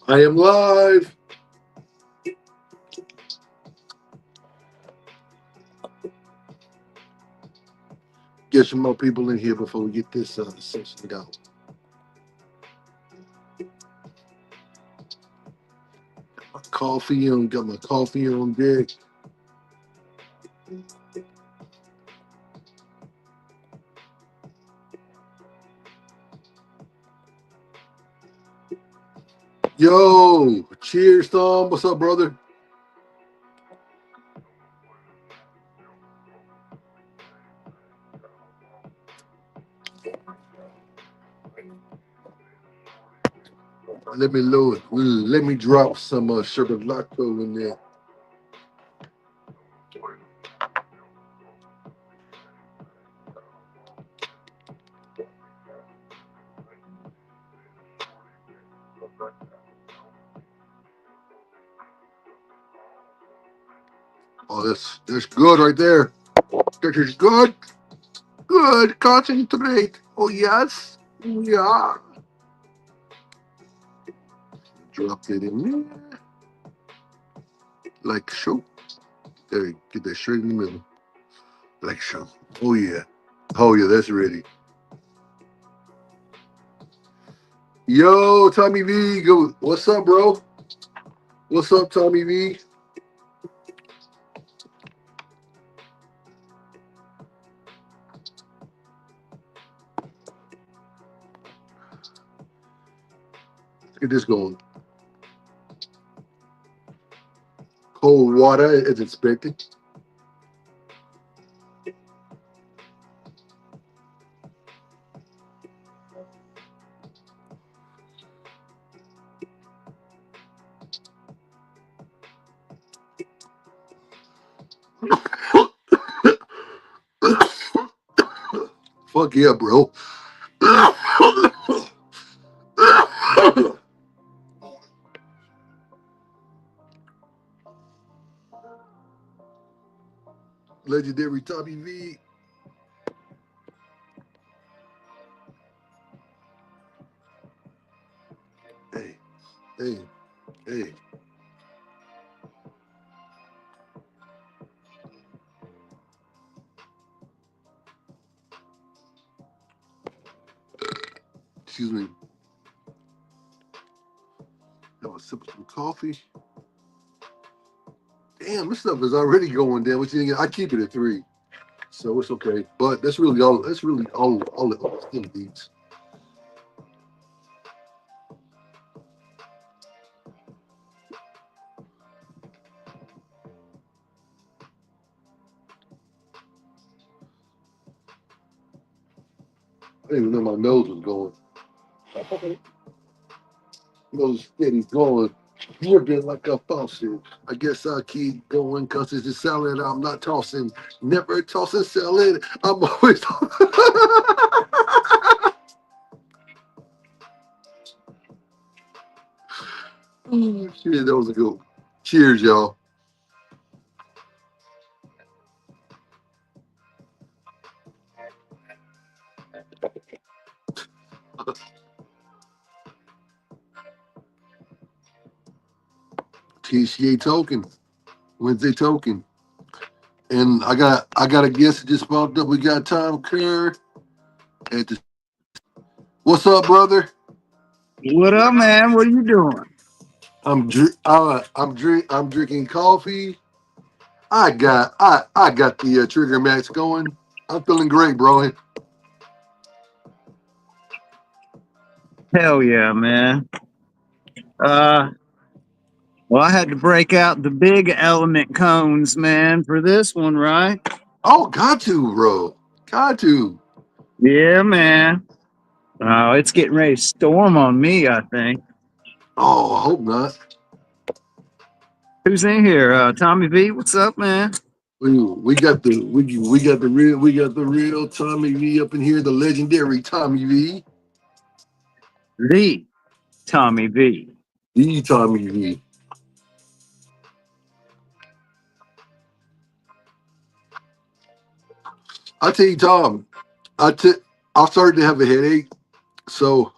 I am live. Get some more people in here before we get this session going. Coffee on, got my coffee on deck. Yo, cheers, Tom. What's up, brother? Let me load. Let me drop some sherbet lacto in there. Oh, that's good right there. That is good. Good. Concentrate. Oh yes. Yeah. Drop it in there. Like so. There, get that straight in the middle. Like so. Oh yeah. Oh yeah, that's ready. Yo, Tommy V. Go. What's up, bro? What's up, Tommy V? Let's get this going. Cold water as expected. Fuck yeah, bro. Legendary Tommy V. Hey, hey, hey. Excuse me. Have a sip of some coffee. Damn, this stuff is already going down. What you think? I keep it at 3, so it's okay. But that's really all. That's really all it still needs. I didn't even know my nose was going. Nose steady going. Dripping like a faucet. I guess I'll keep going because it's a salad. I'm not tossing. Never tossing salad. I'm always. Oh, shit, that was a good one. Cheers, y'all. THCA token. Wednesday token. And I got a guest that just popped up. We got Tom Kerr at the. What's up, brother? What up, man? What are you doing? I'm drinking coffee. I got the trigger match going. I'm feeling great, bro. Hell yeah, man. Uh, well, I had to break out the big element cones, man, for this one, right? Oh, got to, bro. Got to. Yeah, man. Oh, it's getting ready to storm on me, I think. Oh, I hope not. Who's in here? Tommy V, what's up, man? We got the real Tommy V up in here, the legendary Tommy V. The Tommy V. The Tommy V. I tell you, Tom, I started to have a headache, so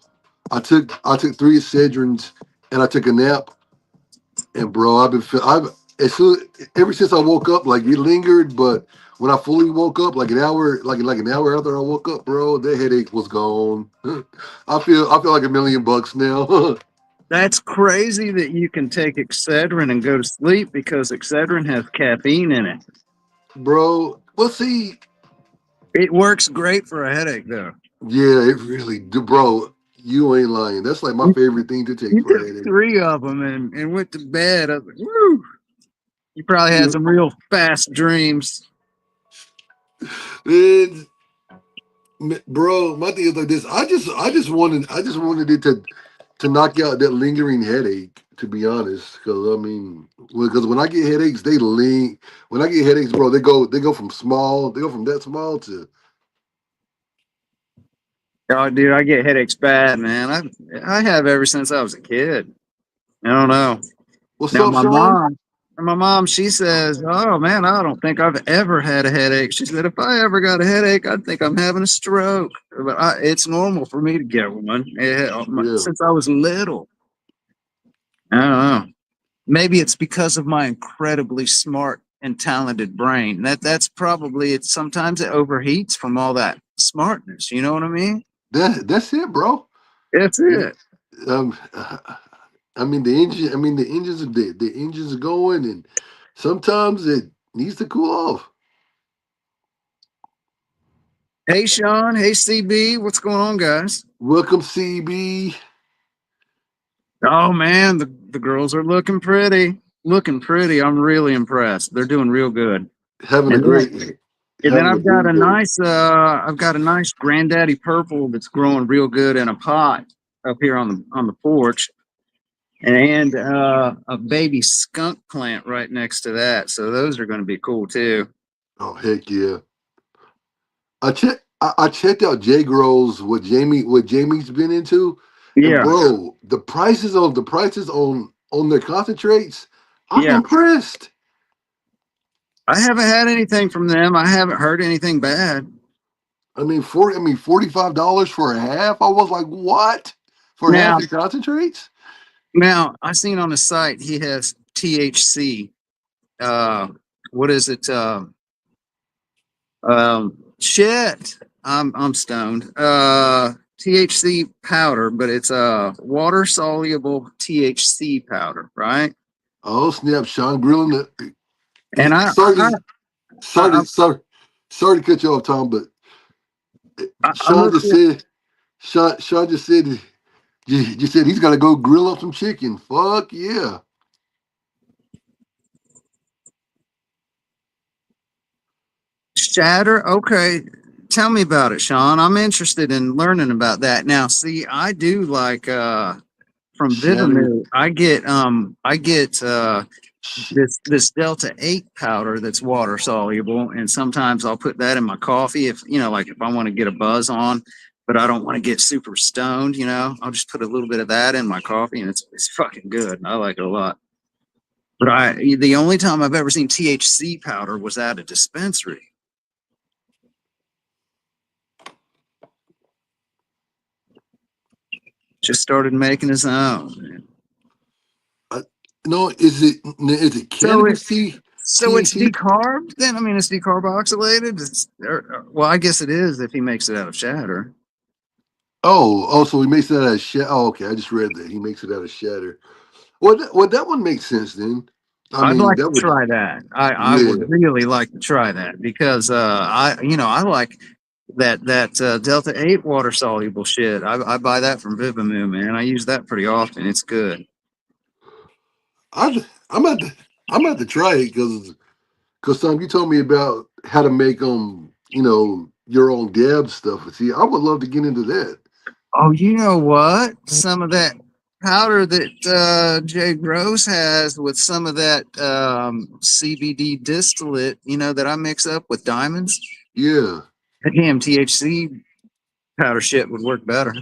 I took 3 Excedrins and I took a nap. And bro, I've as soon ever since I woke up, like it lingered, but when I fully woke up, like an hour after I woke up, bro, the headache was gone. I feel like $1,000,000 now. That's crazy that you can take Excedrin and go to sleep because Excedrin has caffeine in it. Bro. Well, see, It works great for a headache, though. yeah, it really do, bro. You ain't lying. That's like my You, favorite thing to take you for a took headache. 3 of them and went to bed. I was like, woo! You probably had Yeah. some real fast dreams. Man, bro, my thing is like this. I just wanted it to knock out that lingering headache. To be honest, because I mean, because when I get headaches, they ling. When I get headaches, bro, they go from small. They go from that small to Oh, dude, I get headaches bad, man. I have ever since I was a kid. I don't know. what's Now up, Sean? my mom, she says, "Oh man, I don't think I've ever had a headache." She said, "If I ever got a headache, I'd think I'm having a stroke." But it's normal for me to get one Yeah, since I was little. I don't know. Maybe it's because of my incredibly smart and talented brain. That's probably it. Sometimes it overheats from all that smartness. You know what I mean? that's it, bro. That's Yeah. it. Um, I mean the engine. I mean the engines are going, and sometimes it needs to cool off. Hey Sean, hey CB, what's going on, guys? Welcome, CB. Oh man, the girls are looking pretty. Looking pretty. I'm really impressed. They're doing real good. Having a And then great, and then having a great day. I've got a nice granddaddy purple that's growing real good in a pot up here on the porch. And a baby skunk plant right next to that. So those are going to be cool too. Oh heck yeah! I checked out J Grows what Jamie's been into, and Yeah, bro, the prices on their concentrates, I'm yeah. impressed. I haven't had anything from them. I haven't heard anything bad. $45 for a half. I was like, what? For half Now, the concentrates? now I seen on the site he has THC. Uh, what is it? Shit. I'm stoned. THC powder, but it's a water soluble THC powder, right? Oh snap! Sean grilling the. And Sorry, sorry, I, sorry, sorry to cut you off, Tom, but I Sean looked just at said Sean just said you said he's got to go grill up some chicken. Fuck yeah! Shatter. Okay, tell me about it, Sean. I'm interested in learning about that. Now, see, I do like from Shatter. Vivamu. I get this Delta 8 powder that's water soluble, and sometimes I'll put that in my coffee if like if I want to get a buzz on, but I don't want to get super stoned. I'll just put a little bit of that in my coffee, and it's fucking good. I like it a lot. But the only time I've ever seen THC powder was at a dispensary. Just started making his own. Uh, no, is it So it cannabis so it's THC? decarbed then? I mean, it's decarboxylated. Well, I guess it is if he makes it out of shatter. Oh, so he makes that out of shatter. Oh, okay, I just read that he makes it out of shatter. Well, that one makes sense then. I I'd mean, like to that would, try that. I would yeah. really like to try that because I like that Delta 8 water soluble shit. I buy that from Vivamu, man. I use that pretty often. It's good. I I'm at to I'm at to try it because Tom, you told me about how to make your own dab stuff. See, I would love to get into that. Oh, you know what? Some of that powder that Jay Gross has with some of that CBD distillate, that I mix up with diamonds. Yeah, That damn THC powder shit would work better.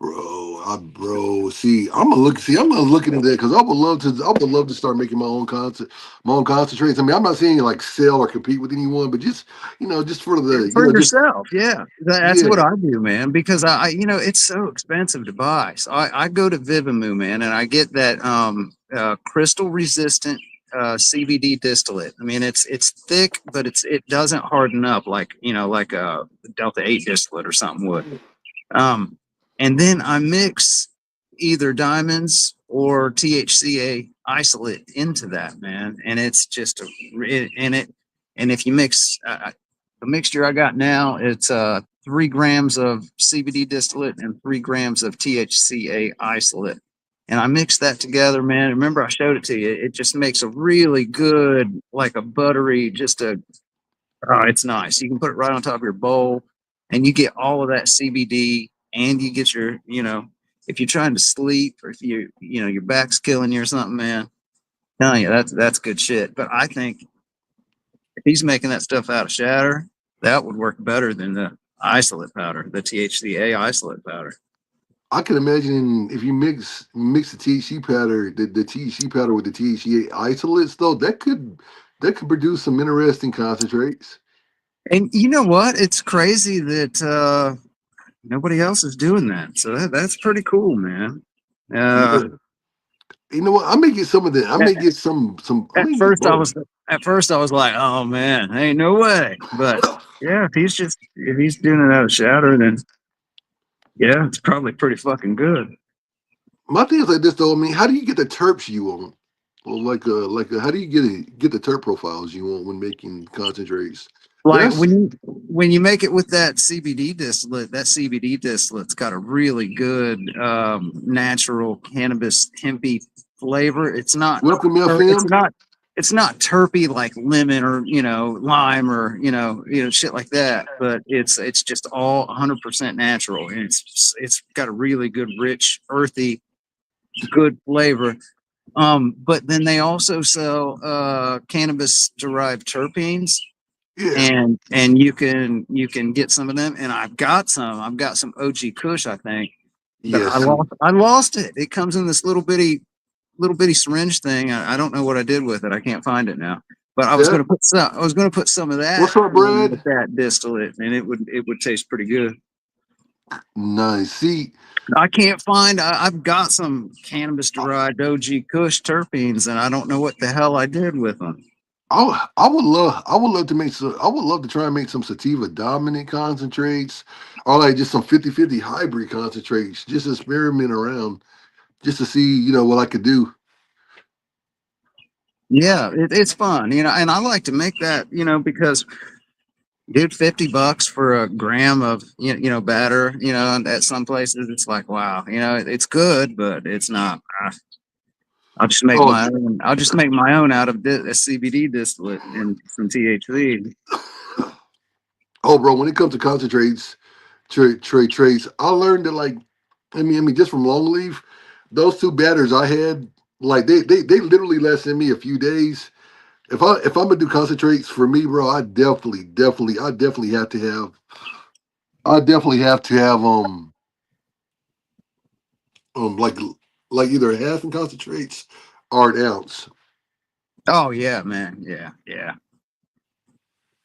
bro. bro, see, I'm gonna look. See, I'm gonna look into that because I would love to. I would love to start making my own concentrates. I mean, I'm not saying like sell or compete with anyone, but just just for the For just yourself, yeah, that's what yeah, I do, man. Because it's so expensive to buy. So I go to Vivamu, man, and I get that crystal resistant CBD distillate. I mean, it's thick, but it doesn't harden up like like a Delta 8 distillate or something would. Um, and then I mix either diamonds or THCA isolate into that, man, and it's just and if you mix the mixture I got now, it's 3 grams of CBD distillate and 3 grams of THCA isolate. And I mix that together, man. Remember, I showed it to you. It just makes a really good, like a buttery, it's nice. You can put it right on top of your bowl and you get all of that CBD and you get if you're trying to sleep or if your back's killing you or something, man, telling you that's good shit. But I think if he's making that stuff out of shatter, that would work better than the isolate powder, the THCA isolate powder. I can imagine if you mix the THC powder, the THC powder with the THCA isolates, though that could produce some interesting concentrates. And you know what? It's crazy that nobody else is doing that. So that's pretty cool, man. Uh, Yeah, you know what? I may get some of that. I may get some. I At may get first, I both. was at first I was like, "Oh man, ain't no way." But yeah, if he's doing it out of shatter, then yeah, it's probably pretty fucking good. My thing is like this though. I mean, how do you get the terps you want? Or how do you get the terp profiles you want when making concentrates? Like That's when you make it with that CBD distillate, that CBD distillate's got a really good natural cannabis hempy flavor. welcome It's FM. not terpy like lemon or lime or shit like that. But it's just all 100% natural, and it's got a really good, rich, earthy, good flavor. But then they also sell cannabis derived terpenes, Yeah. and you can get some of them. And I've got some OG Kush, I think, but Yes. I lost it. It comes in this little bitty syringe thing. I don't know what I did with it. I can't find it now. But That. I was gonna put some of that What's up, in Brad? with that distillate, and it would taste pretty good. Nice. See, I can't find. I've got some cannabis derived OG Kush terpenes, and I don't know what the hell I did with them. I would love to make some. I would love to try and make some sativa dominant concentrates, or like just some 50-50 hybrid concentrates. Just experiment around, just to see what I could do. Yeah, it's fun, and I like to make that, because dude, $50 for a gram of batter, and at some places it's like, wow, it's good, but it's not. Oh, I'll just make my own out of a CBD distillate and some THC. oh, bro. When it comes to concentrates, traits, I learned that like, I mean, just from long leaf, those two batters I had, like they literally lasted me a few days. If I'm gonna do concentrates for me, bro, I definitely have to have like either a half in concentrates or an ounce. Oh yeah, man, yeah, yeah.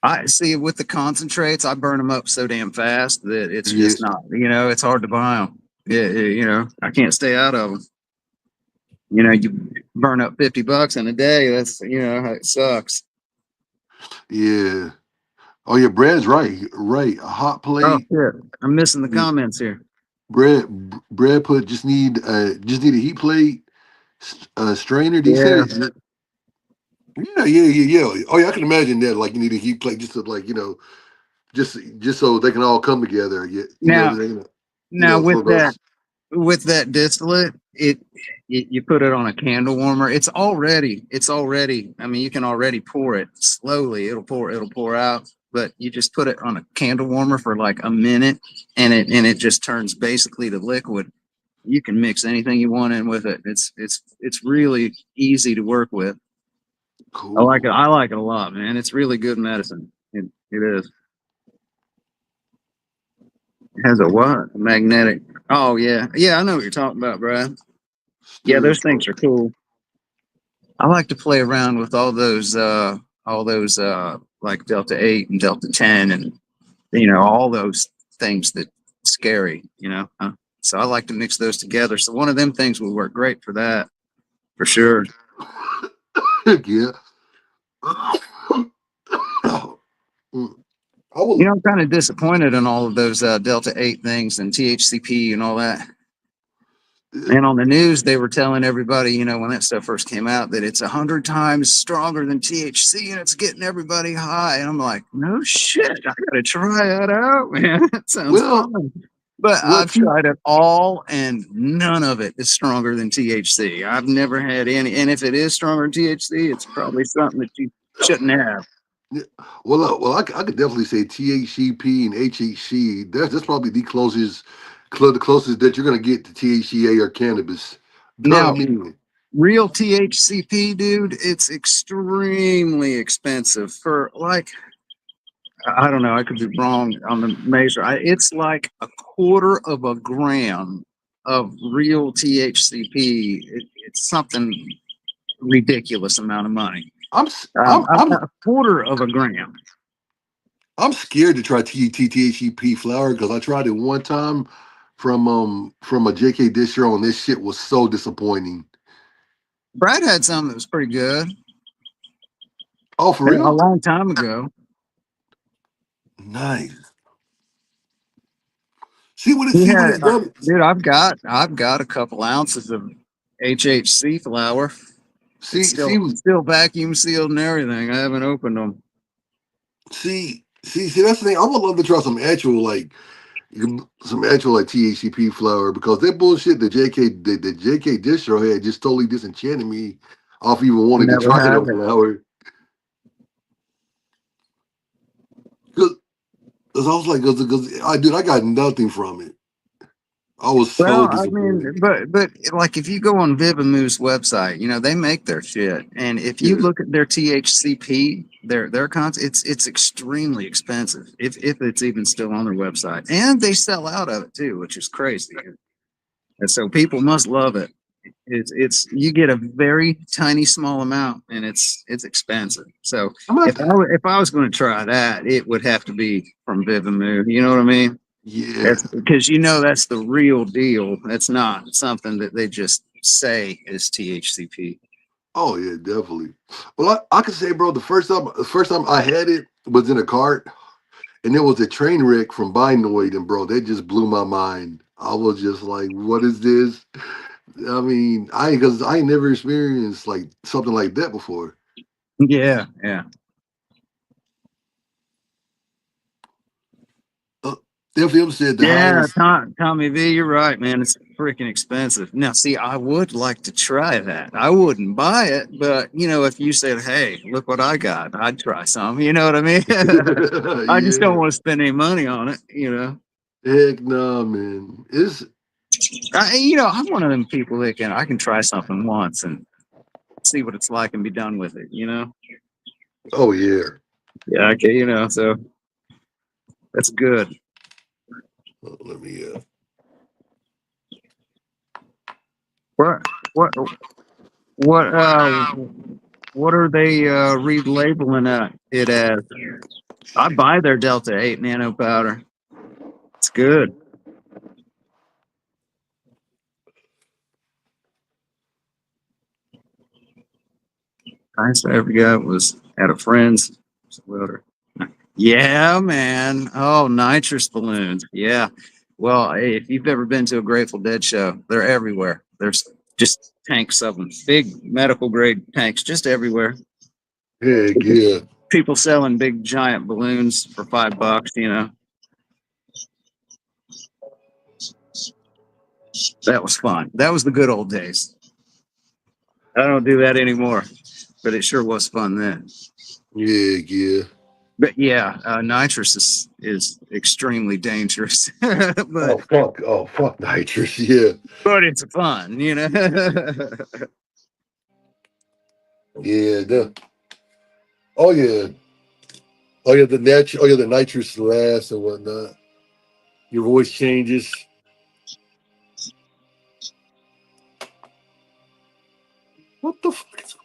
I see with the concentrates, I burn them up so damn fast that it's Yeah, just not, it's hard to buy them. Yeah, I can't stay out of them. You burn up $50 in a day. That's it sucks. yeah. Oh yeah, Brad's right. Right. A hot Oh plate. shit, I'm missing the comments here. Brad put just need a heat plate, strainer. He said Yeah. it. Yeah. Oh yeah, I can imagine that. Like you need a heat plate just to like just so they can all come together. Yeah, Now, so with that those. distillate, you put it on a candle warmer. It's already. I mean, you can already pour it slowly. It'll pour out. But you just put it on a candle warmer for like a minute, and it just turns basically to liquid. You can mix anything you want in with it. It's really easy to work with. I like it. Cool. I like it a lot, man. It's really good medicine. It is. It has a what? Magnetic. Oh yeah, yeah, I know what you're talking about, Brad. Yeah, those things are Stereotoke. cool. I like to play around with all those like Delta 8 and Delta 10 and all those things that scary, So I like to mix those together. So one of them things would work great for that, for sure. Yeah. Mm. I will. I'm kind of disappointed in all of those Delta 8 things and THCP and all that. And on the news, they were telling everybody, when that stuff first came out, that it's 100 times stronger than THC and it's getting everybody high. And I'm like, no shit, I gotta try that out, man. That sounds Well, fun. But well, I've T- tried it all, and none of it is stronger than THC. I've never had any, and if it is stronger than THC, it's probably something that you shouldn't have. yeah, I could definitely say THCP and HHC. That's probably the closest that you're gonna get to THCA or cannabis. I Now, mean, real THCP, dude, it's extremely expensive for like I don't know. I could be wrong on the measure. It's like a quarter of a gram of real THCP. It's something ridiculous amount of money. I'm s- I'm A quarter of a gram. I'm scared to try THCP flower because I tried it one time from a JK distro and this shit was so disappointing. Brad had some that was pretty good Oh, for a real? long time ago. Nice. See what it He see what had, it's done. dude. I've got a couple ounces of HHC flower. It's See see still vacuum sealed and everything. I haven't opened them. see that's the thing. I would love to try some actual like THCP flower because that bullshit the JK distro had just totally disenchanted me off even wanting to Never try had that it. flower. Cause I was like, cause I got nothing from it. I was so Well, I mean, disappointed. but like if you go on Vivamoo's website, they make their shit, and if you Yeah. look at their THCP, their cons, it's extremely expensive if it's even still on their website, and they sell out of it too, which is crazy. And so people must love it. It's you get a very tiny small amount, and it's expensive. So I'm not. if I was going to try that, it would have to be from Vivamoo. You know what I mean? Yeah. That's because that's the real deal. That's not something that they just say is THCP. Oh yeah, definitely. Well, I could say, bro, the first time I had it was in a cart, and it was a train wreck from Binoid, and bro, that just blew my mind. I was just like, "What is this?" I mean, because I ain't never experienced like something like that before. Yeah, yeah, Uh, FM said the yeah. highest. Tommy V, you're right, man. It's freaking expensive. Now, see, I would like to try that. I wouldn't buy it, but if you said, "Hey, look what I got," I'd try some. You know what I mean? I just don't Yeah, want to spend any money on it. heck no, man. It's I'm one of them people that I can try something once and see what it's like and be done with it. oh yeah. Yeah, okay, so that's good. Let me What what what uh what are they relabeling it as? I buy their Delta 8 nano powder. It's good. Nice I ever got was at a friend's. Yeah, man. Oh, nitrous balloons. Yeah. Well, hey, if you've ever been to a Grateful Dead show, they're everywhere. There's just tanks of them, big medical grade tanks, just everywhere. heck yeah. People selling big giant balloons for $5. That was fun. That was the good old days. I don't do that anymore, but it sure was fun then. Heck yeah. But yeah, nitrous is extremely dangerous, but Oh fuck nitrous. Yeah. it's fun. Yeah. Oh yeah. Oh yeah, the nitrous lasts and whatnot. Your voice changes.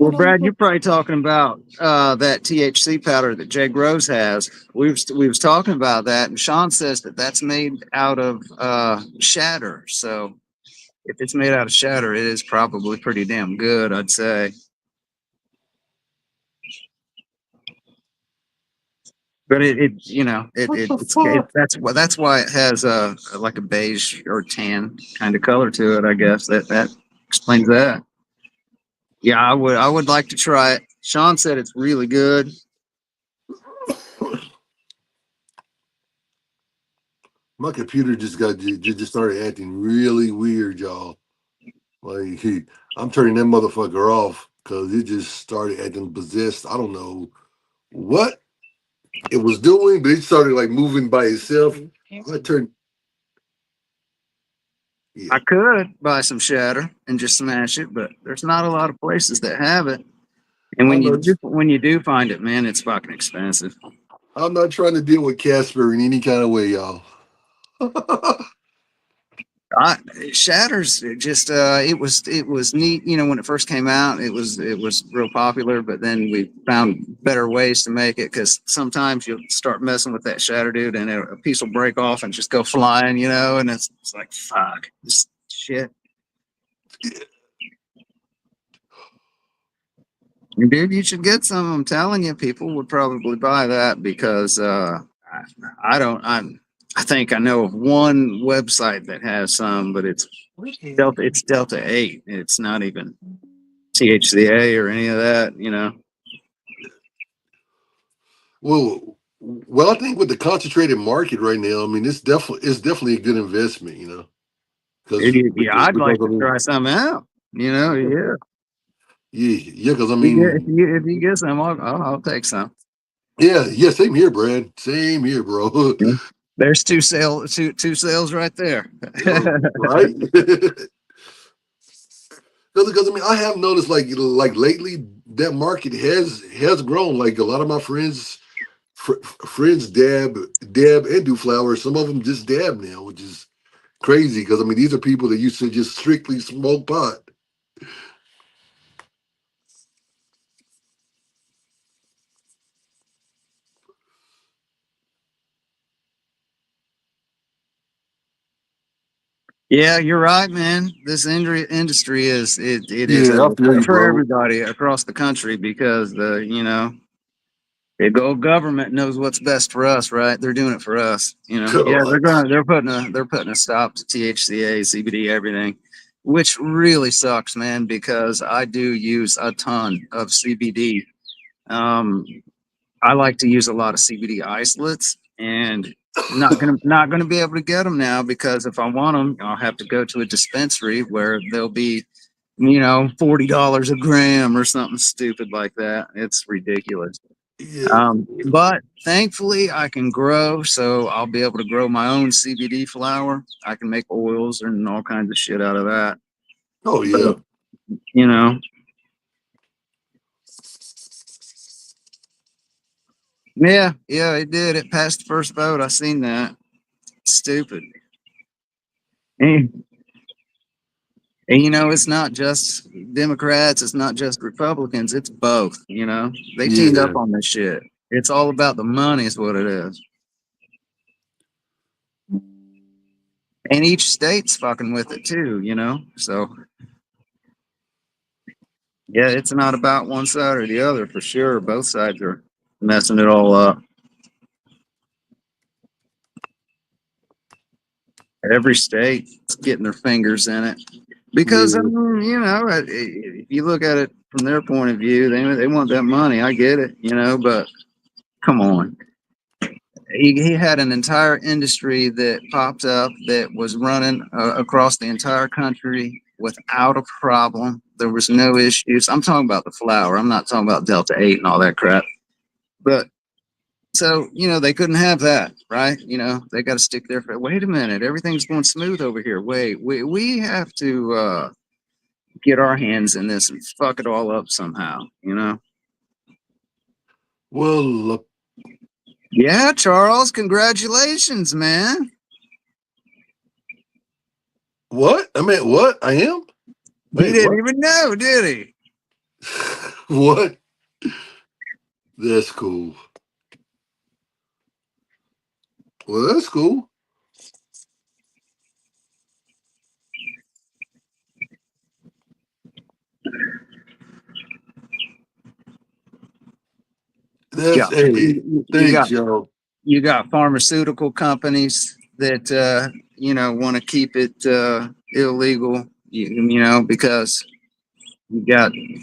Well, Brad, you're probably talking about that THC powder that Jay Groves has. We was talking about that, and Sean says that that's made out of shatter. So if it's made out of shatter, it is probably pretty damn good, I'd say. But it you know, What the it fuck? that's why it has a like a beige or tan kind of color to it. I guess that explains that. Yeah, I would like to try it. Sean said it's really good. My computer just started acting really weird, y'all. Like I'm turning that motherfucker off because it just started acting possessed. I don't know what it was doing, but it started like moving by itself. I turned, yeah. I could buy some shatter and just smash it, but there's not a lot of places that have it. And I'm not. when you do find it, man, it's fucking expensive. I'm not trying to deal with Casper in any kind of way, y'all. I, Shatters just it was neat, when it first came out. It was real popular, but then we found better ways to make it because sometimes you'll start messing with that shatter, dude, and a piece will break off and just go flying, and it's like fuck this shit. Dude, you should get some. I'm telling you, people would probably buy that because I don't. I think I know of one website that has some, but it's Delta. It's Delta 8. It's not even THCA or any of that. Well, I think with the concentrated market right now, I mean, it's definitely a good investment, because Yeah, I'd like to try some out. Yeah. yeah, because I If mean, you get some, I'll take some. yeah, same here, Brad. Same here, bro. Yeah. There's two sales right there. Right? Because I mean, I have noticed like lately that market has grown. Like a lot of my friends dab and do flowers. Some of them just dab now, which is crazy. Because I mean, these are people that used to just strictly smoke pot. Yeah, you're right, man. This industry is Yeah, I feel you, for bro. everybody across the country because the government knows what's best for us, right? They're doing it for us. Yeah, they're putting a stop to THCA, CBD, everything, which really sucks, man, because I do use a ton of CBD. Um, I like to use a lot of CBD isolates, and not gonna be able to get them now because if I want them, I'll have to go to a dispensary where they'll be, $40 a gram or something stupid like that. It's ridiculous. Yeah. But thankfully, I can grow, so I'll be able to grow my own CBD flower. I can make oils and all kinds of shit out of that. Oh But yeah. you know, yeah, it did. It passed the first vote. I seen that. Stupid. And, and it's not just Democrats. It's not just Republicans. It's both. They teamed up Yeah. on this shit. It's all about the money, is what it is. And each state's fucking with it too. So yeah, it's not about one side or the other for sure. Both sides are messing it all up. Every state's getting their fingers in it because Yeah. if you look at it from their point of view, they want that money. I get it, but come on. He had an entire industry that popped up that was running across the entire country without a problem. There was no issues. I'm talking about the flower. I'm not talking about Delta 8 and all that crap. But so, they couldn't have that, right? They got to stick there for, wait a minute, everything's going smooth over here. Wait, we have to get our hands in this and fuck it all up somehow. Well, Yeah, Charles, congratulations, man. what? I mean, what? I am? He Wait, didn't what? even know, did he? What? That's cool. Well, that's cool. Yeah, That's hey. you got Thanks, y'all. pharmaceutical companies that want to keep it illegal. Because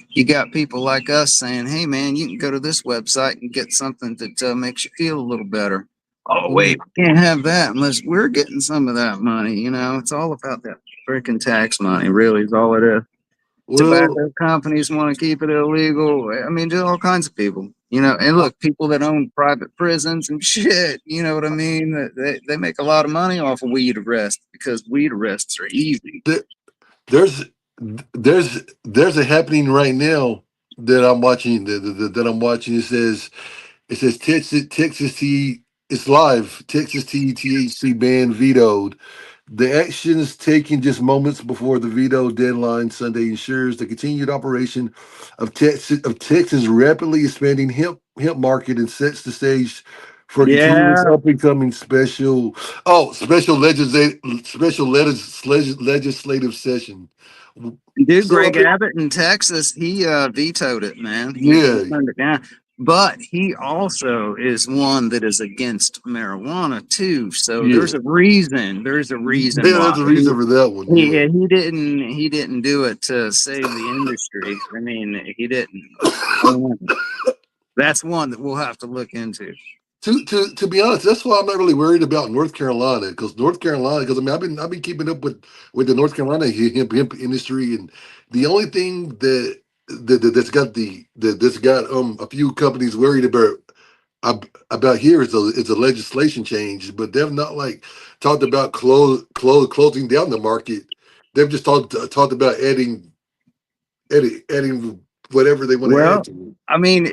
you got people like us saying, "Hey, man, you can go to this website and get something that makes you feel a little better." Oh, wait, Mm. we can't have that unless we're getting some of that money. It's all about that freaking tax money. Really, is all it is. Well, Tobacco companies want to keep it illegal. I mean, just all kinds of people. And look, people that own private prisons and shit. You know what I mean? They make a lot of money off of weed arrests because weed arrests are easy. th- there's there's a happening right now that I'm watching. That I'm watching. It says Texas T. It's live. Texas THC ban vetoed. The actions taken just moments before the veto deadline Sunday ensures the continued operation of Texas rapidly expanding hemp market and sets the stage for continuous Yeah, up and coming special legislative session. dude, So I Greg mean, Abbott in Texas, he vetoed it, man. He yeah, turned it down. But he also is one that is against marijuana too. So yeah, there's a reason. There's a reason yeah. why There's a reason for that one. yeah, Yeah. he didn't do it to save the industry. I mean, he didn't. I don't know. That's one that we'll have to look into. To be honest, that's why I'm not really worried about North Carolina because North Carolina because I mean I've been keeping up with the North Carolina hemp industry and the only thing that's got a few companies worried about here is a legislation change, but they've not like talked about closing down the market. They've just talked about adding whatever they want to add Well, to it. I mean,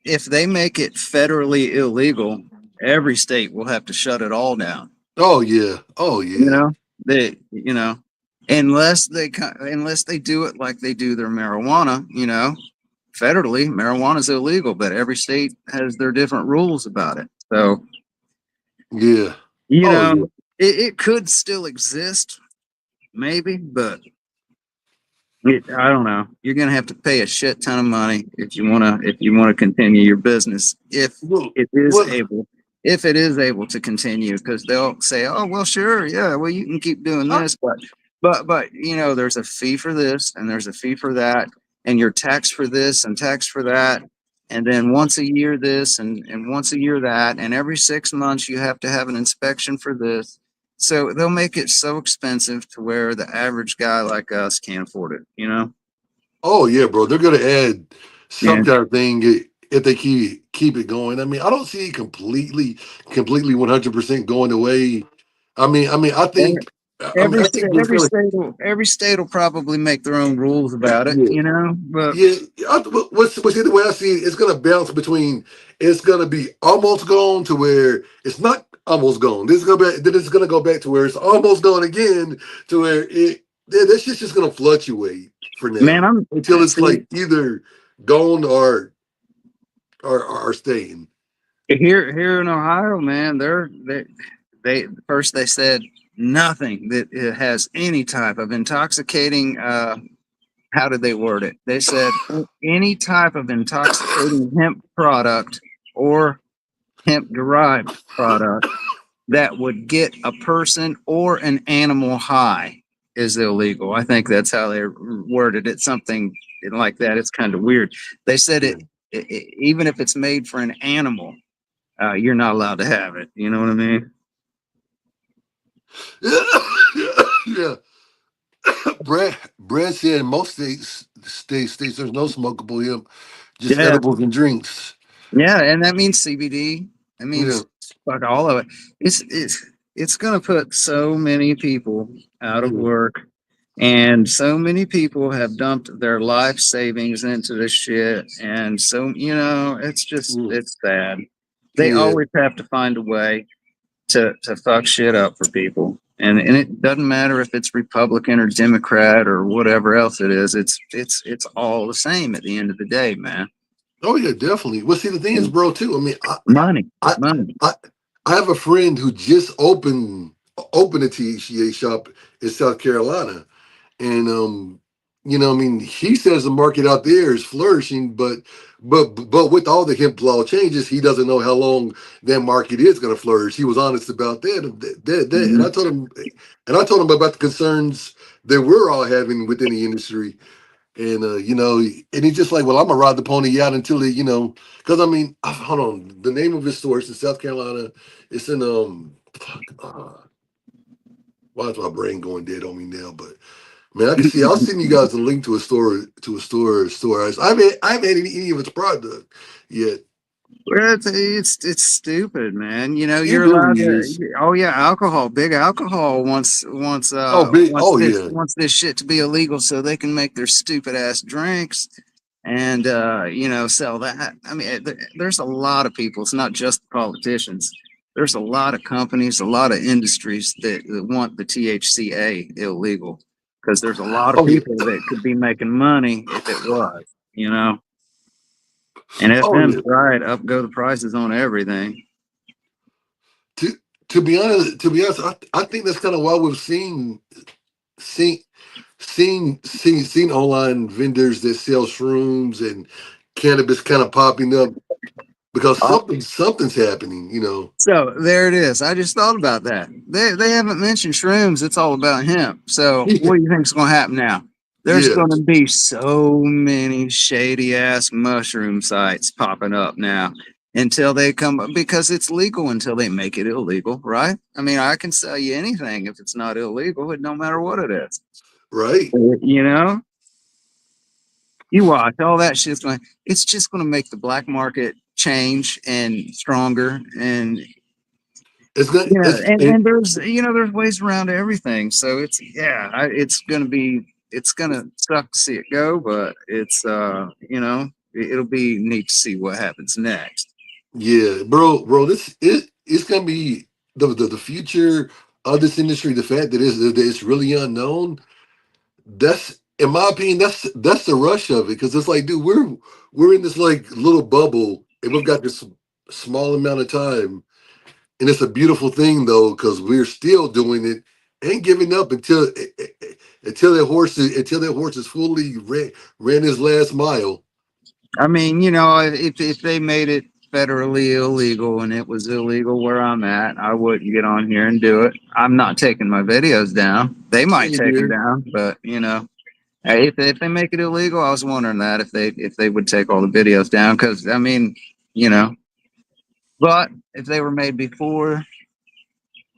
if they make it federally illegal, every state will have to shut it all down. Oh yeah, oh You yeah, know, unless they do it like they do their marijuana. Federally, marijuana is illegal, but every state has their different rules about it. So yeah, you oh know, yeah. it could still exist, maybe, but I don't know. You're gonna have to pay a shit ton of money if you wanna continue your business. Well, It is well, able if it is able to continue, because they'll say, "Oh, well, sure, yeah, well, you can keep doing I, this, but there's a fee for this and there's a fee for that, and you're taxed for this and taxed for that, and then once a year this and once a year that, and every 6 months you have to have an inspection for this." So they'll make it so expensive to where the average guy like us can't afford it. oh yeah, bro. They're gonna add Yeah. some kind of thing if they keep it going. I mean, I don't see it completely 100% going away. I mean, I Every think, I think there's gonna, every state will probably make their own rules about it, yeah, but yeah. What's the way I see it? It's gonna bounce between. It's gonna be almost gone to where it's not almost gone. Then it's gonna go back to where it's almost gone again to where that shit's just gonna fluctuate for man, now I'm until it's see like either gone or staying. here in Ohio, man. They first they said nothing that it has any type of intoxicating. How did they word it? They said any type of intoxicating hemp product or hemp derived product that would get a person or an animal high is illegal. I think that's how they worded it, something like that. It's kind of weird. They said Yeah. even if it's made for an animal, you're not allowed to have it. You know what I mean? Yeah. Brad said in most states there's no smokable hemp, just Yeah, edibles and drinks. yeah, and that means CBD. That Yeah. means fuck all of it. It's gonna put so many people out of Yeah. work. And so many people have dumped their life savings into this shit. And so, Yeah. it's sad. They Yeah. always have to find a way to fuck shit up for people. And it doesn't matter if it's Republican or Democrat or whatever else it is. It's all the same at the end of the day, man. Oh yeah, definitely. Well, see, the thing is, bro, too. I mean, Money, I, money. I, I have a friend who just opened a THCA shop in South Carolina, and I mean, he says the market out there is flourishing, but with all the hemp law changes, he doesn't know how long that market is going to flourish. He was honest about that, and Mhm. I told him about the concerns that we're all having within the industry. And and he's just like, well, I'm gonna ride the pony out until it, because I mean, hold on, the name of his store is in South Carolina. It's in why is my brain going dead on me now? But man, I can see. I'll send you guys a link to a store. I haven't had any of its product yet. Well, it's stupid, man. You know, It you're allowed really to. is. Oh yeah, alcohol, big alcohol Oh, big. Oh yeah. wants this shit to be illegal so they can make their stupid ass drinks and sell that. I mean, there's a lot of people. It's not just the politicians. There's a lot of companies, a lot of industries that want the THCA illegal because there's a lot of Oh yeah. people that could be making money if it was. You know. And if Oh them's yeah. right, up go the prices on everything. To to be honest, I think that's kind of why we've seen seen online vendors that sell shrooms and cannabis kind of popping up because Oh, something's happening. so there it is. I just thought about that. They haven't mentioned shrooms. It's all about hemp. So what do you think's going to happen now? There's Yeah, going to be so many shady ass mushroom sites popping up now until they come because it's legal until they make it illegal, right? I mean, I can sell you anything if it's not illegal. It don't matter what it is. right. You know, you watch all that shit's going. It's just going to make the black market change and stronger, and It's gonna and there's there's ways around everything. So it's it's going to be it's going to suck to see it go, but it's it'll be neat to see what happens next. yeah, bro. It's gonna be the future of this industry. The fact that it's really unknown. That's in my opinion. That's the rush of it because it's like, dude, we're in this like little bubble and we've got this small amount of time. And it's a beautiful thing though, because we're still doing it, ain't giving up until that horse is fully ran his last mile. I mean, if they made it federally illegal and it was illegal where I'm at, I wouldn't get on here and do it. I'm not taking my videos down. They might Same take them here. down, but if they make it illegal, I was wondering that if they would take all the videos down because I mean, you know, but if they were made before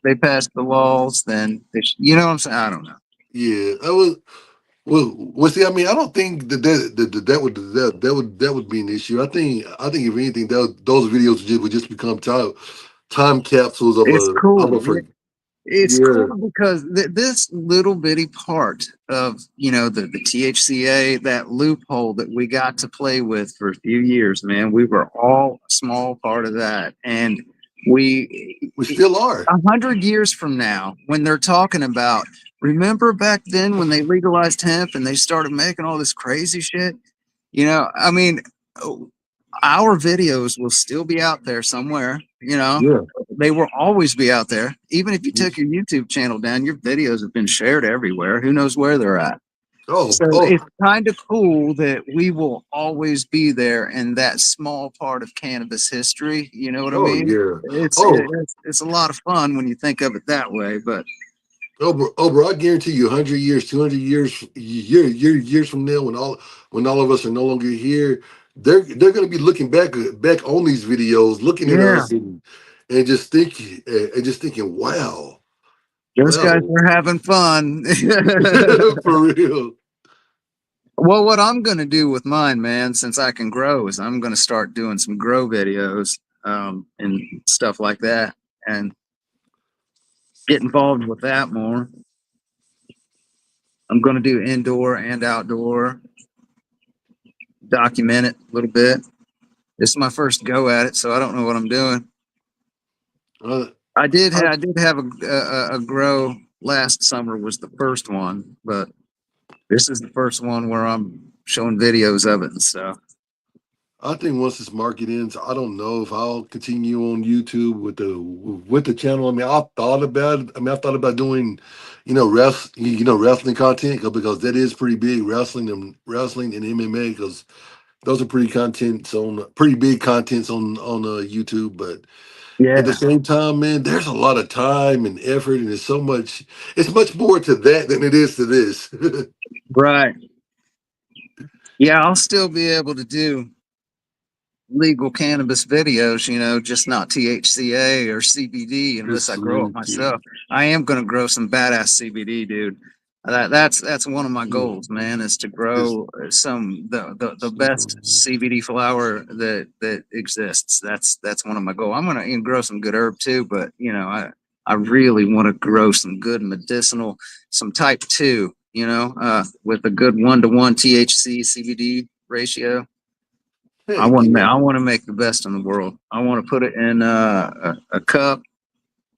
they passed the laws, then you know what I'm saying. I don't know. Yeah, I was. Well, see, I mean, I don't think that would be an issue. I think if anything, those videos would just become time capsules of It's cool. It's cool yeah. because this little bitty part of the THCA, that loophole that we got to play with for a few years, man, we were all a small part of that, and we We still are. 100 years from now, when they're talking about, remember back then when they legalized hemp and they started making all this crazy shit, I mean, our videos will still be out there somewhere. Yeah. They will always be out there. Even if you took your YouTube channel down, your videos have been shared everywhere. Who knows where they're at? Oh, So oh, it's kind of cool that we will always be there in that small part of cannabis history. You know what I oh mean? yeah. It's Oh, it's a lot of fun when you think of it that way. But bro, I guarantee you, 100 years, 200 years, years from now, when all of us are no longer here, they're going to be looking back on these videos, looking at yeah, us, and just thinking, those guys wow, are having fun. for real. Well, what I'm going to do with mine, man, since I can grow, is I'm going to start doing some grow videos and stuff like that and get involved with that more. I'm going to do indoor and outdoor, document it a little bit. This is my first go at it, so I don't know what I'm doing. Uh, I did I, have a grow last summer was the first one, but this is the first one where I'm showing videos of it and stuff. I think once this market ends, I don't know if I'll continue on YouTube with the channel. I mean, I've thought about it. I mean, I've thought about doing, wrestling content because that is pretty big, wrestling and MMA, because those are pretty big contents on YouTube. But at the Yeah, same time, man, there's a lot of time and effort, and it's much more to that than it is to this. right. Yeah, I'll still be able to do legal cannabis videos, just not THCA or CBD unless Just I grow it limited. myself. I am going to grow some badass CBD, dude. That's one of my Mm, goals, man, is to Just, grow the best CBD flower that exists. That's one of my goals. I'm gonna grow some good herb too, but I really want to grow some good medicinal, some type 2, with a good 1-to-1 THC CBD ratio. heck, I want to make the best in the world. I want to put it in a cup,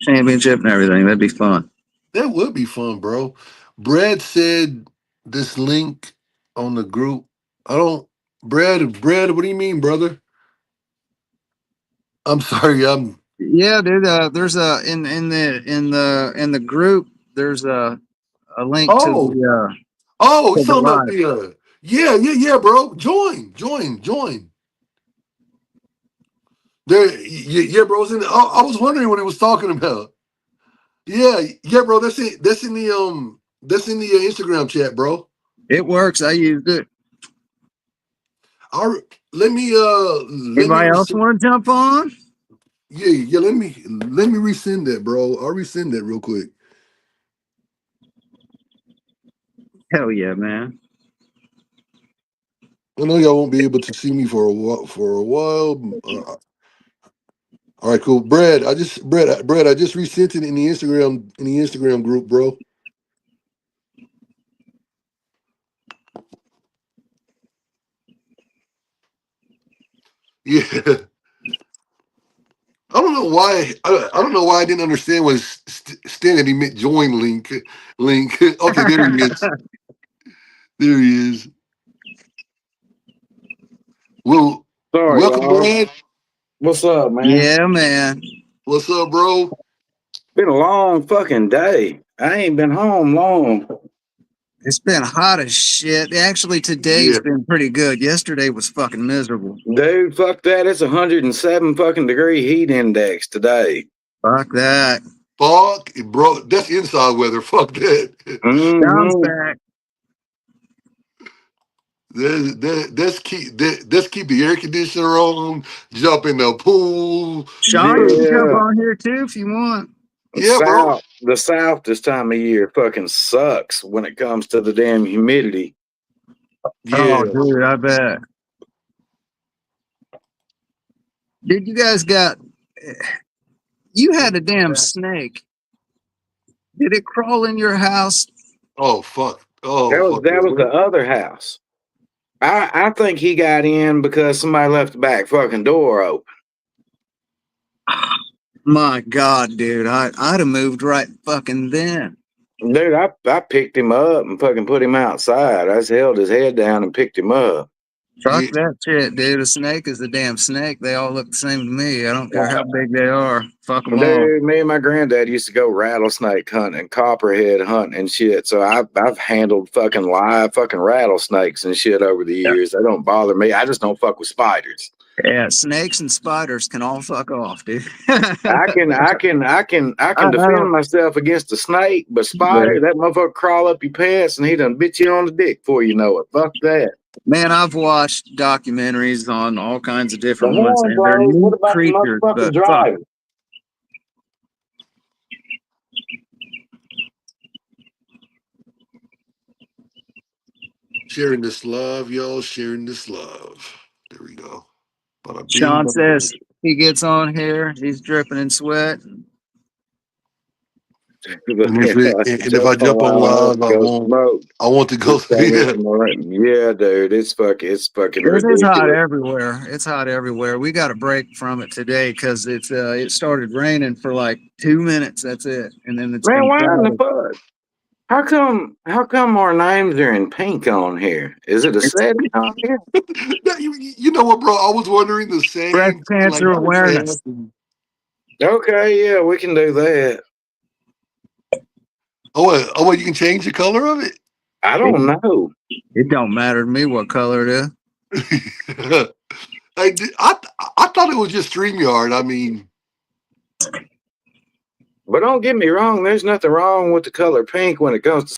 championship, and everything. That'd be fun. that would be fun, bro. Brad said this link on the group. I don't, Brad, what do you mean, brother? I'm sorry. Yeah, dude. There's a in the group. There's a link to Oh, he's the talking about live. yeah, bro. Join. There, yeah, bro. I was wondering what he was talking about. Yeah, bro. That's in the Instagram chat, bro. It works. I used it. I let me Anybody else resend. want to jump on? Yeah. Let me resend that, bro. I'll resend that real quick. Hell yeah, man. I know y'all won't be able to see me for a while. All right, cool. Brad, I just resent it in the Instagram group, bro. Yeah. I don't know why. I don't know why I didn't understand what Stan that he meant join link. Okay, there he is. There he is. Well, Sorry, welcome, y'all. Brad. What's up, man? Yeah, man. What's up, bro? Been a long fucking day. I ain't been home long. It's been hot as shit. Actually, today's Yeah. been pretty good. Yesterday was fucking miserable. Dude, fuck that. It's 107 fucking degree heat index today. Fuck that. Fuck, bro. That's inside weather. Fuck that. Sean's Mm-hmm. back. Let's keep the air conditioner on. Jump in the pool. Sean, you can jump Yeah. on here too if you want. Yeah, bro. The South this time of year fucking sucks when it comes to the damn humidity. Oh, Yeah. dude, I bet. Dude, you had a damn snake. Did it crawl in your house? Oh fuck. Oh That was fuck that was the that. other house. I think he got in because somebody left the back fucking door open. My God, dude, I'd have moved right fucking then. Dude, I picked him up and fucking put him outside. I just held his head down and picked him up. Fuck Yeah. that shit, dude. A snake is a damn snake. They all look the same to me. I don't care how big they are. Fuck them all. Dude, me and my granddad used to go rattlesnake hunting, copperhead hunting and shit. So I've handled fucking live fucking rattlesnakes and shit over the years. They don't bother me. I just don't fuck with spiders. Yeah, snakes and spiders can all fuck off, dude. I I can defend don't. myself against a snake, but But spider, that motherfucker crawl up your pants and he done bit you on the dick before you know it. Fuck that. man, I've watched documentaries on all kinds of The different ones, horn and they're blows. What neat about the creatures, motherfucking but fuck. driver? Sharing this love, y'all. Sharing this love. There we go. Bada bing, Sean bada boom. says he gets on here, he's dripping in sweat. And if I Jump jump on on live, live, go smoke. I want to go. Just tell me Yeah. tomorrow. Yeah, dude, it's fucking It is hot ridiculous. everywhere. It's hot everywhere. We got a break from it today because it started raining for like 2 minutes. That's it, and then it's Man, been why in the cloudy. fuck? How come our names are in pink on here? Is it a It's setting on here? You know what, bro? I was wondering the breast same thing. Like cancer I was awareness. asking. Okay, yeah, we can do that. You can change the color of it. I It, don't know. it don't matter to me what color it is. I thought it was just StreamYard. I mean, But don't get me wrong, there's nothing wrong with the color pink when it comes to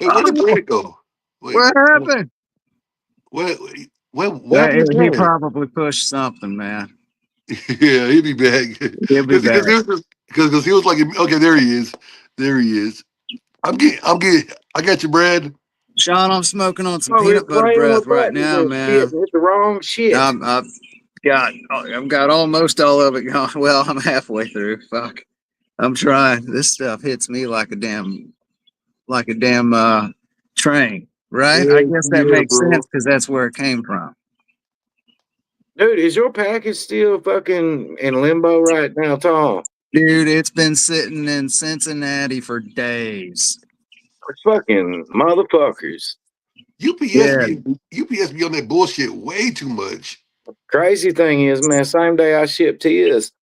wait, where did Brad go? Wait, What happened? what happened to He Brad? probably pushed something, man. Yeah, he'll be back He'll be back. because he was like, okay, there he is, there he is. I got you, Brad. Sean, I'm smoking on some oh, we're peanut butter playing breath with right buttons now, and shit man. with the wrong shit. I've got almost all of it gone. Well, I'm halfway through. Fuck. I'm trying. This stuff hits me like a damn train, right? I Yeah, guess that yeah, makes bro. sense because that's where it came from. Dude, is your package still fucking in limbo right now, Tom? Dude, it's been sitting in Cincinnati for days. Fucking motherfuckers. Yeah, UPS be on that bullshit way too much. Crazy thing is, man, same day I shipped his,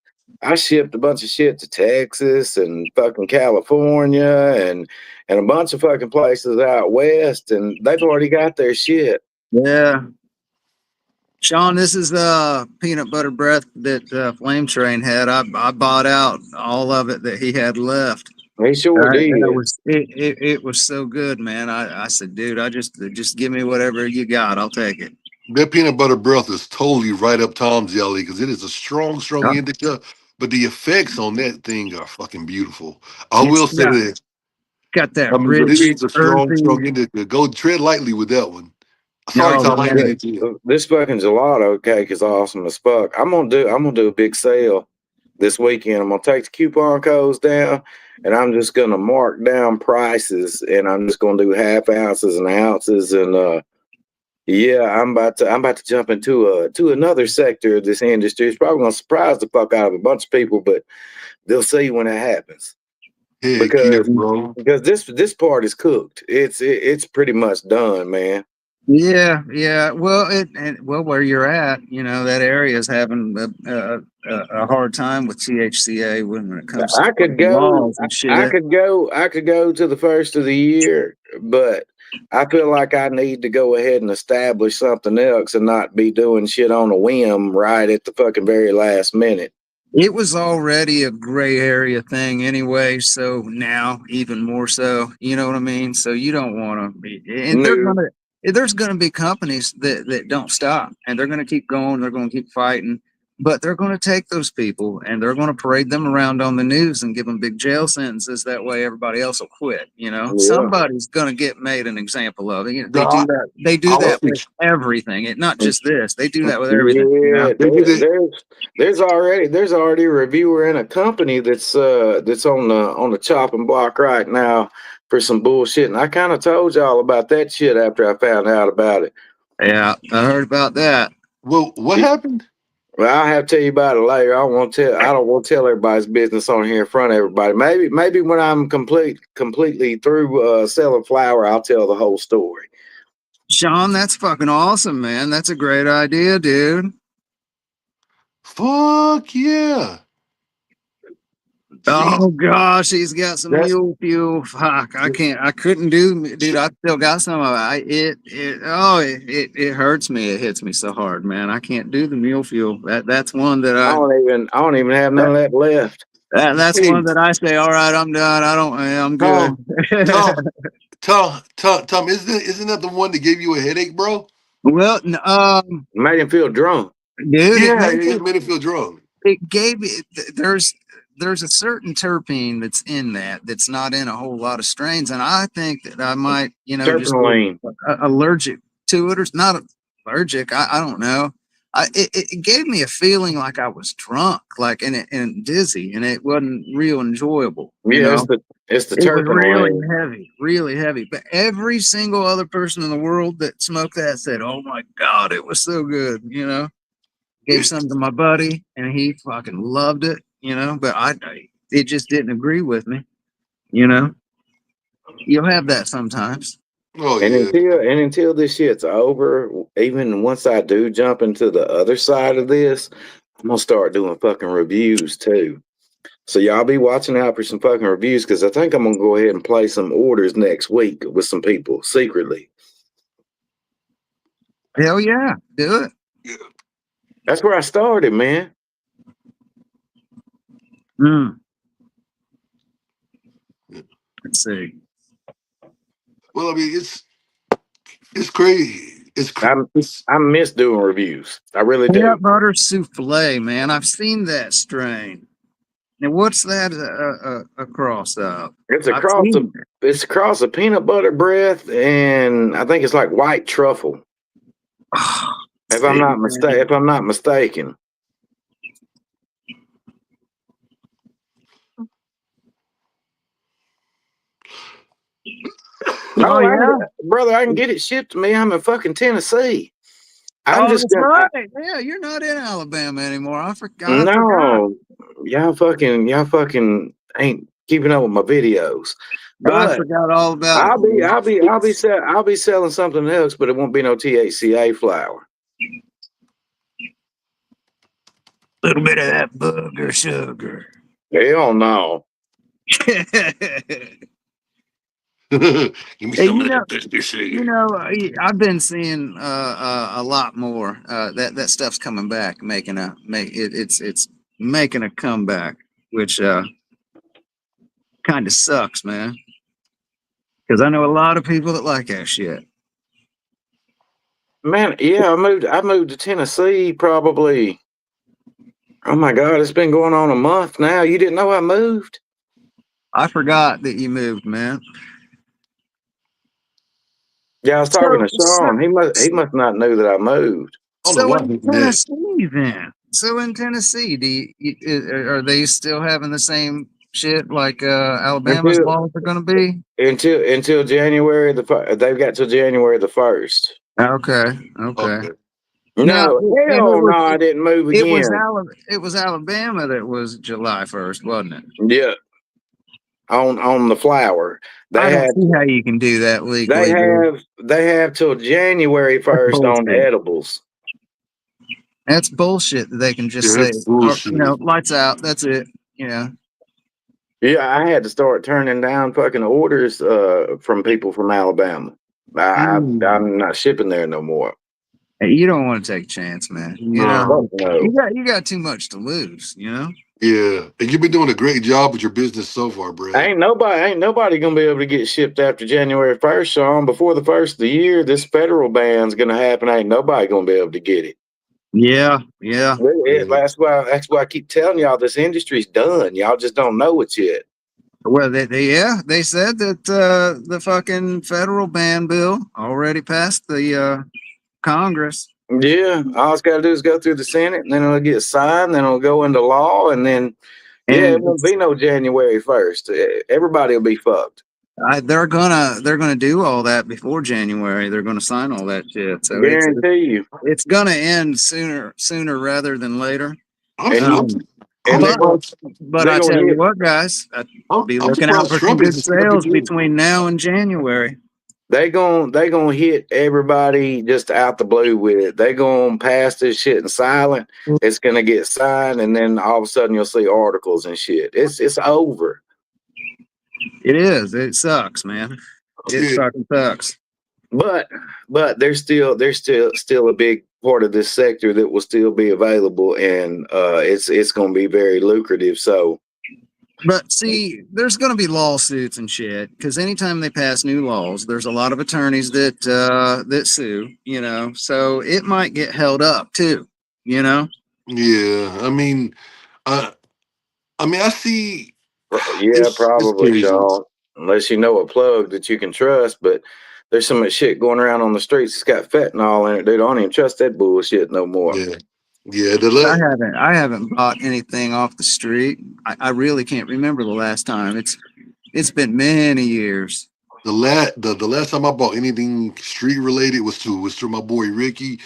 I shipped a bunch of shit to Texas and fucking California and a bunch of fucking places out west, and they've already got their shit. yeah. Sean, this is peanut butter breath that Flame Train had. I bought out all of it that he had left. He sure did. It was so good, man. I said, dude, I just give me whatever you got. I'll take it. That peanut butter breath is totally right up Tom's alley because it is a strong Uh, indica, but the effects on that thing are fucking beautiful. I It's will say that. got that I mean, but it rich, is a strong earthy. indica. Go tread lightly with that one. Sorry, Oh Tom, I yeah, didn't Th- get to you. This fucking gelato cake is awesome as fuck. I'm gonna do a big sale this weekend. I'm gonna take the coupon codes down and I'm just gonna mark down prices and I'm just gonna do half ounces and ounces and yeah, I'm about to jump into to another sector of this industry. It's probably gonna surprise the fuck out of a bunch of people, but they'll see when it happens. Heck yeah, Because bro. this part is cooked. It's pretty much done, man. yeah. Well, where you're at, that area is having a hard time with THCA when it comes to I could fucking go. laws and I shit. could go. I could go to the first of the year, but I feel like I need to go ahead and establish something else and not be doing shit on a whim right at the fucking very last minute. It was already a gray area thing anyway, so now even more so. You know what I mean? So you don't want to be, and No, there's gonna be companies that don't stop, and they're gonna keep going. They're gonna keep fighting, but they're gonna take those people and they're gonna parade them around on the news and give them big jail sentences. That way, everybody else will quit. yeah. Somebody's gonna get made an example of. The, They do that. They do I was that with thinking, everything. Not just this. They do that with everything. Yeah, they did it. there's already a reviewer in a company that's on the chopping block right now for some bullshit, and I kind of told y'all about that shit after I found out about it. Yeah, I heard about that. Well, what happened? Well, I'll have to tell you about it later. I don't want to tell everybody's business on here in front of everybody. Maybe when I'm completely through selling flour, I'll tell the whole story. Sean, that's fucking awesome, man. That's a great idea, dude. Fuck yeah. See, Oh gosh, he's got some that's mule fuel. Fuck, I couldn't do, dude. I still got some of it. It hurts me. It hits me so hard, man. I can't do the mule fuel. That's one that I don't even have none that, of that left. that's hey, one that I say, all right, I'm done. I'm good. Tom, Tom, Tom, isn't that the one that gave you a headache, bro? Well, Made him feel drunk. dude, Yeah, it made me feel drunk. it gave it. There's a certain terpene that's in that's not in a whole lot of strains, and I think that I might, just be Terpenoline. allergic to it, or not allergic. I don't know. it gave me a feeling like I was drunk, like and dizzy, and it wasn't real enjoyable. You Yeah, know, it's the it was terpenoid. really heavy. But every single other person in the world that smoked that said, "Oh my God, it was so good." You know, gave some to my buddy, and he fucking loved it. You know, but it just didn't agree with me. You know, you'll have that sometimes. Oh And yeah. until this shit's over, even once I do jump into the other side of this, I'm gonna start doing fucking reviews too. So y'all be watching out for some fucking reviews because I think I'm gonna go ahead and place some orders next week with some people secretly. Hell yeah, do it. Yeah. That's where I started, man. Mm. Yeah. Let's see. Well, I mean, it's crazy. I miss doing reviews. I really Peanut do. butter souffle, man. I've seen that strain. Now, what's that across? It's I've across seen it's across a peanut butter breath, and I think it's like white truffle. it. If I'm See, not man. mistaken. Oh Oh, yeah. brother, I can get it shipped to me. I'm in fucking Tennessee. I'm Oh, just that's gonna. right. Yeah, you're not in Alabama anymore. I forgot. No, y'all fucking ain't keeping up with my videos. I But forgot all about it, man. I'll be selling something else, but it won't be no THCA flower. Little bit of that booger sugar. Hell no. Give me Hey, some of that this year. I've been seeing a lot more. That stuff's coming back, it's making a comeback, which kind of sucks, man. Because I know a lot of people that like that shit. Man, yeah, I moved to Tennessee probably. Oh my God, it's been going on a month now. You didn't know I moved? I forgot that you moved, man. Yeah, I was talking So, to so, Sean. He must not know that I moved. I don't know so why in he did that. Tennessee, then. So in Tennessee, are they still having the same shit like Alabama's Until laws are going to be? until January they've got till January the 1st. Okay, okay. Okay. Now, No, and hell no, I didn't move again. It was Alabama that was July 1st, wasn't it? Yeah, on the flower. I They don't had see how you can do that they legally, dude. have they have till January That's 1st on bullshit. edibles. That's bullshit that they can just Yeah, say, that's or, bullshit. lights out. That's it. You know, Yeah, I had to start turning down fucking orders from people from Alabama. Mm. I'm not shipping there no more. hey, you don't want to take a chance, man. You know, Fuck No. no. you got too much to lose. You know. Yeah. And you've been doing a great job with your business so far, Brad. Ain't nobody gonna be able to get shipped after January 1st, Sean. Before the first of the year, this federal ban's gonna happen. Ain't nobody gonna be able to get it. Yeah, yeah. Yeah. That's why I keep telling y'all this industry's done. Y'all just don't know it yet. Well, they said that the fucking federal ban bill already passed the Congress. Yeah, all it's gotta do is go through the Senate and then it'll get signed, then it'll go into law, and then yeah, it And won't be no January 1st. Everybody will be fucked. they're gonna do all that before January. They're gonna sign all that shit. So Guarantee you. it's gonna end sooner rather than later. I'm, And I'm, Um, I'm and but surprised. I they're gonna tell you hit what, guys, I'd be I'm looking out surprised for some Trump good is speaking up sales again. between now and January. they gonna hit everybody just out the blue with it. They gonna pass this shit in silent. It's gonna get signed, and then all of a sudden you'll see articles and shit. It's over. It is. It sucks, man. It Yeah. fucking sucks. But there's still a big part of this sector that will still be available, and it's gonna be very lucrative. So But see, there's going to be lawsuits and shit because anytime they pass new laws, there's a lot of attorneys that sue. You know, so it might get held up too. You know. Yeah. I see yeah, it's probably, crazy. Sean. Unless you know a plug that you can trust, but there's so much shit going around on the streets. It's got fentanyl in it, dude. I don't even trust that bullshit no more. Yeah. Yeah, I haven't bought anything off the street. I really can't remember the last time. It's been many years. the last time I bought anything street related was to my boy Ricky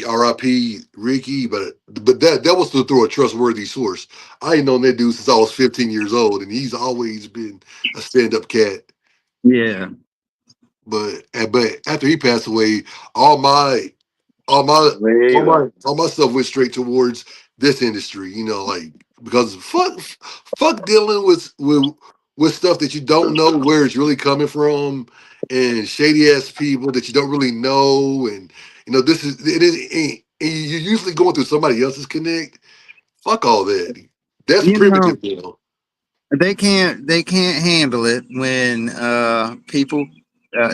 R.I.P. Ricky, but that was through a trustworthy source. I ain't known that dude since I was 15 years old, and he's always been a stand up cat. Yeah. But after he passed away, all my all my Really? all my stuff went straight towards this industry. Like because fuck dealing with stuff that you don't know where it's really coming from, and shady ass people that you don't really know, and this is it is. And you're usually going through somebody else's connect. Fuck all that. That's You know, primitive. they can't handle it when people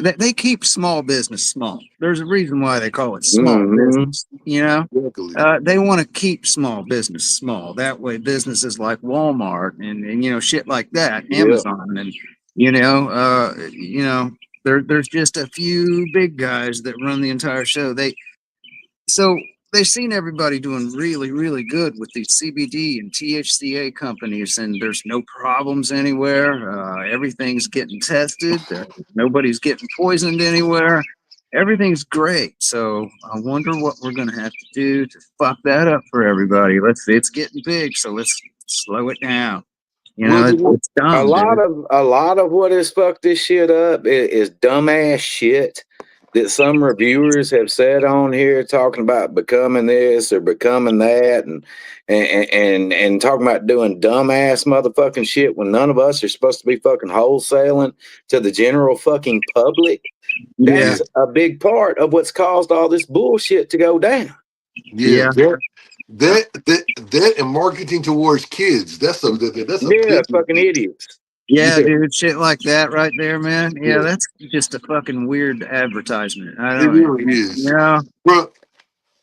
they keep small business small. There's a reason why they call it small Mm-hmm. business. You know, Luckily. they want to keep small business small. That way, businesses like Walmart and shit like that, Yeah. Amazon, and there's just a few big guys that run the entire show. So they've seen everybody doing really, really good with these CBD and THCA companies, and there's no problems anywhere. Everything's getting tested. Nobody's getting poisoned anywhere. Everything's great. So I wonder what we're gonna have to do to fuck that up for everybody. It's getting big, so let's slow it down. It's A dumb, lot dude. of what has fucked this shit up is dumbass shit that some reviewers have said on here, talking about becoming this or becoming that, and talking about doing dumbass motherfucking shit when none of us are supposed to be fucking wholesaling to the general fucking public. Yeah, That's a big part of what's caused all this bullshit to go down. Yeah, yeah. that and marketing towards kids. That's a Yeah, big fucking thing. idiots. Yeah, Yeah, dude, shit like that right there, man. Yeah, yeah. that's just a fucking weird advertisement. I It don't, really is. you know,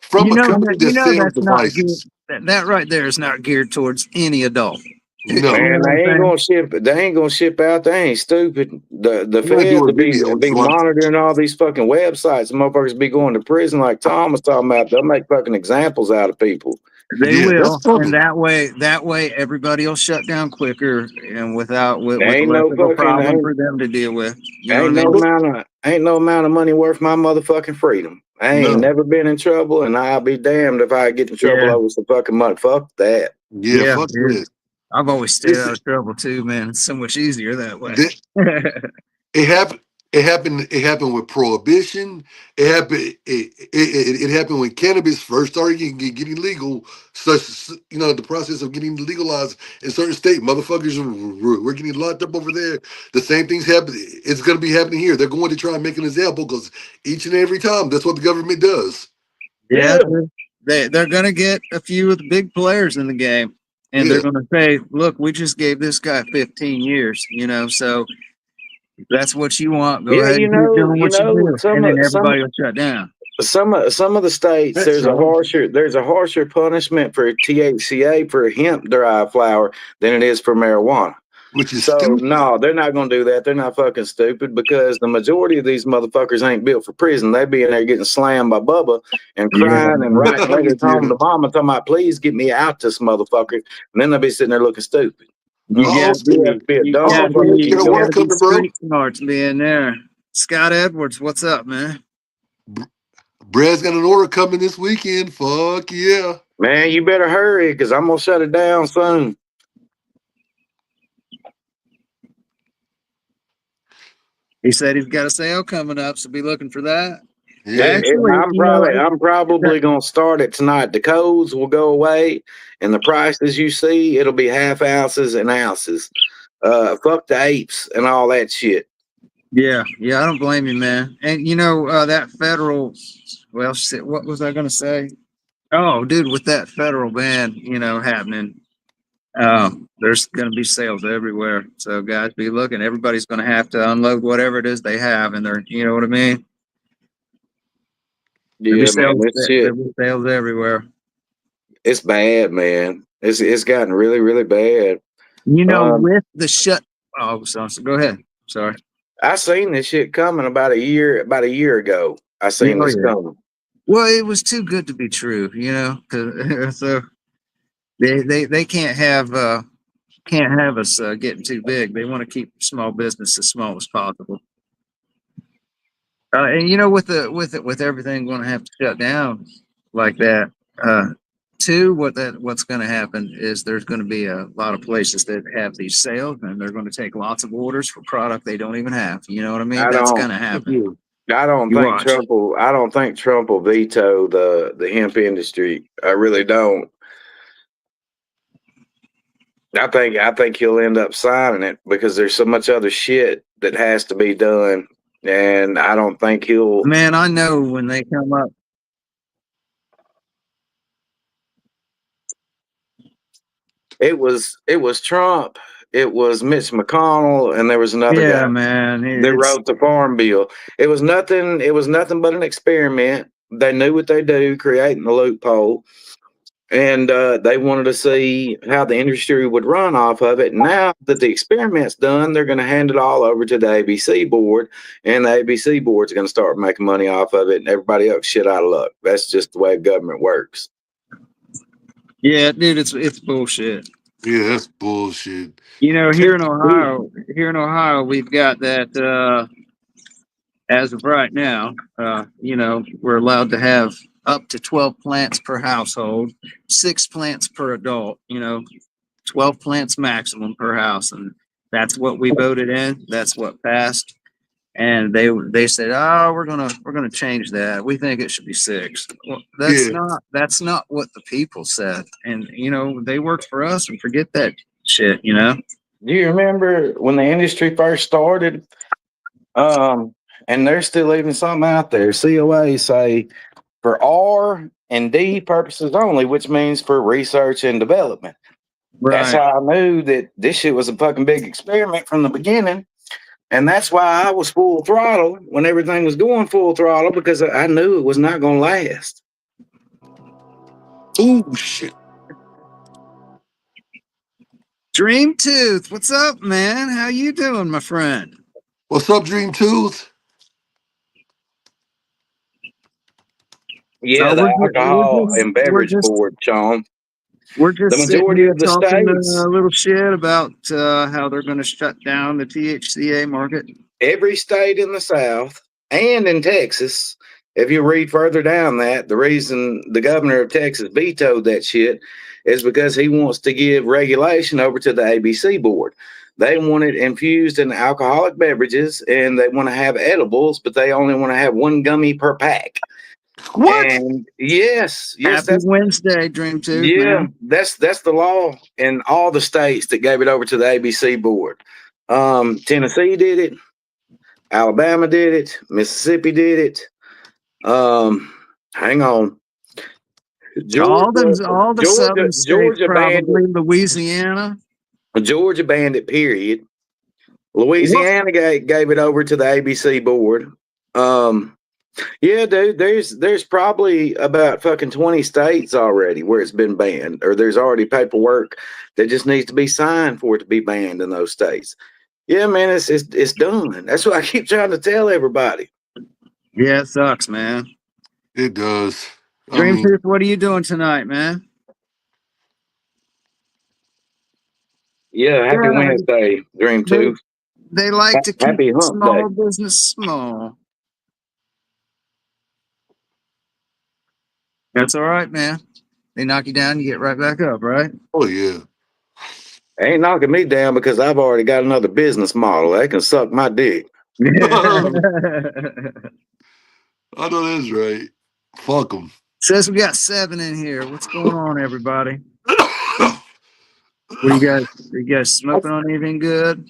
From a company that sells that's not geared. devices. That right there is not geared towards any adult. You No, Man, know what I'm they ain't saying? gonna ship. They ain't gonna ship out. They ain't stupid. The I'm not feds doing will be videos. Like, monitoring all these fucking websites. The motherfuckers be going to prison like Tom was talking about. They'll make fucking examples out of people. They yeah, that's will, and coming. that way, everybody will shut down quicker and with Ain't less no of a fucking problem for them to deal with. You know what I ain't no mean? amount of money worth my motherfucking freedom. I ain't No. never been in trouble, and I'll be damned if I get in trouble Yeah, over some fucking money. Fuck that. Yeah, yeah, fuck dude. that. I've always stayed out Listen, of trouble too, man. It's so much easier that way. that, it happened. It happened with prohibition. It happened when cannabis first started getting legal. The process of getting legalized in certain states, motherfuckers were getting locked up over there. The same things happen. It's going to be happening here. They're going to try and make an example because each and every time that's what the government does. Yeah, Yeah, dude. They're gonna get a few of the big players in the game, and they're Yeah, gonna say, "Look, we just gave this guy 15 years, so if that's what you want. Go yeah. ahead and keep doing You what you know, do," and then everybody will shut down. some of the states that's so. there's a harsher punishment for THCA for hemp derived flower than it is for marijuana. Which is So stupid. no, they're not going to do that. They're not fucking stupid because the majority of these motherfuckers ain't built for prison. They be in there getting slammed by Bubba and Yeah, crying and writing letters home Yeah. to mama talking about please get me out this motherfucker. And then they'll be sitting there looking stupid. you Oh, gotta be Be a you dumb oh, gotta bro, motherfucker be keep get a you doing water gotta it. be coming, bro. street smart to be in there. Scott Edwards, what's up, man? Brad's got an order coming this weekend. Fuck yeah. Man, you better hurry because I'm gonna shut it down soon. He said he's got a sale coming up, so be looking for that. Yeah. And Actually, I'm probably gonna start it tonight. The codes will go away, and the prices you see, it'll be half ounces and ounces. Fuck the apes and all that shit. yeah, I don't blame you, man. And that federal, well, shit, what was I gonna say? Oh, dude, with that federal ban, happening, there's gonna be sales everywhere. So guys, be looking. Everybody's gonna have to unload whatever it is they have, and you know what I mean. There'll be Yeah, man, sales. this shit, There'll be sales everywhere. it's bad, man. It's gotten really, really bad. Um, With the shut. Oh, so go ahead. Sorry. I seen this shit coming about a year ago. I Yeah, seen oh this yeah. coming. Well, it was too good to be true, you know. 'Cause, so they can't have us getting too big. They want to keep small business as small as possible. And you know, with everything going to have to shut down like that, uh, too, what's going to happen is there's going to be a lot of places that have these sales, and they're going to take lots of orders for product they don't even have. You know what I mean? I That's don't. going to happen. Yeah. I don't You think watch. Trump will. I don't think Trump will veto the hemp industry. I really don't. I think he'll end up signing it because there's so much other shit that has to be done, and I don't think he'll. Man, I know when they come up. It was Trump. It was Mitch McConnell, and there was another Yeah, guy man, that it's wrote the farm bill. It was nothing. It was nothing but an experiment. They knew what they do, creating the loophole, and they wanted to see how the industry would run off of it. Now that the experiment's done, they're going to hand it all over to the ABC board, and the ABC board's going to start making money off of it, and everybody else shit out of luck. That's just the way government works. yeah, dude, it's bullshit. Yeah, that's bullshit. You know, here in Ohio, we've got that as of right now. You know, we're allowed to have up to 12 plants per household, 6 plants per adult. You know, 12 plants maximum per house, and that's what we voted in. That's what passed. And they said, "Oh, we're gonna change that. We think it should be 6." Well, Yeah. that's not what the people said. And you know, they work for us, and forget that shit. You know. Do you remember when the industry first started? And there's still even something out there. COA say for R and D purposes only, which means for research and development. That's Right. how I knew that this shit was a fucking big experiment from the beginning. And that's why I was full throttle when everything was going full throttle, because I knew it was not going to last. Oh shit. Dream Tooth, what's up, man? How you doing, my friend? What's up, Dream Tooth? Yeah, No, the alcohol and we're beverage just board, Sean. we're The just sitting majority here of the talking states, a little shit about how they're going to shut down the THCA market. every state in the South and in Texas, if you read further down that, the reason the governor of Texas vetoed that shit is because he wants to give regulation over to the ABC board. They want it infused in alcoholic beverages, and they want to have edibles, but they only want to have one gummy per pack. What? And yes, Happy Wednesday, Dream Tooth, yeah, man. that's the law in all the states that gave it over to the ABC board. Tennessee did it, Alabama did it, Mississippi did it. Hang on, Georgia, All the Georgia, southern states, Georgia banned probably Louisiana. it. Georgia banned it. Period. What? Louisiana gave it over to the ABC board. Yeah, dude, there's probably about fucking 20 states already where it's been banned, or there's already paperwork that just needs to be signed for it to be banned in those states. Yeah, man, it's done. That's what I keep trying to tell everybody. Yeah, it sucks, man. It does. I Dream mean, Tooth, what are you doing tonight, man? Yeah, happy Yeah, Wednesday, Dream they 2. they like to keep Happy Hump Day. small business small. That's all right, man. They knock you down, you get right back up, right? oh yeah. Ain't knocking me down because I've already got another business model. They can suck my dick. I know that's right. Fuck them. Says we got 7 in here. What's going on, everybody? What are you guys smoking on anything good?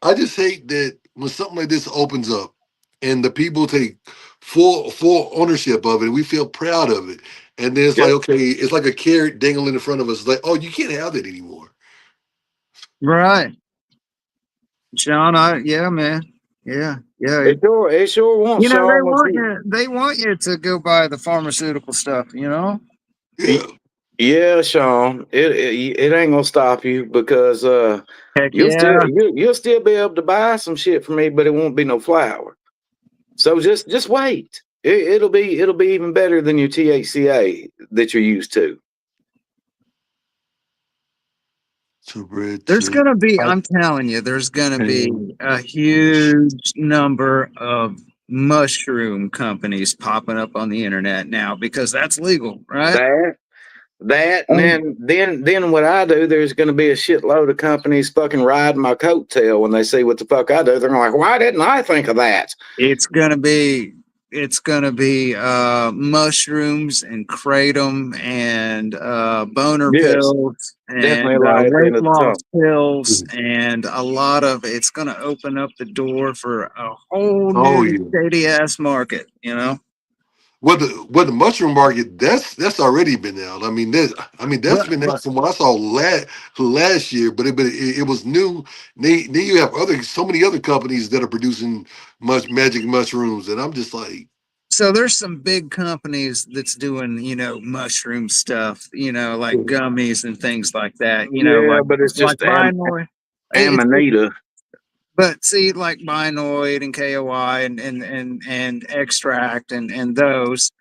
I just hate that when something like this opens up and the people take full ownership of it, we feel proud of it. And then it's like, Yep. okay, it's like a carrot dangling in front of us. It's like, oh, you can't have that anymore. Right. Sean, yeah, man. Yeah. It sure won't, You know, Sean. What you, they want you to go buy the pharmaceutical stuff, you know? Yeah. yeah, Sean. It ain't gonna stop you because Heck yeah. you'll still be able to buy some shit from me, but it won't be no flour. So just wait. It'll be even better than your THCA that you're used to. There's going to be, I'm telling you, there's going to be a huge number of mushroom companies popping up on the internet now because that's legal, right? That, and then what I do, there's going to be a shitload of companies fucking riding my coattail when they see what the fuck I do. They're like, why didn't I think of that? It's gonna be mushrooms and kratom and boner pills Definitely and light at the end weight of the loss tunnel. pills and a lot of it's gonna open up the door for a whole Oh new yeah. shady ass market, you know. Well, the mushroom market that's already been out. That's been out from what I saw last year, but it was new. Then you have so many other companies that are producing magic mushrooms, and I'm just like, So there's some big companies that's doing, you know, mushroom stuff, you know, like gummies and things like that, you know, Yeah, but it's like just Binoid. Amanita. But see, like Binoid and KOI and Extract and those,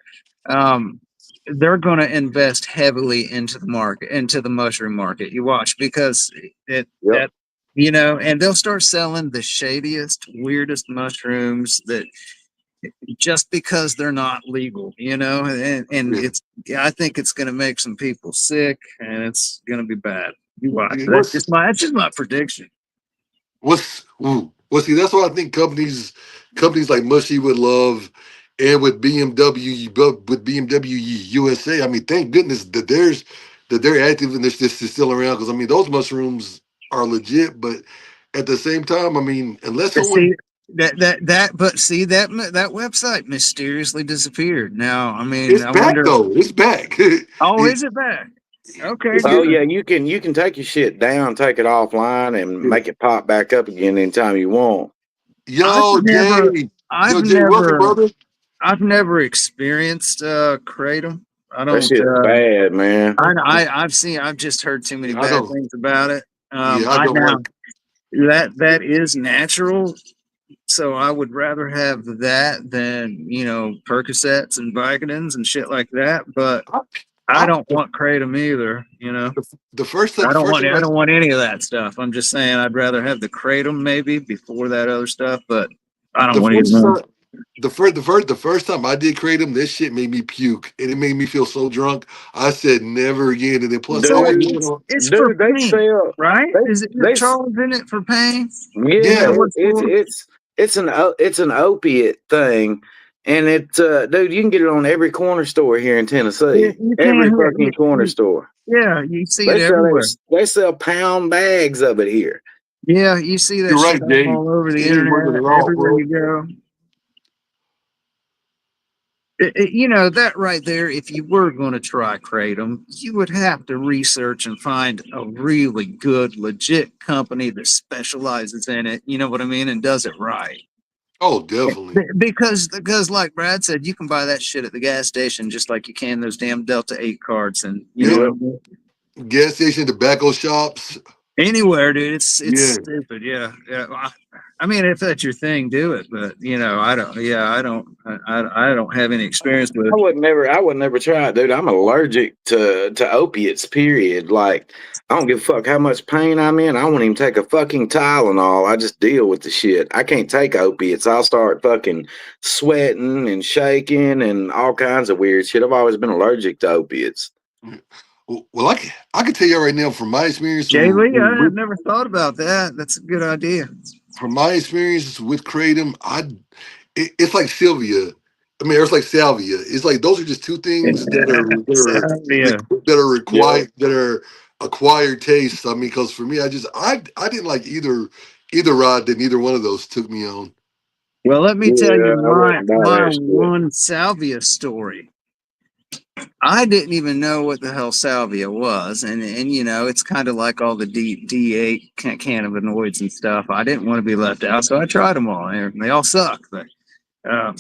um, they're going to invest heavily into the market, into the mushroom market. You watch because that you know, and they'll start selling the shadiest, weirdest mushrooms that just because they're not legal, you know, and it's I think it's going to make some people sick and it's going to be bad. You watch. That's just my prediction. Well, see, that's what I think companies like Mushy would love, and with BMW USA. I mean, thank goodness that they're active and this is still around because I mean those mushrooms are legit. But at the same time, I mean, unless someone See but see that website mysteriously disappeared. Now, I mean, it's I back wonder. though, it's back. Oh, is it back? Okay, Oh good. yeah, you can take your shit down, take it offline, and make it pop back up again anytime you want. I've Yo, never, I've Jay, welcome, never, brother. I've never experienced kratom. I That don't. shit's bad, man. I've just heard too many Yeah, I bad don't. things about it. Yeah, I I don't now like. that is natural, so I would rather have that than, you know, Percocets and Vicodins and shit like that. But I, I I, don't want kratom either. You know, the first time, I the don't first want time I don't want any of that stuff. I'm just saying I'd rather have the kratom maybe before that other stuff. But I don't the want either first one. time the first time I did kratom, this shit made me puke and it made me feel so drunk. I said never again. And then plus I So was Dude, moving on. it's for dude, they pain, sell right? they Is it they Charles in it for pain? yeah, Is that Yeah, what's it's for? it's an opiate thing, and dude, you can get it on every corner store here in Yeah, Tennessee. you Every can't hear. fucking corner store. Yeah, you see it They sell everywhere. it. They sell pound bags of it here. Yeah, you see that you're shit right, Jay. all over the It ain't worth it internet, at all, everywhere bro. you go. You know, that right there, if you were going to try kratom, you would have to research and find a really good, legit company that specializes in it. You know what I mean? And does it right. Oh, definitely. Because like Brad said, you can buy that shit at the gas station just like you can those damn Delta 8 cards. And you know Yep. what I mean? Gas station, tobacco shops. Anywhere, dude. It's Yeah. stupid. Yeah, yeah. I mean, if that's your thing, do it. But you know, I don't. Yeah, I don't. I don't have any experience with it. I would never try it, dude. I'm allergic to opiates, period. Like, I don't give a fuck how much pain I'm in. I won't even take a fucking Tylenol. I just deal with the shit. I can't take opiates. I'll start fucking sweating and shaking and all kinds of weird shit. I've always been allergic to opiates. Well, I can tell you right now from my experience Jay Lee, I have never thought about that. That's a good idea. from my experiences with kratom, it's like Sylvia. I mean, it's like salvia. It's like those are just two things Yeah. that are Yeah. required that are acquired tastes. I mean, because for me, I didn't like either rod that neither one of those took me on. Well, let me tell Yeah, you I wouldn't buy my that shit. one salvia story. I didn't even know what the hell salvia was, and you know, it's kind of like all the D8 cannabinoids and stuff. I didn't want to be left out, so I tried them all, and they all suck. But uh,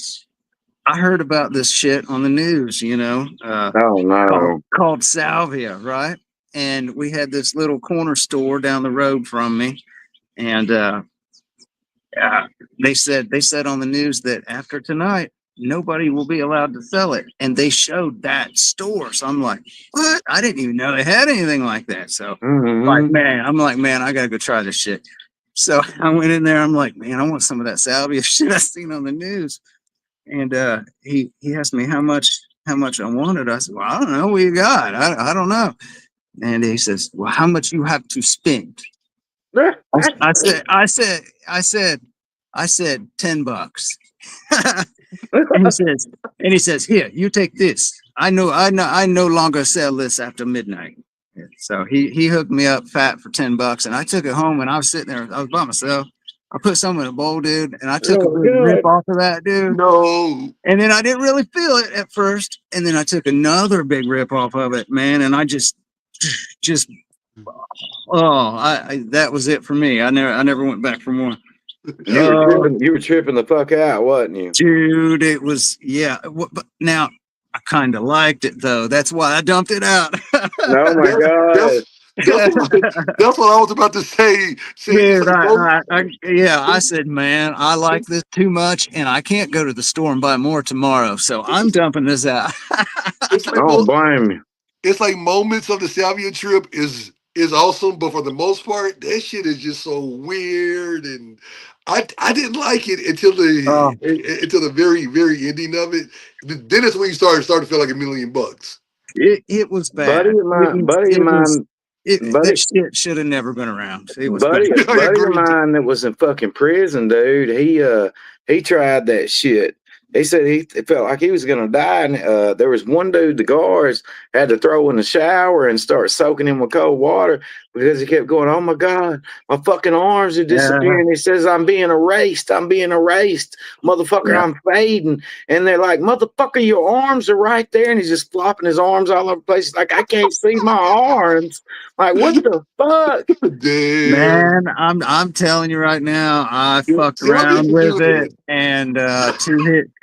I heard about this shit on the news, you know, Oh no. called salvia, right? And we had this little corner store down the road from me, and they said on the news that after tonight nobody will be allowed to sell it. And they showed that store. So I'm like, what? I didn't even know they had anything like that. So I'm like, man, I gotta go try this shit. So I went in there. I'm like, man, I want some of that salvia shit I seen on the news. And he asked me how much I wanted. I said, well, I don't know. What you got? I don't know. And he says, well, how much you have to spend? I said $10. and he says, here, you take this. I no longer sell this after midnight. So he hooked me up fat for $10, and I took it home. And I was sitting there, I was by myself. I put some in a bowl, dude, and I took a big rip off of that, dude. No. And then I didn't really feel it at first, and then I took another big rip off of it, man, and I just that was it for me. I never went back for more. You were tripping the fuck out, wasn't you? Dude, it was, yeah. But now I kind of liked it though. That's why I dumped it out. Oh my God. That's what I was about to say. Dude, I said, man, I like this too much, and I can't go to the store and buy more tomorrow, so I'm dumping this out. Don't blame me. It's like moments of the salvia trip is awesome, but for the most part, that shit is just so weird, and I didn't like it until the very, very ending of it. Then it's when you start to feel like $1 million. It was bad. That shit should have never been around. It was buddy of mine that was in fucking prison, dude. He tried that shit. He said he felt like he was gonna die, and there was one dude, the guards had to throw in the shower and start soaking him with cold water because he kept going, "Oh my God, my fucking arms are disappearing." He says, "I'm being erased, motherfucker. I'm fading." And they're like, "Motherfucker, your arms are right there," and he's just flopping his arms all over the place. Like, I can't see my arms. Like, what the fuck? Man, I'm telling you right now, I fucked around with it, and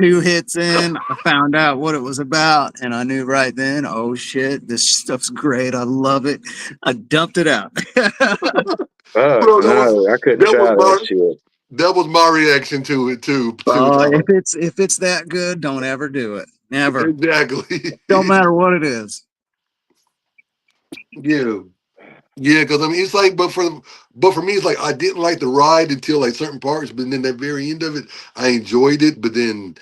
two hits in, I found out what it was about, and I knew right then, oh shit, this stuff's great. I love it. I dumped it out. I couldn't try that shit. That was my reaction to it too. If it's that good, don't ever do it. Never. Exactly. Don't matter what it is. Yeah. Yeah, because I mean, it's like, but for me, it's like I didn't like the ride until like certain parts, but then that very end of it, I enjoyed it. But then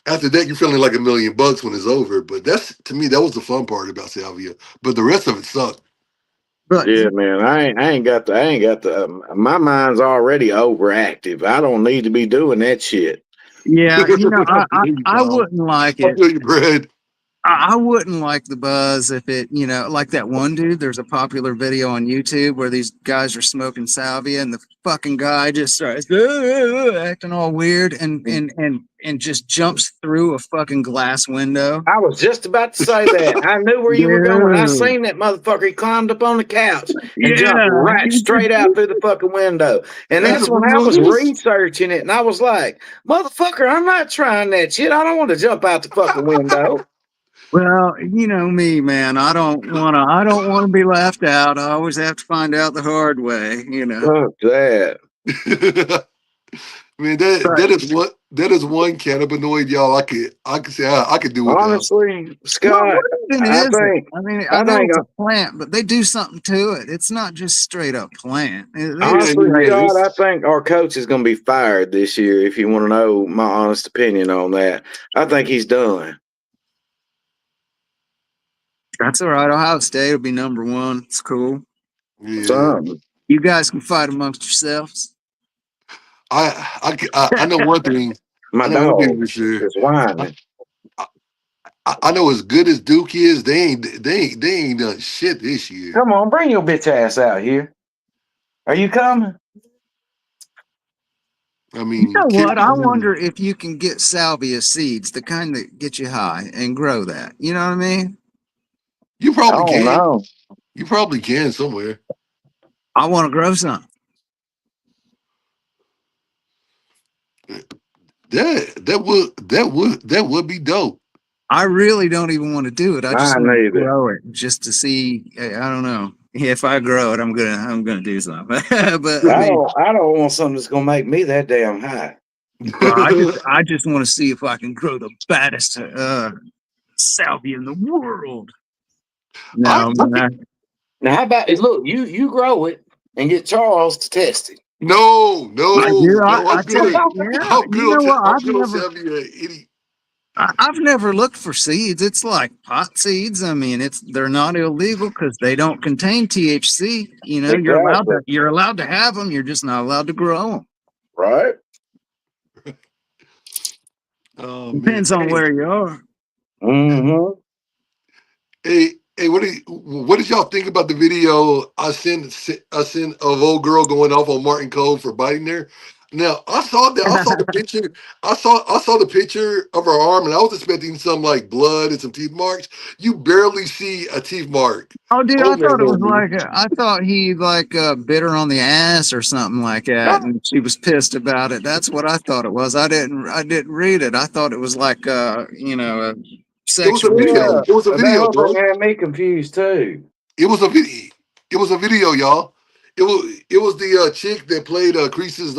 after that, you're feeling like $1 million when it's over. But that's, to me, that was the fun part about salvia. But the rest of it sucked. But yeah, man, I ain't got the. My mind's already overactive. I don't need to be doing that shit. Yeah, I wouldn't like it. Bread. I wouldn't like the buzz if it, like that one dude. There's a popular video on YouTube where these guys are smoking salvia, and the fucking guy just starts acting all weird and just jumps through a fucking glass window. I was just about to say that. I knew where you were going. I seen that motherfucker. He climbed up on the couch and jumped right straight out through the fucking window. And that's when I was researching it, and I was like, motherfucker, I'm not trying that shit. I don't want to jump out the fucking window. Well, you know me, man. I don't want to be left out. I always have to find out the hard way, Fuck that. I mean, that is one cannabinoid, y'all. I could say I could do it. Honestly, Scott, I think it's a plant, but they do something to it. It's not just straight up plant. Honestly, Scott, I think our coach is going to be fired this year. If you want to know my honest opinion on that, I think he's done. That's all right. Ohio State will be number one. It's cool. Yeah. You guys can fight amongst yourselves. I know one thing. My dog is whining. I know as good as Duke is, they ain't done shit this year. Come on, bring your bitch ass out here. Are you coming? I mean, you know what? I wonder if you can get salvia seeds, the kind that get you high, and grow that. You know what I mean? You probably can. Know. You probably can somewhere. I want to grow some. That would be dope. I really don't even want to do it. I just want to grow it just to see. I don't know if I grow it, I'm gonna do something. But I don't want something that's gonna make me that damn high. Bro, I just want to see if I can grow the baddest salvia in the world. I, No, I man. Now, how about look? You grow it and get Charles to test it. no, no, Dude, no. I tell you, yeah, you know what? I'm good on salvia. Any I've never looked for seeds. It's like pot seeds. I mean, they're not illegal because they don't contain THC. You know, Exactly. you're allowed to have them. You're just not allowed to grow them. Right. oh man. Depends on where you are. Mm-hmm. Hey, what did y'all think about the video I sent of old girl going off on Martin Cove for biting her? Now I saw the picture. I saw the picture of her arm, and I was expecting some like blood and some teeth marks. You barely see a teeth mark Oh, dude, I on there, thought it was baby. like I thought he like bit her on the ass or something like that, and she was pissed about it. That's what I thought it was. I didn't read it. I thought it was like a It was a sexual. video. Yeah, It was a that video, whole bro. thing had me confused too. It was a video. It was a video, y'all. It was the chick that played Crease's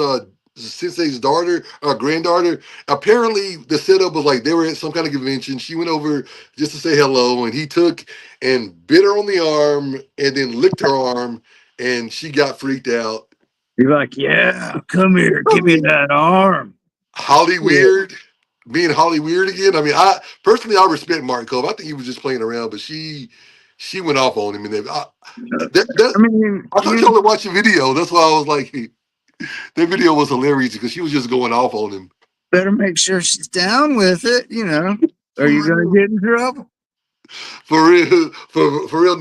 sensei's daughter, granddaughter. Apparently, the setup was like they were at some kind of convention. She went over just to say hello, and he took and bit her on the arm, and then licked her arm, and she got freaked out. You're like, yeah, come here, I give me mean, that arm. Holly Yeah. Weird, being Holly Weird again. I mean, I personally I respect Martin Cove. I think he was just playing around, but she went off on him, and I mean, I thought you y'all were watching video. That's why I was like, that video was hilarious because she was just going off on him. better make sure she's down with it, or For you're gonna real. get in trouble. For real. For real.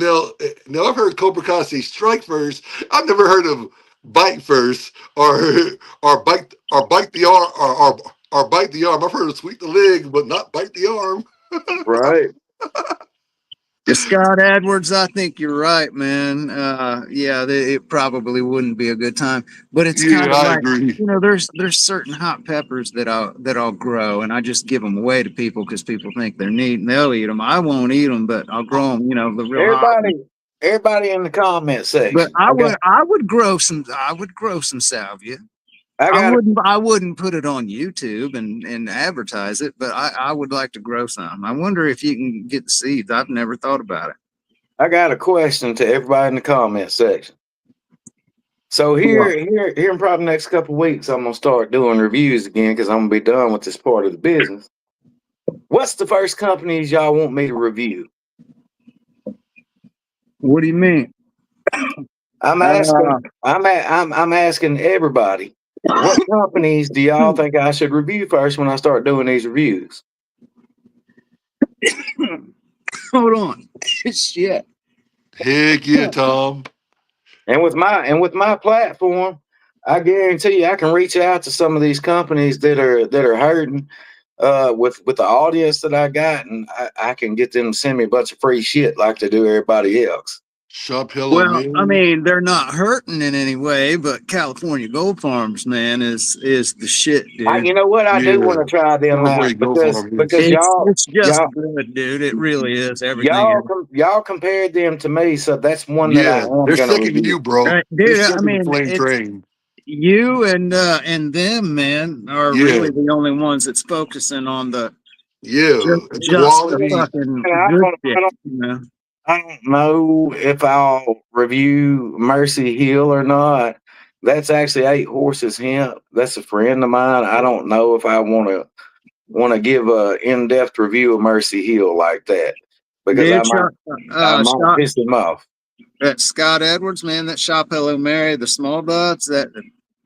Now I've heard Cobra Kai say strike first. I've never heard of bite first or bite the arm or bite the arm. I've heard of sweep the leg, but not bite the arm. Right. Scott Edwards, I think you're right, man. Yeah, it probably wouldn't be a good time, but it's kind Yeah, of I like agree. there's certain hot peppers that I'll grow, and I just give them away to people because people think they're neat and they'll eat them. I won't eat them, but I'll grow them. The real hot ones. Everybody in the comment But section. I would grow some salvia. I I got a, wouldn't put it on YouTube and advertise it, but I would like to grow some. I wonder if you can get the seeds. I've never thought about it. I got a question to everybody in the comment section. So here in probably the next couple of weeks, I'm gonna start doing reviews again because I'm gonna be done with this part of the business. What's the first companies y'all want me to review? What do you mean? I'm Uh, asking. I'm asking everybody. What companies do y'all think I should review first when I start doing these reviews? hold on. Shit. Heck yeah, Tom. And with my platform, I guarantee you I can reach out to some of these companies that are hurting with the audience that I got, and I can get them to send me a bunch of free shit like they do everybody else. Shop Hello Well, I Mary. mean, they're not hurting in any way, but California Gold Farms, man, is the shit, dude. You know what? I do want Yeah. to try them California out Go Farm because is. It's just y'all good, dude. It really is everything. y'all compared them to me, so that's one that I Yeah, am they're gonna second to you, review. bro. They're Dude, I second to mean, Flame it's Train. you and them, man, are Yeah, really the only ones that's focusing on the yeah. just the Quality. fucking And I good don't, I shit, don't I don't know if I'll review Mercy Hill or not. That's actually 8 Horses Hemp. That's a friend of mine. I don't know if I want to give a in-depth review of Mercy Hill like that because Dude, I might shot piss him off. that Scott Edwards, man, that Shop Hello Mary, the small buds,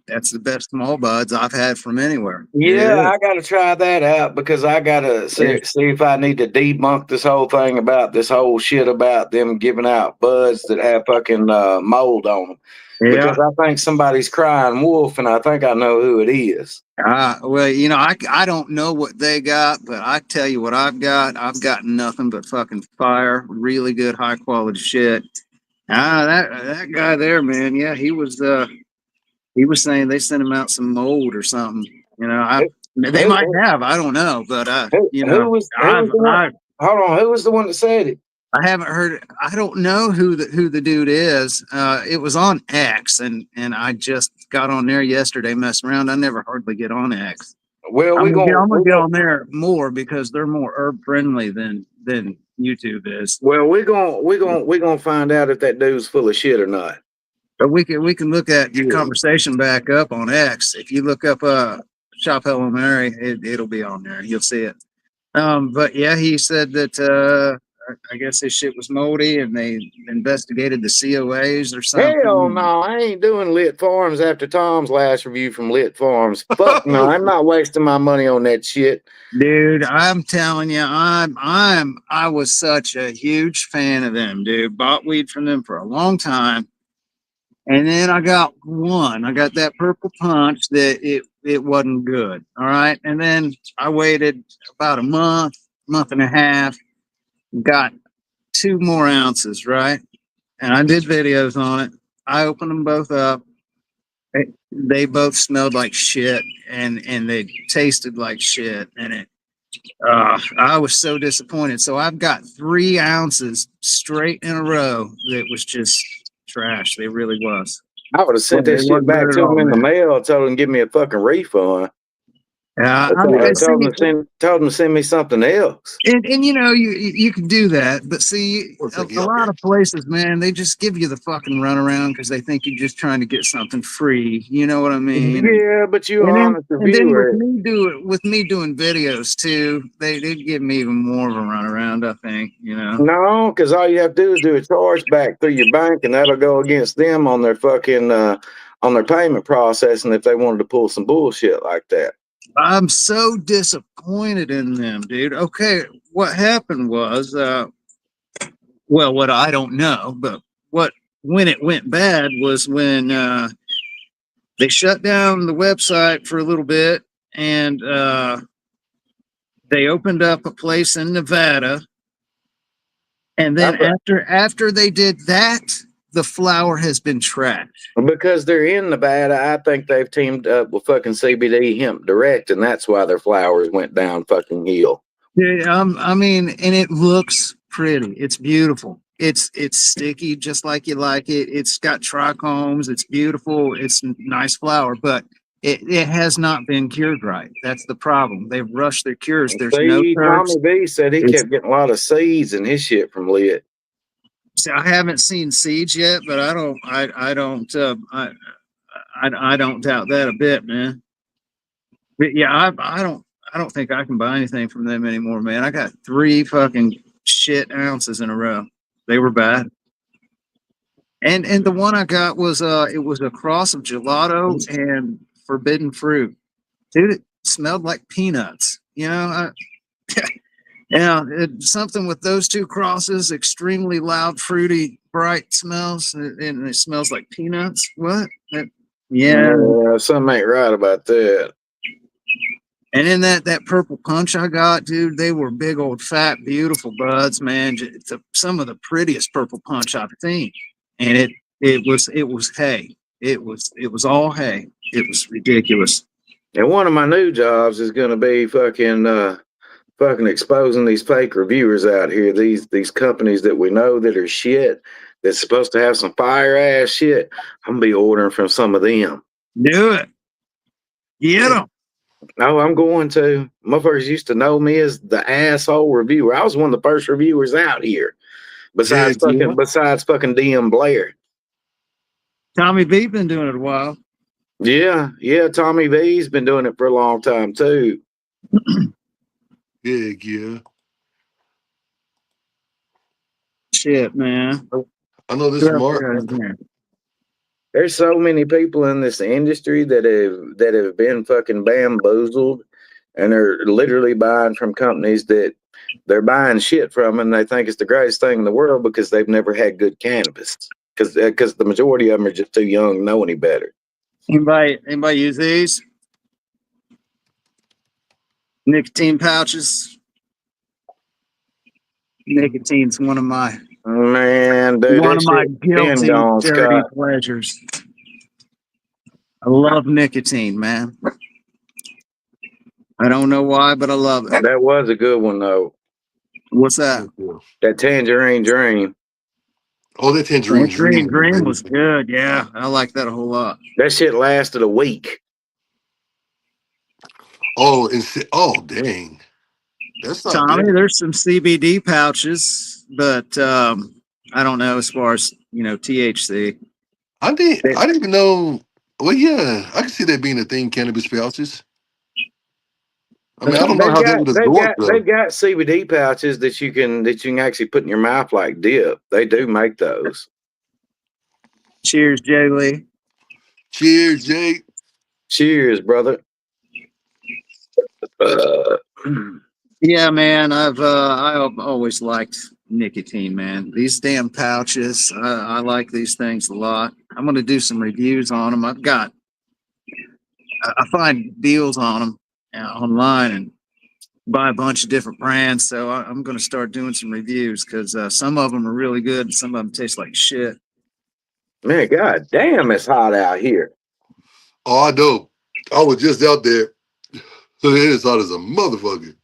that's the best small buds I've had from anywhere. Yeah, I got to try that out because I got to see if I need to debunk this whole thing about this whole shit about them giving out buds that have fucking mold on them. Yeah. Because I think somebody's crying wolf, and I think I know who it is. Well, I don't know what they got, but I tell you what I've got. I've got nothing but fucking fire, really good, high quality shit. That guy there, man. Yeah, he was saying they sent him out some mold or something. They Who, might have. I don't know, but who was the one? Hold on, who was the one that said it? I haven't heard. I don't know who the dude is. It was on X, and I just got on there yesterday, messing around. I never hardly get on X. Well, I'm gonna we get going on there more because they're more herb friendly than YouTube is. well, we gonna find out if that dude's full of shit or not. But we can look at the Yeah. conversation back up on X. If you look up Shop Hello Mary, it'll be on there. You'll see it. But yeah, he said that I guess his shit was moldy, and they investigated the COAs or Hell something. no, I ain't doing Lit Farms after Tom's last review from Lit Farms. Fuck no, I'm not wasting my money on that shit. Dude, I'm telling you, I was such a huge fan of them, dude. Bought weed from them for a long time. And then I got that purple punch that it wasn't good. All right. And then I waited about a month and a half, got 2 more ounces, right? And I did videos on it. I opened them both up. They both smelled like shit and they tasted like shit. And I was so disappointed. So I've got 3 ounces straight in a row that was just trash. They really was. I would have sent Well, that it shit wasn't back good at to him all, in the man. mail. I told him to give me a fucking refund. Yeah, I I see, told him to send me something else. and you know you can do that, but see, One second, a y'all. lot of places, man, they just give you the fucking runaround because they think you're just trying to get something free. You know what I mean? Yeah, but you an honest And then reviewer. with me doing videos too, they'd give me even more of a runaround. I think, you know. No, because all you have to do is do a chargeback through your bank, and that'll go against them on their fucking on their payment processing if they wanted to pull some bullshit like that. I'm so disappointed in them, dude. Okay, what happened was, well, what I don't know, but when it went bad was when they shut down the website for a little bit, and they opened up a place in Nevada, and then after they did that, the flower has been trashed. Because they're in Nevada, I think they've teamed up with fucking CBD Hemp Direct, and that's why their flowers went down fucking hill. Yeah, I mean, and it looks pretty. It's beautiful. It's sticky, just like you like it. It's got trichomes. It's beautiful. It's a nice flower, but it has not been cured right. That's the problem. They've rushed their cures. There's no See, terps. Tommy V said he It's, kept getting a lot of seeds and his shit from Lit. see, I haven't seen seeds yet, but I don't doubt that a bit, man. But yeah, I don't think I can buy anything from them anymore, man. I got 3 fucking shit ounces in a row. They were bad. And the one I got was it was a cross of gelato and forbidden fruit. Dude, it smelled like peanuts. You know, yeah, something with those 2 crosses, extremely loud, fruity, bright smells, and it smells like peanuts. What? Yeah. Something ain't right about that. And in that purple punch I got, dude, they were big old fat, beautiful buds, man. Some of the prettiest purple punch I've seen. And it was hay. It was all hay. It was ridiculous. And one of my new jobs is going to be fucking exposing these fake reviewers out here. These companies that we know that are shit, that's supposed to have some fire ass shit. I'm gonna be ordering from some of them. Do it. Get them. No, I'm going to. Motherfuckers used to know me as the asshole reviewer. I was one of the first reviewers out here. Besides fucking DM Blair. Tommy V been doing it a while. Yeah, Tommy V's been doing it for a long time too. Yeah. Shit, man. I know this Mark. There's so many people in this industry that have been fucking bamboozled, and are literally buying from companies that they're buying shit from, and they think it's the greatest thing in the world because they've never had good cannabis. Because the majority of them are just too young to know any better. Anybody use these? Nicotine pouches. Nicotine's one of my guilty, dirty pleasures. I love nicotine, man. I don't know why, but I love it. That was a good one though. What's that? That Tangerine Dream. Oh, that Tangerine Dream was good. Yeah, I like that a whole lot. That shit lasted a week. Oh, dang. That's not Tommy, bad. there's some CBD pouches, but I don't know as far as THC. I didn't even know. Well, yeah, I can see that being a thing. Cannabis pouches. I mean, I don't know They've how that got would they've absorb got though. they've got CBD pouches that you can actually put in your mouth like dip. They do make those. Cheers, Jay Lee. Cheers, Jake. Cheers, brother. Uh, Yeah, man. I've always liked nicotine, man. These damn pouches, I like these things a lot. I'm gonna do some reviews on them. I find deals on them online and buy a bunch of different brands. So I'm gonna start doing some reviews because some of them are really good and some of them taste like shit. Man, god damn, it's hot out here. Oh, I know. I was just out there. So it is hot as a motherfucker.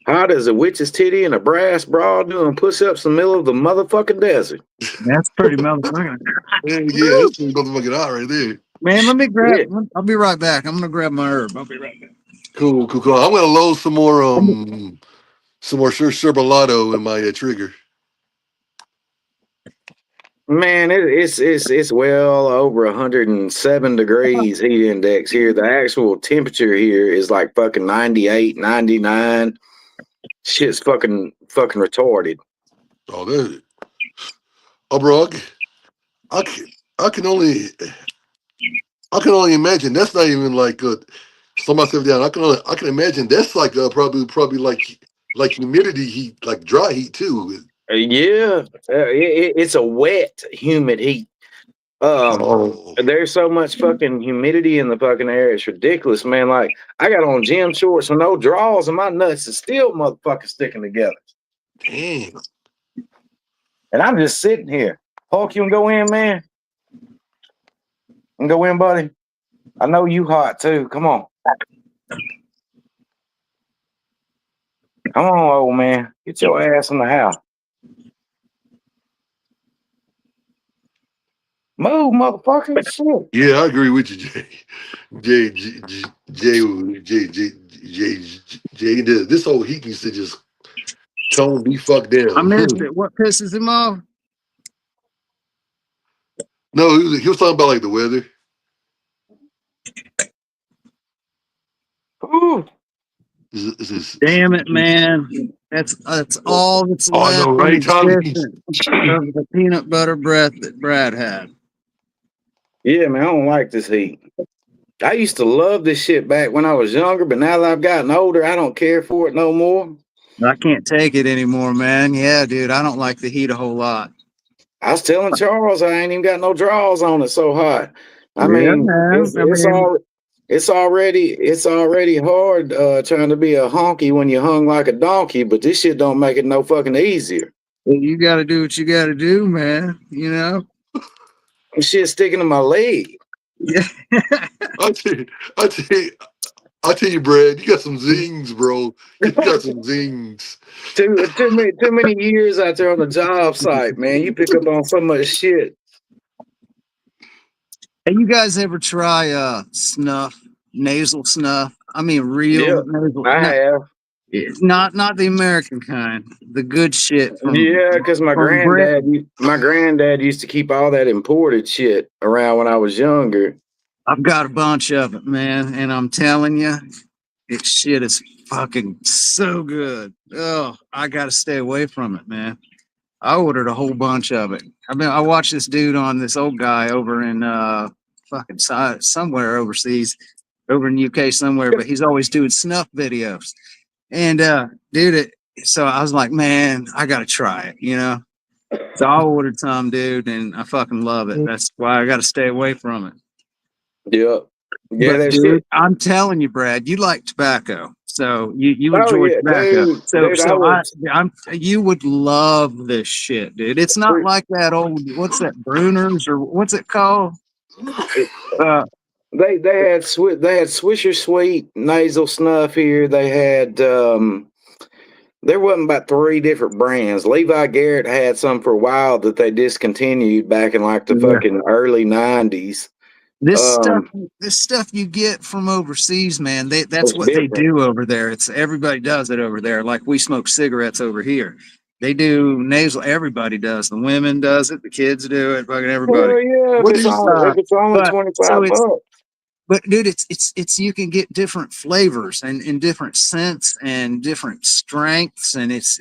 Hot as a witch's titty and a brass bra doing push-ups in the middle of the motherfucking desert. That's pretty motherfucking. Yeah, that's motherfucking hot right there. Man, let me grab. Yeah. I'll be right back. I'm gonna grab my herb. I'll be right back. Cool. I'm gonna load some more sherbalato in my trigger. Man, it's well over 107 degrees heat index here. The actual temperature here is like fucking 98, 99. Shit's fucking retarded. Oh, that. Oh, bro, I can, I can only I can only imagine. That's not even like slow myself down. I can imagine that's like probably like humidity heat, like dry heat too. Yeah, it's a wet, humid heat. Oh, There's so much fucking humidity in the fucking air. It's ridiculous, man. Like I got on gym shorts and no drawers, and my nuts is still motherfucking sticking together. damn. And I'm just sitting here. Hulk, you can go in, man. And go in, buddy. I know you hot too. Come on. Come on, old man. Get your ass in the house. Move, motherfucker. Shit. Yeah, I agree with you, Jay. Jay, J- J- Jay, Jay, Jay, Jay, Jay. This whole heat needs to just tone me fuck I down. missed it. What pisses him off? No, he was talking about like the weather. Ooh. Damn it, man. That's all that's Oh, I left know, in right, Tommy? existence of the peanut butter breath that Brad had. Yeah, man, I don't like this heat. I used to love this shit back when I was younger, but now that I've gotten older, I don't care for it no more. I can't take it anymore, man. Yeah, dude, I don't like the heat a whole lot. I was telling Charles I ain't even got no drawers on. It's so hot. I Yeah, mean, man. it's already hard trying to be a honky when you hung like a donkey, but this shit don't make it no fucking easier. You got to do what you got to do, man. You know? Shit sticking to my leg. Yeah. I tell you, I tell you, I tell you, Brad, you got some zings, bro. You got some zings. Too many years out there on the job site, man. You pick up on so much shit. Hey, you guys ever try snuff, nasal snuff? I mean, real Yeah, nasal. I have. Not the American kind. The good shit Yeah, because from Britain. my granddad used to keep all that imported shit around when I was younger. I've got a bunch of it, man, and I'm telling you, it shit is fucking so good. Oh, I gotta stay away from it, man. I ordered a whole bunch of it. I watched this dude on this old guy over in somewhere overseas, over in UK somewhere, but he's always doing snuff videos. And dude, so I was like, man, I gotta try it, you know. So I ordered some, dude, and I fucking love it. That's why I gotta stay away from it. Yeah. Yeah, But that dude, shit. I'm telling you, Brad, you like tobacco, so you Oh enjoy yeah, tobacco. dude, I was You would love this shit, dude. It's not like that old what's that Bruners or what's it called? Uh, they had Swisher Sweet nasal snuff here. They had there wasn't about 3 different brands. Levi Garrett had some for a while that they discontinued back in like the yeah. fucking early 90s. This stuff you get from overseas, man. That's It's what they different. do over there. It's everybody does it over there. Like we smoke cigarettes over here. They do nasal. Everybody does. The women does it. The kids do it. Fucking everybody. Hell yeah, What is if it's only But so $25 it's bucks. but dude, it's you can get different flavors and different scents and different strengths, and it's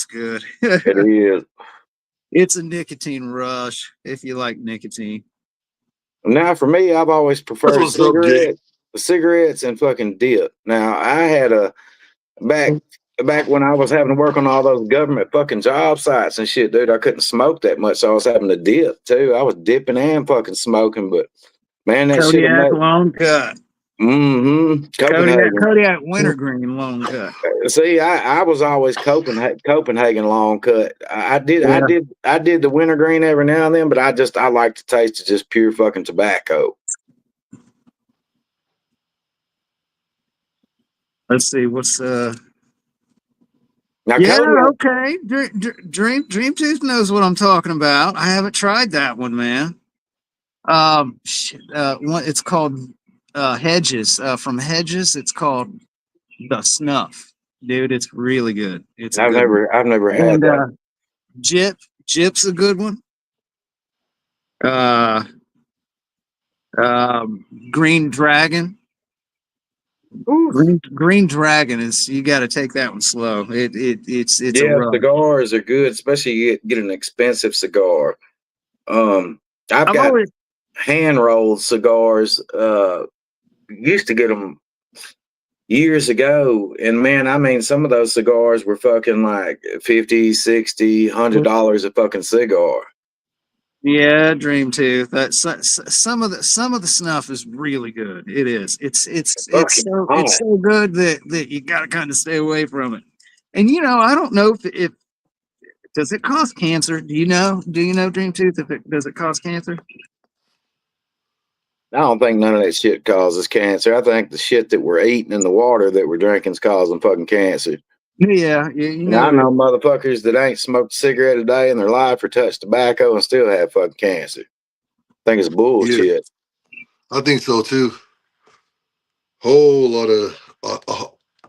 good. It is. It's a nicotine rush if you like nicotine. Now for me, I've always that's preferred what's up, Jay? cigarettes and fucking dip. Now I had a back when I was having to work on all those government fucking job sites and shit, dude, I couldn't smoke that much, so I was having to dip too. I was dipping and fucking smoking, but man, that shit Kodiak made long cut. Copenhagen. Kodiak wintergreen long cut. See, I was always Copenhagen long cut. I did the wintergreen every now and then, but I like the taste of just pure fucking tobacco. Let's see what's Now, yeah, Kodiak, okay. Dream Tooth knows what I'm talking about. I haven't tried that one, man. It's called Hedges. From Hedges, it's called the Snuff. Dude, it's really good. It's a good one. I've never had And that. Jip's a good one. Uh, Green Dragon. Green Dragon is, you got to take that one slow. It's a rough. Cigars are good, especially you get an expensive cigar. I've got always hand rolled cigars. Used to get them years ago, and man, I mean, some of those cigars were fucking like $50, $60, $100 a fucking cigar. Yeah, Dream Tooth. That's some of the snuff is really good. It is. It's so good that you got to kind of stay away from it. And I don't know if does it cause cancer? Do you know? Dream Tooth, if does it cause cancer? I don't think none of that shit causes cancer. I think the shit that we're eating in the water that we're drinking is causing fucking cancer. Yeah, I know motherfuckers that ain't smoked a cigarette a day in their life or touched tobacco and still have fucking cancer. I think it's bullshit. Yeah, I think so too. Whole lot of a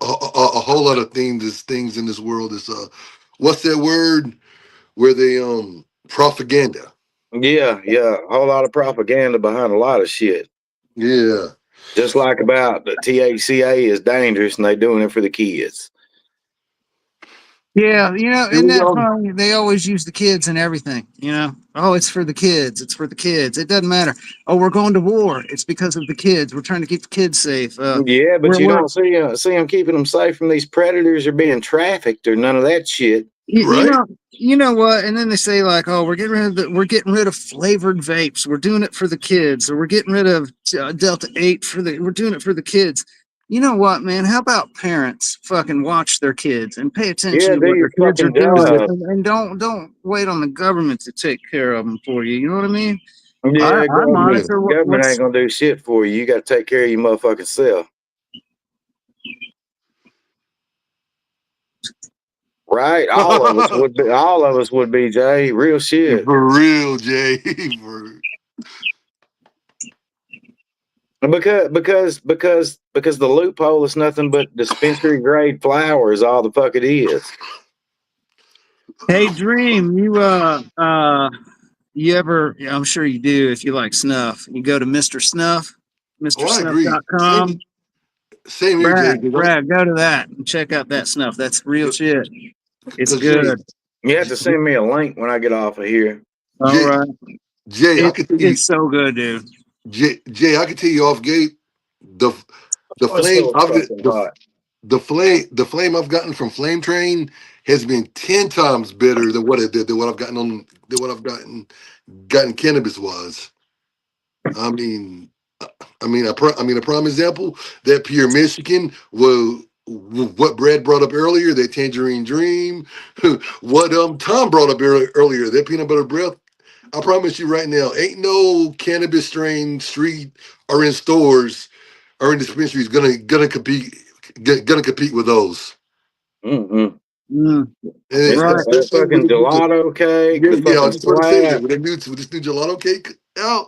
whole lot of things in this world is what's that word where they propaganda. Yeah, a whole lot of propaganda behind a lot of shit. Yeah. Just like about the THCA is dangerous and they doing it for the kids. Yeah, and that's why they always use the kids and everything. Oh, it's for the kids. It's for the kids. It doesn't matter. Oh, we're going to war. It's because of the kids. We're trying to keep the kids safe. Yeah, but you don't see them keeping them safe from these predators or being trafficked or none of that shit. Right. You know what? And then they say like, oh, we're getting rid of flavored vapes. We're doing it for the kids, or we're getting rid of Delta 8 we're doing it for the kids. You know what, man? How about parents fucking watch their kids and pay attention to what their kids are doing, and don't wait on the government to take care of them for you. You know what I mean? Yeah, I monitor government ain't gonna do shit for you. You got to take care of your motherfucking self. Right? All of us would be, Jay. Real shit. For real, Jay. Because the loophole is nothing but dispensary grade flower is all the fuck it is. Hey, Dream, you ever, I'm sure you do, if you like snuff, you go to Mr. Snuff, MrSnuff.com. Same here, Jay. Brad, go to that and check out that snuff. That's real shit. It's good. You have to send me a link when I get off of here. All right. Jay, I could tell you, it's so good, dude. Jay, I can tell you off gate, the flame I've gotten from Flame Train has been 10 times better than what I've gotten cannabis was. I mean, a prime example, that Pure Michigan was what Brad brought up earlier, that Tangerine Dream, what Tom brought up earlier, that peanut butter breath. I promise you right now, ain't no cannabis strain street or in stores or in dispensaries gonna compete with those. Mm-hmm. It's fucking gelato cake. Yeah, I just want to say that with this new gelato cake out,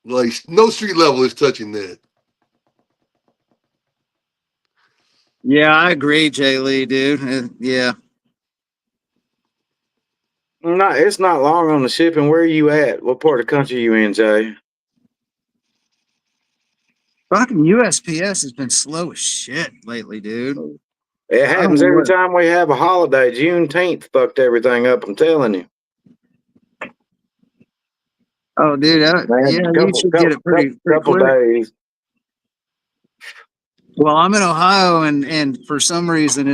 Like no street level is touching that. Yeah, I agree, Jay Lee, dude. Yeah. No, it's not long on the shipping. Where are you at? What part of the country you in, Jay? Fucking USPS has been slow as shit lately, dude. It I don't happens know every what. time we have a holiday. Juneteenth fucked everything up. I'm telling you, Oh, dude. man. Yeah, you should get it pretty Couple quick. days. Well, I'm in Ohio, and for some reason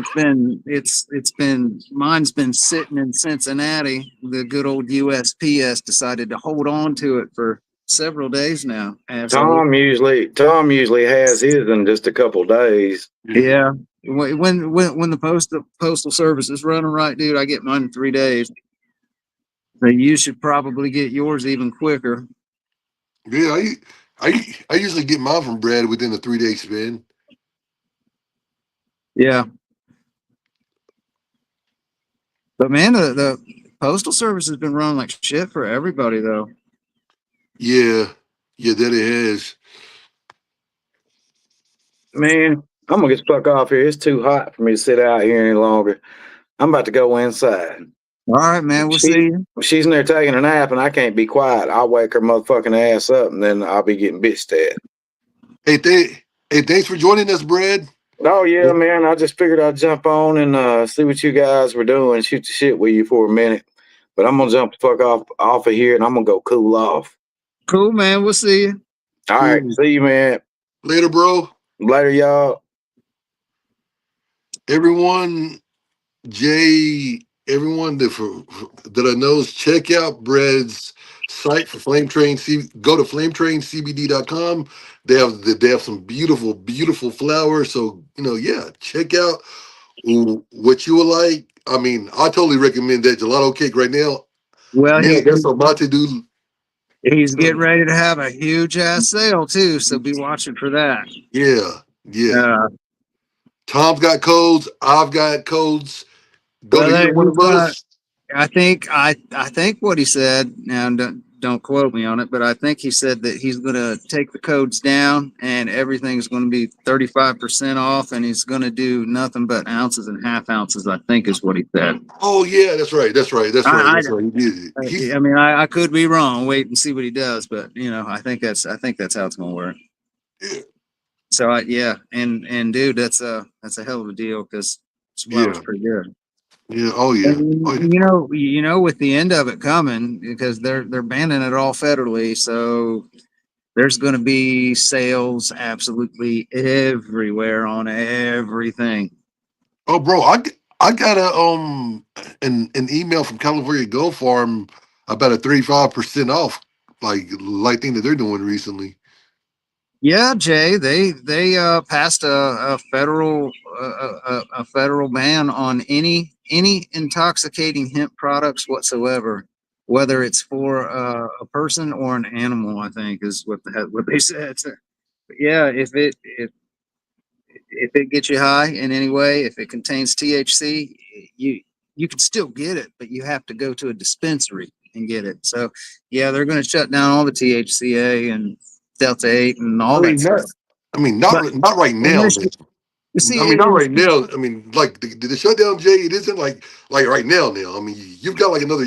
mine's been sitting in Cincinnati. The good old USPS decided to hold on to it for several days now, asshole. Tom usually has his in just a couple days. Yeah. Yeah. When the postal service is running right, dude, I get mine in 3 days. So you should probably get yours even quicker. Yeah, I usually get mine from Brad within a 3-day span. Yeah. But man, the postal service has been running like shit for everybody though. Yeah, yeah, that it has. Man, I'm gonna get the fuck off here. It's too hot for me to sit out here any longer. I'm about to go inside. All right, man. We'll see you. She's in there taking a nap, and I can't be quiet. I'll wake her motherfucking ass up, and then I'll be getting bitched at. Hey, thanks for joining us, Brad. Oh yeah, man. I just figured I'd jump on and see what you guys were doing, shoot the shit with you for a minute. But I'm gonna jump the fuck off of here, and I'm gonna go cool off. Cool, man. We'll see you. All right, Cool. see you, man. Later, bro. Later, y'all. Everyone, Jay, everyone that I know, check out Brad's site for Flame Train. Go to flametraincbd.com. They have some beautiful flowers. So yeah, check out what you would like. I mean, I totally recommend that gelato cake right now. Well, Man, that's about to do. he's getting ready to have a huge ass sale too, so be watching for that. Yeah. Uh, Tom's got codes. I've got codes. Go well, to either one he's of gonna. us. I think what he said. Now, don't quote me on it, but I think he said that he's gonna take the codes down and everything's gonna be 35% off, and he's gonna do nothing but ounces and half ounces. I think is what he said. Oh yeah, that's right. I, He did it. I mean, I could be wrong. Wait and see what he does, but I think that's how it's gonna work. Yeah. So yeah, and dude, that's a hell of a deal because this flower's Yeah. pretty good. Yeah. Oh yeah. Oh, And yeah. with the end of it coming because they're banning it all federally, so there's going to be sales absolutely everywhere on everything. Oh, bro, I got an email from California Gold Farm about a 35% off like thing that they're doing recently. Yeah, Jay, they passed a federal a federal ban on any intoxicating hemp products whatsoever, whether it's for a person or an animal. I think is what they said. So, yeah, if it gets you high in any way, if it contains THC, you can still get it, but you have to go to a dispensary and get it. So yeah, they're going to shut down all the THCA and Delta 8 and I all that mean, stuff. not But not right now. initially, you see, I mean, not right now. I mean, like the shutdown, Jay. It isn't like right now. Now, I mean, you've got like another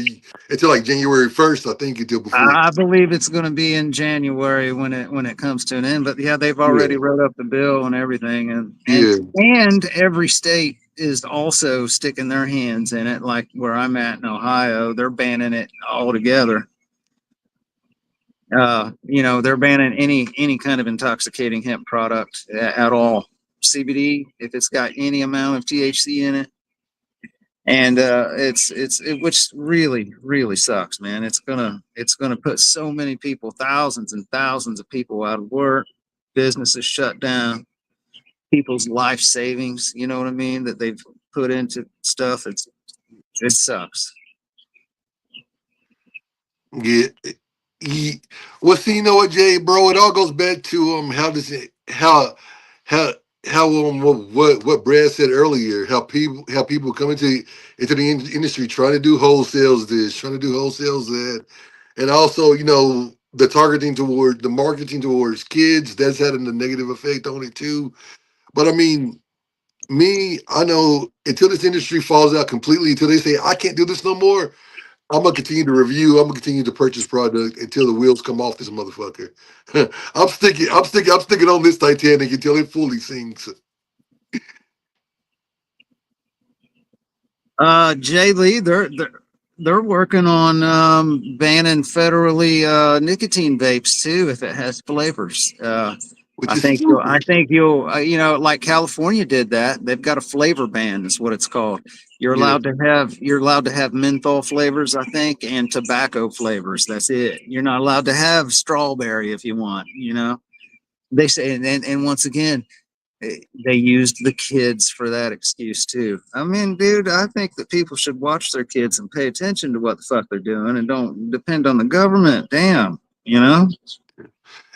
until like January 1st, I think, until before. I believe it's going to be in January when it comes to an end. But yeah, they've Yeah, already wrote up the bill and everything, yeah. and every state is also sticking their hands in it. Like where I'm at in Ohio, they're banning it altogether. They're banning any kind of intoxicating hemp product at all. CBD, if it's got any amount of THC in it, and which really sucks, man. It's gonna put so many people, thousands and thousands of people out of work, businesses shut down, people's life savings. You know what I mean? That they've put into stuff. It sucks. Yeah. Well, see, you know what, Jay, bro? It all goes back to how does it how what Brad said earlier, how people come into the industry trying to do wholesales this, trying to do wholesales that, and also the targeting toward the marketing towards kids, that's having a negative effect on it too. But I mean, I know until this industry falls out completely, until they say I can't do this no more, I'm gonna continue to review. I'm gonna continue to purchase product until the wheels come off this motherfucker. I'm sticking on this Titanic until it fully sinks. Jay Lee, they're working on banning federally nicotine vapes too if it has flavors. Which is stupid. I think you'll you know, like California did that. They've got a flavor ban. Is what it's called. Yeah, You're allowed to have menthol flavors, I think, and tobacco flavors. That's it. You're not allowed to have strawberry if you want. You know, they say, and once again, they used the kids for that excuse too. I mean, dude, I think that people should watch their kids and pay attention to what the fuck they're doing and don't depend on the government. Damn, you know?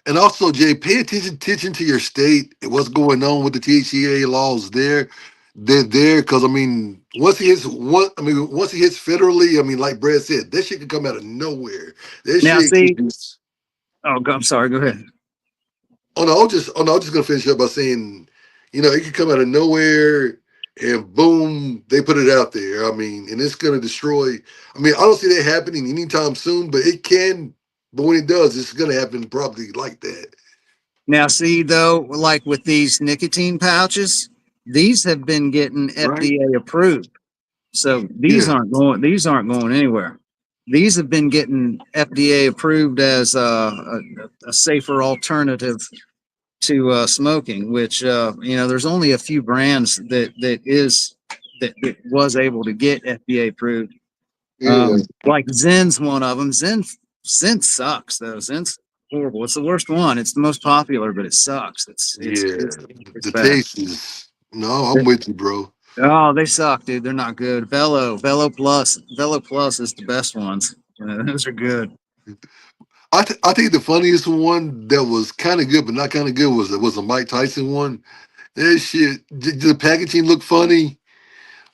and also Jay, pay attention to your state and what's going on with the THCA laws there. They're there because I mean, once he hits federally, I mean, like Brad said, that shit could come out of nowhere. That Now, shit could see, just. I'm sorry, go ahead. I'm just gonna finish up by saying, it could come out of nowhere and boom, they put it out there. I mean, and it's gonna destroy. I mean, I don't see that happening anytime soon, but it can. But when it does, it's gonna happen probably like that. Now, see, though, like with these nicotine pouches, these have been getting Right? FDA approved. So Yeah. these aren't going anywhere. These have been getting FDA approved as a safer alternative to smoking, which there's only a few brands that was able to get FDA approved. Yeah. Like Zen's one of them. Zen sucks though. Zen's horrible. It's the worst one. It's the most popular, but it sucks. Yeah. It's The bad. taste is no, I'm with you, bro. Oh, they suck, dude. They're not good. Velo Plus is the best ones. Those are good. I think the funniest one that was kind of good, but not kind of good was a Mike Tyson one. That shit, the packaging looked funny,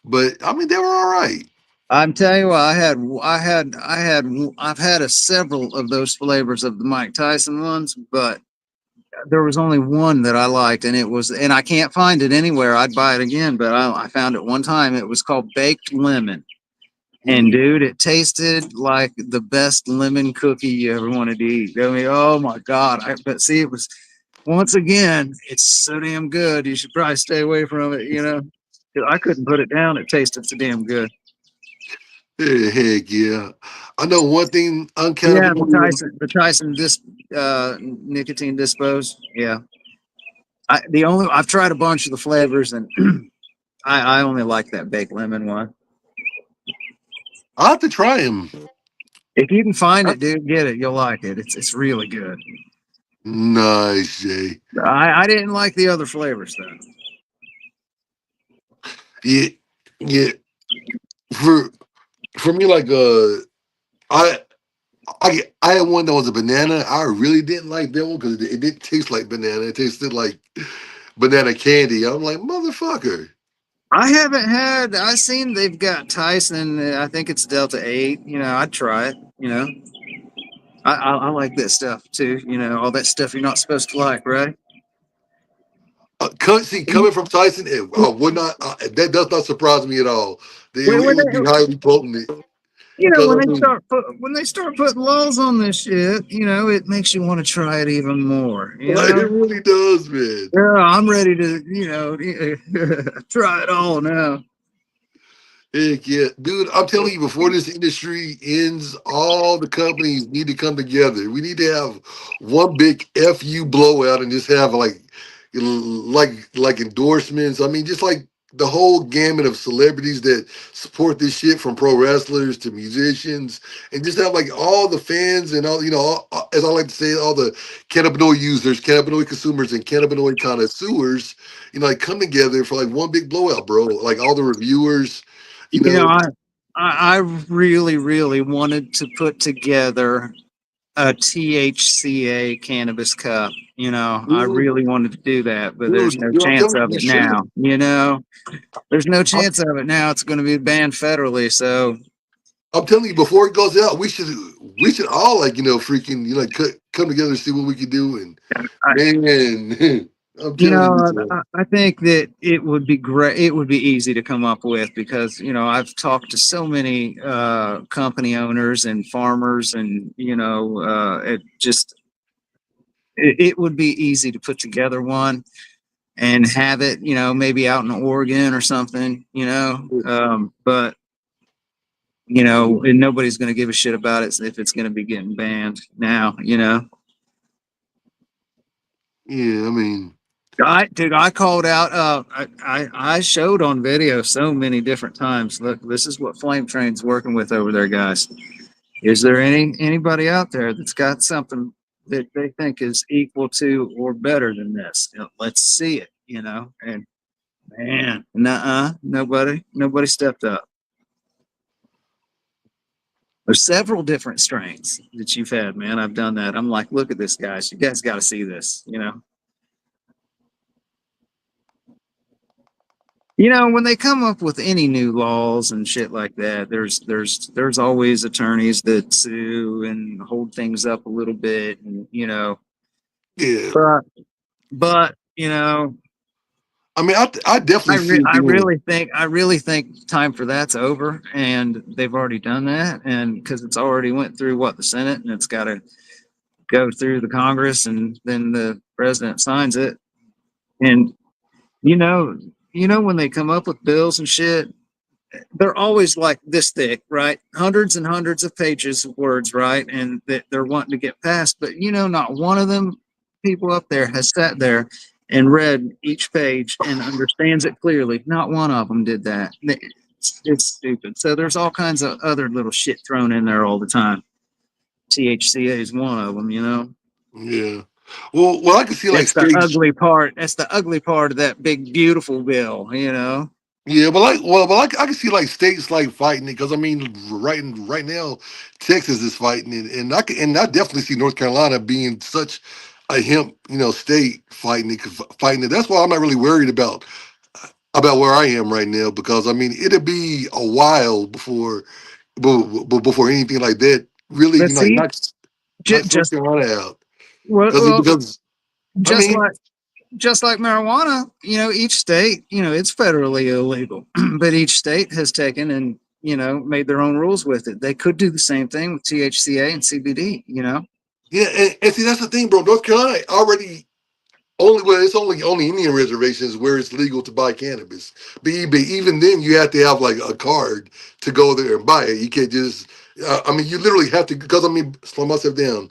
but I mean they were all right. I'm telling you what, I've had several of those flavors of the Mike Tyson ones, but there was only one that I liked, and I can't find it anywhere. I'd buy it again, but I found it one time. It was called Baked Lemon, and Ooh. dude, it tasted like the best lemon cookie you ever wanted to eat. I mean, oh my god! But see, it was once again, it's so damn good. You should probably stay away from it. 'Cause I couldn't put it down. It tasted so damn good. Yeah, heck yeah. I know one thing Yeah, uncannibal. The Tyson nicotine dispose. Yeah, I've tried a bunch of the flavors, and I only like that baked lemon one. I have to try him. If you can find it, dude, get it. You'll like it. It's really good. Nice, Jay. I didn't like the other flavors though. Yeah, yeah. For for me, like I I had one that was a banana. I really didn't like that one because it didn't taste like banana. It tasted like banana candy. I'm like, motherfucker. I haven't had. I seen they've got Tyson. I think it's Delta 8. I'd try it. I like that stuff too. All that stuff you're not supposed to like, right? See, coming from Tyson, I would not. That does not surprise me at all. It When would be highly potent because I mean, when they start putting laws on this shit, it makes you want to try it even more. like, it really does, man. Yeah, I'm ready to try it all now. Heck yeah, dude! I'm telling you, before this industry ends, all the companies need to come together. We need to have one big fu blowout and just have like endorsements. I mean, just like the whole gamut of celebrities that support this shit, from pro wrestlers to musicians, and just have like all the fans and all as I like to say, all the cannabinoid users, cannabinoid consumers, and cannabinoid connoisseurs, like come together for like one big blowout, bro. Like all the reviewers. You You know, know, I really, really wanted to put together a THCA cannabis cup. I dude, really wanted to do that, but there's no dude, I'm chance telling you, of you it should. now. There's no I'm, chance of it now. It's going to be banned federally. So I'm telling you, before it goes out, we should all like freaking come together and see what we can do. And I, man, I'm you telling you, know, bro. I think that it would be great. It would be easy to come up with because I've talked to so many company owners and farmers, and it would be easy to put together one and have it, maybe out in Oregon or something, but and nobody's going to give a shit about it if it's going to be getting banned now. Yeah, I mean, I called out. I showed on video so many different times. Look, this is what Flame Train's working with over there, guys. Is there anybody out there that's got something that they think is equal to or better than this? Let's see it. And man, nobody stepped up. There's several different strains that you've had, man. I've done that. I'm like, look at this, guys. You guys got to see this. When they come up with any new laws and shit like that, there's always attorneys that sue and hold things up a little bit, and yeah. but I mean, I definitely see it being. I really think time for that's over, and they've already done that, and because it's already went through the Senate, and it's got to go through the Congress, and then the president signs it, and you know when they come up with bills and shit, they're always like this thick, right? Hundreds and hundreds of pages of words, right? And that they're wanting to get passed, but not one of them people up there has sat there and read each page and understands it clearly. Not one of them did that. It's stupid. So there's all kinds of other little shit thrown in there all the time. THCA is one of them. Yeah. Well, I can see like That's the states. ugly part. That's the ugly part of that big beautiful bill. Yeah, but I can see like states like fighting it because I mean, right now, Texas is fighting it, and I definitely see North Carolina being such a hemp state fighting it. That's why I'm not really worried about where I am right now because I mean it'll be a while before anything like that really But see, knocks North just Carolina out well, because I just mean like just like marijuana, each state, it's federally illegal, but each state has taken and made their own rules with it. They could do the same thing with THCA and CBD. yeah, and see that's the thing, bro. North Carolina already it's only Indian reservations where it's legal to buy cannabis. But even then, you have to have like a card to go there and buy it. You can't just. I mean, you literally have to because I mean, slow myself down.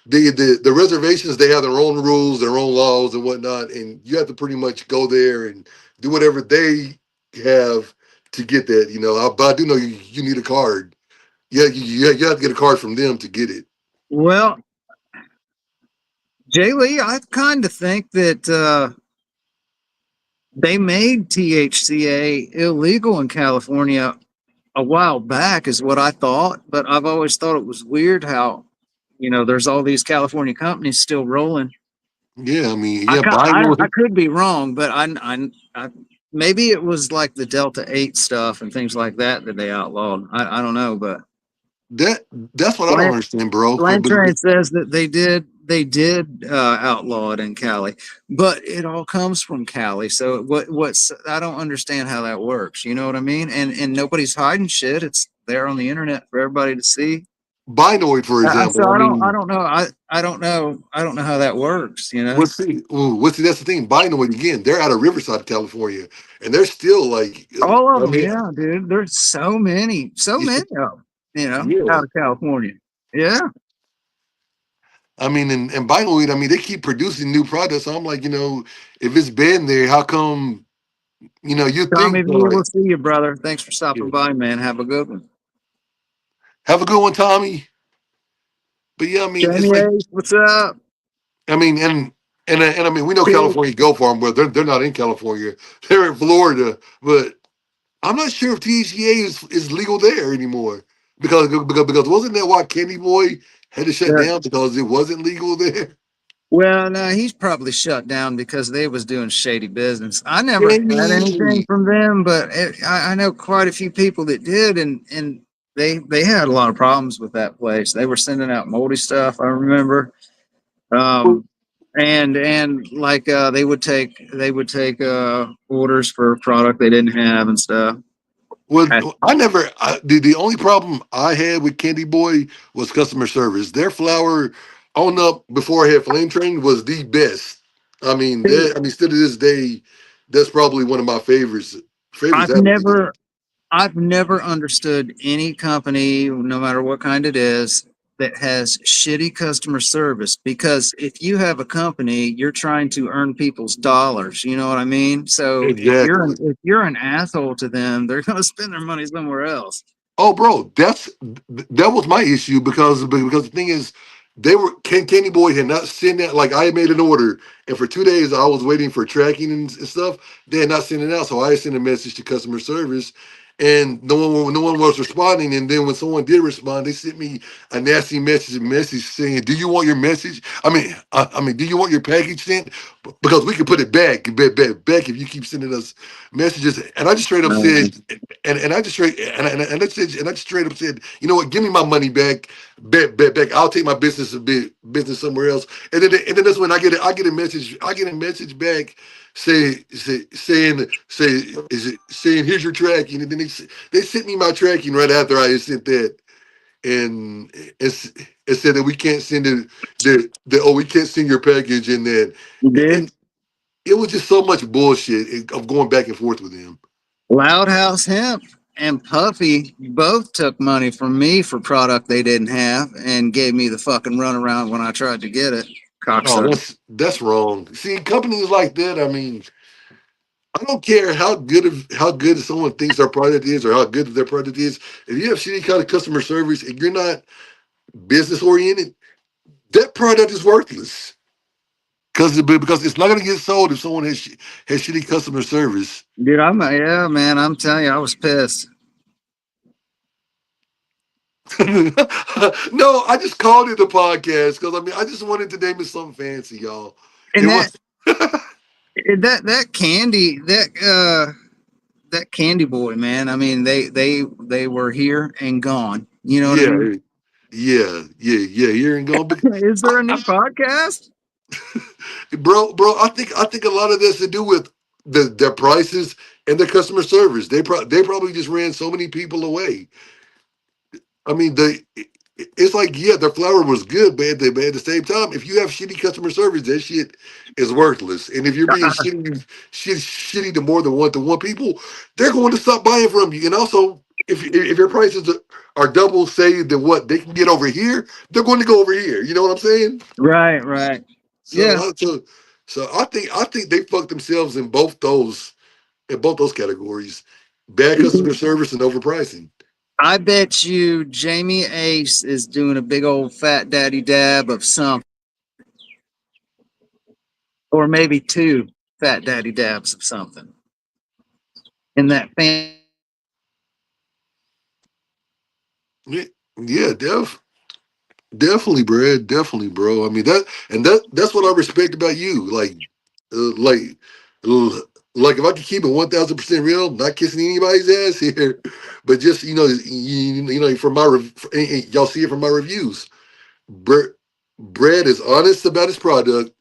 The reservations they have their own rules, their own laws and whatnot, and you have to pretty much go there and do whatever they have to get that. But I do know you need a card. Yeah, you have to get a card from them to get it. Well, Jay Lee, I kind of think that they made THCA illegal in California a while back, is what I thought. But I've always thought it was weird how there's all these California companies still rolling. Yeah, I mean, yeah, buying I could be wrong, but I maybe it was like the Delta 8 stuff and things like that they outlawed. I don't know, but that that's what I don't understand, bro. Flame Train says that they did outlaw it in Cali, but it all comes from Cali. So what's I don't understand how that works. You know what I mean? And nobody's hiding shit. It's there on the internet for everybody to see. Binoid, for So example. I I mean, don't know. I don't know how that works. that's the thing. Binoid again, they're out of Riverside, California, and they're still like, All of I them, mean, yeah, dude. There's so many of them, yeah. out of California. Yeah. I mean, and Binoid, I mean, they keep producing new products. So I'm like, if it's been there, how come? You Tommy think V, like, we'll see you, brother. Thanks for yeah. stopping by, man. Have a good one. Have a good one, Tommy. But yeah, I mean, it's Jamie like, Ace, what's up? I mean, and I mean, we know Cool. California Go Farm, but they're not in California. They're in Florida, but I'm not sure if THCA is legal there anymore because wasn't that why Candy Boy had to shut Yeah. down because it wasn't legal there? Well, no, he's probably shut down because they was doing shady business. I never had anything Candy. from them, but I know quite a few people that did, and they had a lot of problems with that place. They were sending out moldy stuff. I remember. Um, and like they would take orders for a product they didn't have and stuff. Well, the only problem I had with Candy Boy was customer service. Their flour on up before I had Flame Train was the best. I mean, still to this day, that's probably one of my favorites I've out of it. never I've never understood any company, no matter what kind it is, that has shitty customer service. Because if you have a company, you're trying to earn people's dollars. You know what I mean? So Exactly. if you're an asshole to them, they're going to spend their money somewhere else. Oh, bro, that was my issue because the thing is, Candy Boy had not sent that. Like I had made an order, and for 2 days I was waiting for tracking and stuff. They had not sent it out, so I sent a message to customer service, and no one was responding. And then when someone did respond, they sent me a nasty message saying, "Do you want your message? I mean, do you want your package sent? Because we can put it back if you keep sending us messages." And I just straight up said, and I just straight and I just straight up said, you know what, give me my money back. I'll take my business somewhere else. And then that's when I get a message back saying here's your tracking, and then they sent me my tracking right after I had sent that, and it said that we can't send we can't send your package, and that, You did? and it was just so much bullshit of going back and forth with him. Loud House Hemp and Puffy both took money from me for product they didn't have and gave me the fucking runaround when I tried to get it. Oh, Cocksucker. that's wrong. See, companies like that. I mean, I don't care how good someone thinks their product is or how good their product is. If you have shitty kind of customer service and you're not business oriented, that product is worthless. Because it's not going to get sold if someone has shitty customer service. Dude, yeah, man, I'm telling you, I was pissed. No, I just called it a podcast because I mean I just wanted to name it something fancy, y'all. It And was. that candy, that candy boy, man. I mean, they were here and gone. You know what I Yeah, mean? yeah. Here and gone, Is there a new podcast? bro. I think a lot of this to do with their prices and their customer service. They probably just ran so many people away. I mean, it's like, yeah, their flour was good, but at the same time, if you have shitty customer service, that shit is worthless. And if you're being shitty to one people, they're going to stop buying from you. And also, if your prices are double, say than what they can get over here, they're going to go over here. You know what I'm saying? Right, right. So, Yeah. I think they fucked themselves in both those categories: bad customer service and overpricing. I bet you Jamie Ace is doing a big old fat daddy dab of something, or maybe two fat daddy dabs of something in that fan. Yeah, yeah, definitely, bro. I mean that's what I respect about you. Uh, like, uh, like if I could keep it 1,000% real, not kissing anybody's ass here, but just from y'all see it from my reviews. Brett, Brad is honest about his product,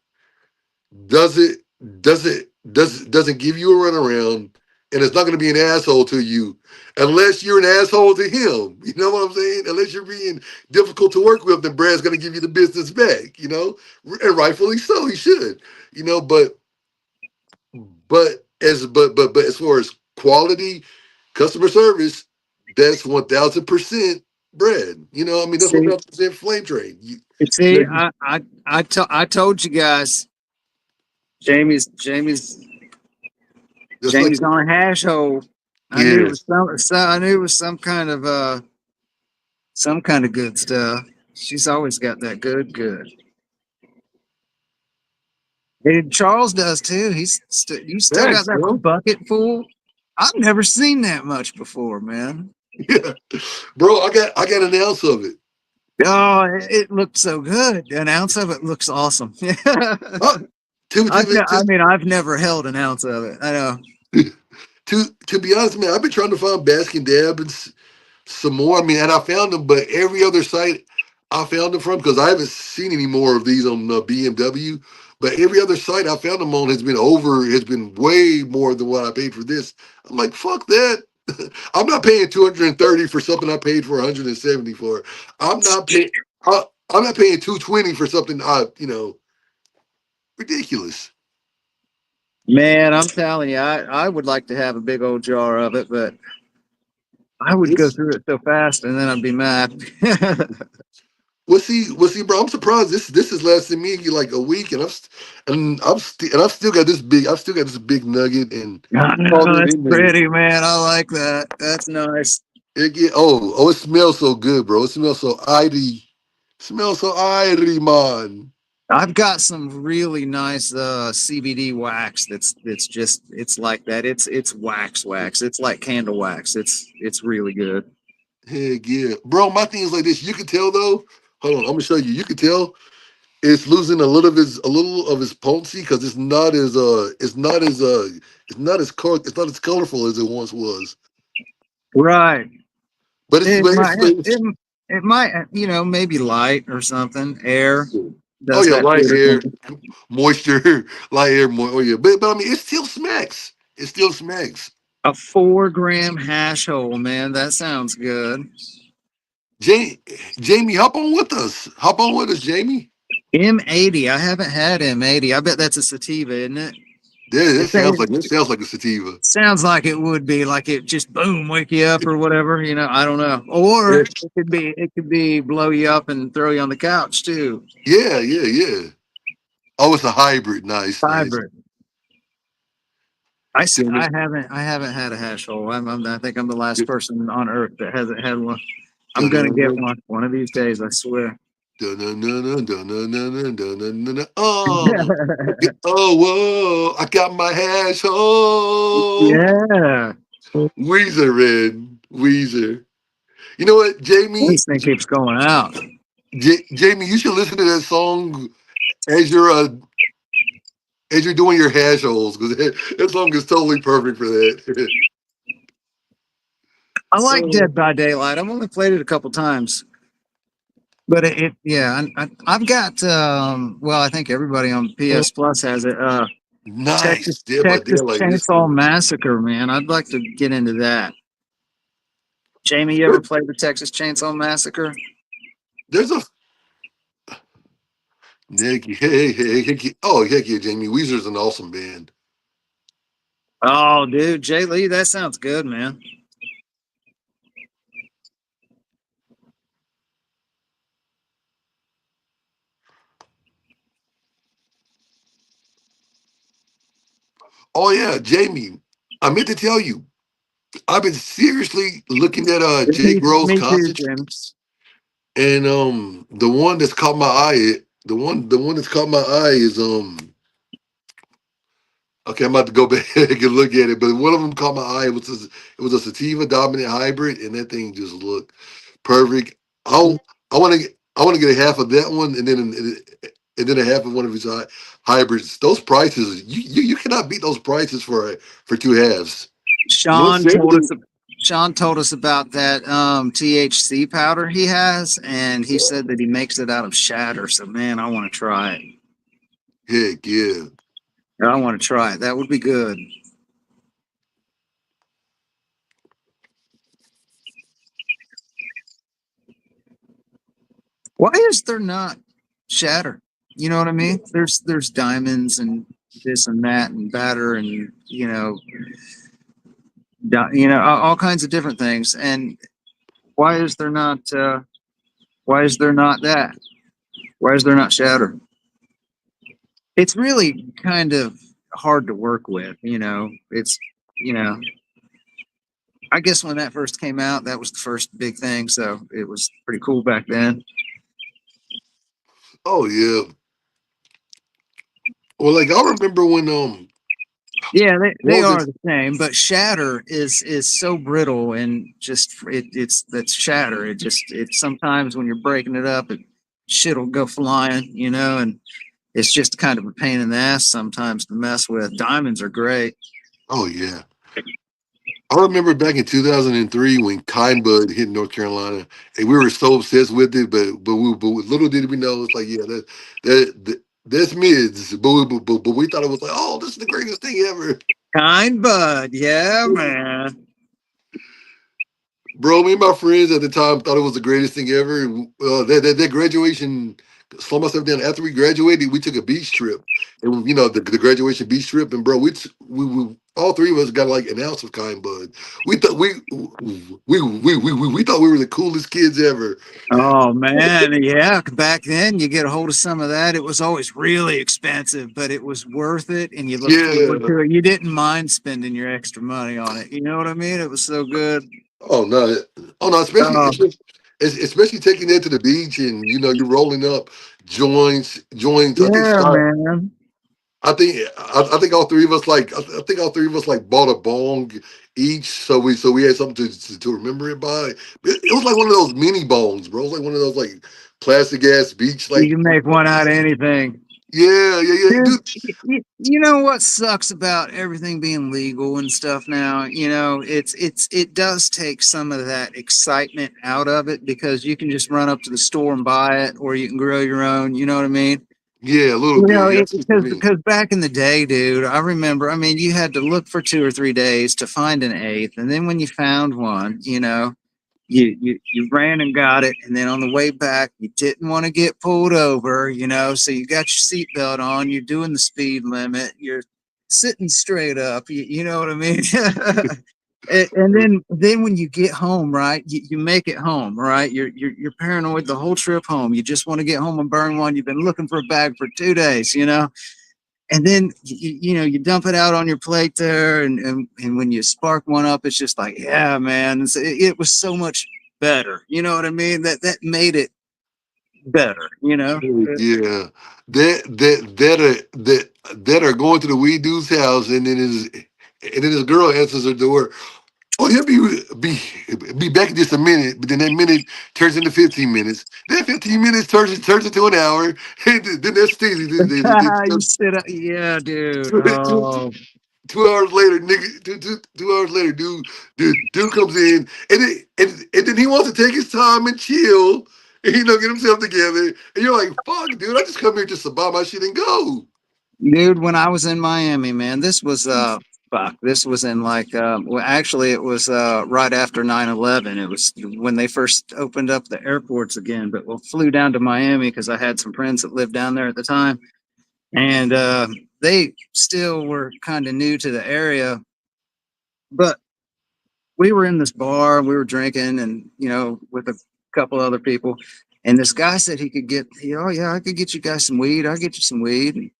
doesn't doesn't give you a runaround, and it's not going to be an asshole to you unless you're an asshole to him. You know what I'm saying? Unless you're being difficult to work with, then Brad's going to give you the business back. And rightfully so, he should. But as far as quality, customer service, that's 1,000% Brad. I mean that's See, 1,000% Flame Train. see, I told you guys, Jamie's Just like Jamie's on a hash hole. I knew it was yes, I knew it was some kind of good stuff. She's always got that good. And Charles does too. You still got thanks, that bro. bucket full. I've never seen that much before, man. Yeah, bro, I got an ounce of it. Oh, it looked so good. An ounce of it looks awesome. Uh, to to I mean, I've never held an ounce of it. I know. to be honest, man, I've been trying to find Baskin Dabbins some more. I mean, and I found them, but every other site I found them from, because I haven't seen any more of these on BMW. But every other site I found them on has been way more than what I paid for this. I'm like, fuck that. I'm not paying 230 for something I paid for 170 for. I'm not paying. I'm not paying 220 for something ridiculous. Man, I'm telling you, I would like to have a big old jar of it, but I would go It's through it so fast and then I'd be mad. well, see, bro. I'm surprised this has lasted me like a week, and I've still got this big. I've still got this big nugget and I all know, that that's in there. pretty, man. I like that. That's nice. It smells so good, bro. It smells so idy. Smells so idy, man. I've got some really nice CBD wax that's just it's like that. It's wax. It's like candle wax. It's really good. Heck yeah, bro. My thing is like this. You can tell though. Hold on, I'm gonna show you. You can tell it's losing a little of its potency because it's not as colorful as it once was. Right. But it's It but might it's it might maybe light or something. Air oh does yeah, that light sort of air, thing. moisture, light air. Oh yeah, but I mean, it still smacks. It still smacks. A 4 gram hash hole, man. That sounds good. Ja- Jamie, hop on with us. Hop on with us, Jamie. M80. I haven't had M80. I bet that's a sativa, isn't it? Yeah, It, that sounds like a sativa. sounds like it would be like it just boom wake you up or whatever. I don't know. Or Yeah, it could be blow you up and throw you on the couch too. yeah. Oh, it's a hybrid. Nice, nice. Hybrid. I Dun, haven't had a hash hole. I think I'm the last dun, person on earth that hasn't had one. I'm dun, gonna get dun, one of these days. I swear. dun, dun, dun, dun, dun, dun, dun, dun, dun, dun, dun. Oh, whoa! I got my hash hole. Yeah. Weezer, man, Weezer. You know what, This thing keeps going out. Jamie, you should listen to that song as you're doing your hash holes because that song is totally perfect for that. I like Dead by Daylight. I've only played it a couple times, but yeah, I've got well, I think everybody on PS Plus has it. Texas Nice, Dead by Texas Daylight. Chainsaw Massacre, man. I'd like to get into that. Jamie, you ever played the Texas Chainsaw Massacre? There's a Nick. Oh heck yeah, Jamie. Weezer's an awesome band. Oh, dude, Jay Lee, that sounds good, man. Oh yeah, Jamie. I meant to tell you, I've been seriously looking at Jake Rose Me too, concerts, Jim. and the one that's caught my eye, the one that's caught my eye is okay, I'm about to go back and look at it, but one of them caught my eye. It was a sativa dominant hybrid, and that thing just looked perfect. I want to get a half of that one, and then a half of one of his hybrids. Those prices, you cannot beat those prices for two halves. Sean told 170. us Sean told us about that THC powder he has, and he said that he makes it out of shatter. So, man, I want to try it. Heck yeah. I want to try it. That would be good. Why is there not shatter? You know what I mean? There's diamonds and this and that and batter and all kinds of different things. And why is there not? Why is there not that? Why is there not shatter? It's really kind of hard to work with. It's you know. I guess when that first came out, that was the first big thing. So it was pretty cool back then. Oh yeah. Well, like I remember when Yeah, they what was are it? the same, but shatter is so brittle and just it's that's shatter. It sometimes when you're breaking it up, shit'll go flying, and it's just kind of a pain in the ass sometimes to mess with. Diamonds are great. Oh yeah. I remember back in 2003 when Kind Bud hit North Carolina, and we were so obsessed with it. But little did we know it's like that's mids. But we thought it was like, oh, this is the greatest thing ever. Kind bud, yeah, man. Bro, me and my friends at the time thought it was the greatest thing ever. That graduation, slow myself down. After we graduated, we took a beach trip, and the graduation beach trip, and bro, we all three of us got like an ounce of Kind Bud. We thought we thought we were the coolest kids ever. Oh man, yeah. Back then, you get a hold of some of that. It was always really expensive, but it was worth it, and you looked forward Yeah. to it. You didn't mind spending your extra money on it. You know what I mean? It was so good. Oh no. Oh no. Oh Especially taking it to the beach, and you're rolling up joints. I think yeah, Scott. man. I think all three of us I think all three of us like bought a bong each, so we had something to remember it by. It was like one of those mini bongs, bro. It was like one of those like plastic ass beach You like. can make one out of anything. Yeah, Dude, dude. you know what sucks about everything being legal and stuff now? It does take some of that excitement out of it because you can just run up to the store and buy it, or you can grow your own. You know what I mean? Yeah, a little bit. Yeah, that's what you mean. Because back in the day, dude, I remember. I mean, you had to look for 2 or 3 days to find an eighth, and then when you found one, you ran and got it, and then on the way back you didn't want to get pulled over, so you got your seatbelt on, you're doing the speed limit, you're sitting straight up, you know what I mean. And then when you get home, right, you make it home, right, you're paranoid the whole trip home, you just want to get home and burn one, you've been looking for a bag for 2 days, and then you dump it out on your plate there, and when you spark one up, it's just like, yeah, man, it was so much better. You know what I mean? That made it better. Yeah, that are going to the weed dude's house, and then his girl answers her door. Oh, he'll be back in just a minute, but then that minute turns into 15 minutes. Then 15 minutes turns into an hour. And then that's Stevie. You sit up, yeah, dude. Two, Oh, 2 hours later, nigga. 2 hours later, dude comes in, and then he wants to take his time and chill, and get himself together. And you're like, fuck, dude, I just come here just to buy my shit and go. dude, when I was in Miami, man, this was fuck. This was in like well, actually, it was right after 9/11. It was when they first opened up the airports again. But we flew down to Miami because I had some friends that lived down there at the time, and they still were kind of new to the area. But we were in this bar, we were drinking, and with a couple other people. And this guy said he could oh yeah, I could get you guys some weed. I'll get you some weed.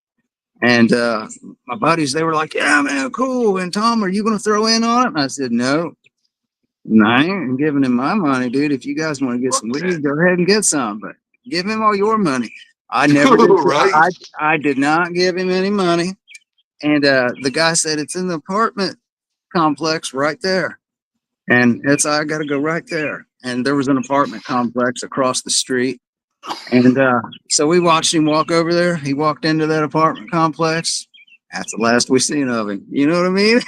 And my buddies, they were like, yeah, man, cool. And Tom, are you going to throw in on it? And I said, no, I ain't giving him my money, dude. If you guys want to get some Fuck that. weed, go ahead and get some, but give him all your money. I never did. Right? I did not give him any money. And the guy said, it's in the apartment complex right there. And I got to go right there. And there was an apartment complex across the street. And so we watched him walk over there. He walked into that apartment complex. That's the last we seen of him. You know what I mean?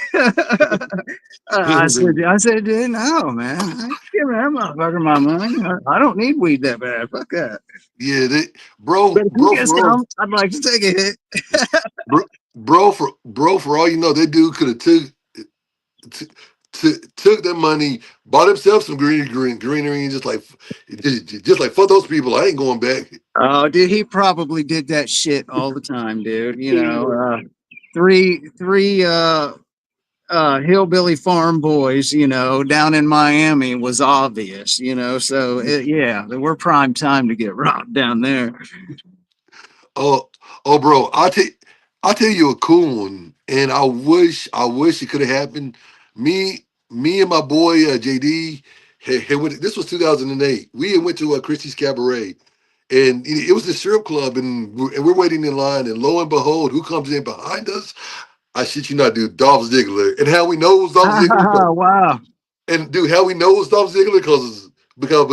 I said, dude, no, man. I ain't giving that motherfucker my money. I don't need weed that bad. Fuck that. Yeah, bro, But if you bro, get for all, some, I'd like to take a hit. for all you know, that dude could have took that money, bought himself some greenery, and just like fuck those people. I ain't going back. Oh, dude, he probably did that shit all the time, dude. Three hillbilly farm boys, down in Miami was obvious, so yeah, we're prime time to get robbed down there. Oh, bro, I'll tell you a cool one, and I wish it could have happened. Me and my boy JD this was 2008. We had went to Christie's Cabaret, and it was the syrup club, and we're waiting in line, and lo and behold, who comes in behind us? I shit you not, dude, Dolph Ziggler. And how we know it was Dolph Ziggler? Wow. And dude, how we know it was Dolph Ziggler?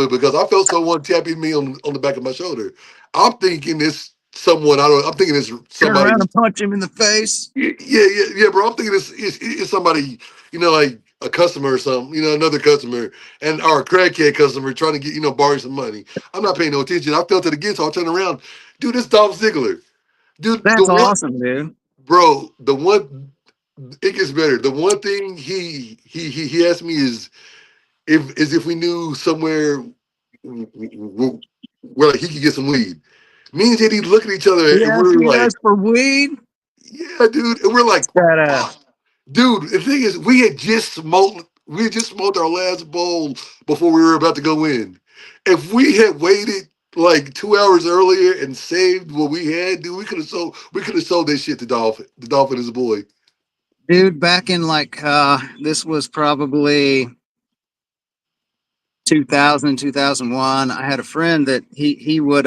Because I felt someone tapping me on the back of my shoulder. I'm thinking this someone I don't. I'm thinking it's Turn somebody. around and punch him in the face. Yeah, bro. I'm thinking it's somebody. Like a customer or something, another customer, and our crackhead customer trying to get, borrow some money. I'm not paying no attention. I fell to the guitar. I turn around, dude. This Dolph Ziggler, dude. The That's one, awesome, dude. bro. The one, it gets better. The one thing he asked me if we knew somewhere where like he could get some weed. Me and JD look at each other He and asked we're you like, guys for weed. yeah, dude. And we're like, That fuck. Dude, the thing is, we had just smoked our last bowl before we were about to go in. If we had waited like 2 hours earlier and saved what we had, dude, we could have sold that shit to Dolphin. The Dolphin is a boy. dude, back in like this was probably 2000, 2001. I had a friend that he would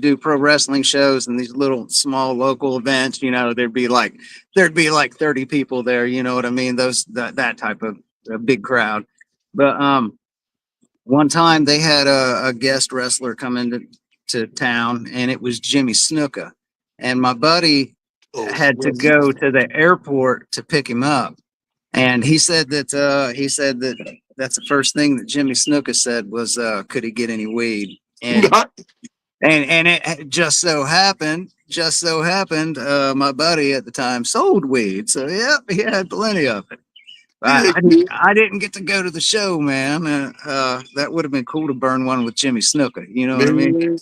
do pro wrestling shows and these little small local events. There'd be like 30 people there. You know what I mean? That type of a big crowd. But one time they had a guest wrestler come into town, and it was Jimmy Snuka, and my buddy Oh, had to go to the airport to pick him up, and he said that that's the first thing that Jimmy Snuka said was, could he get any weed? And not, and it just so happened, my buddy at the time sold weed, so yeah, he had plenty of it. yeah, I didn't get to go to the show, man. That would have been cool to burn one with Jimmy Snuka. You know what I mean? man.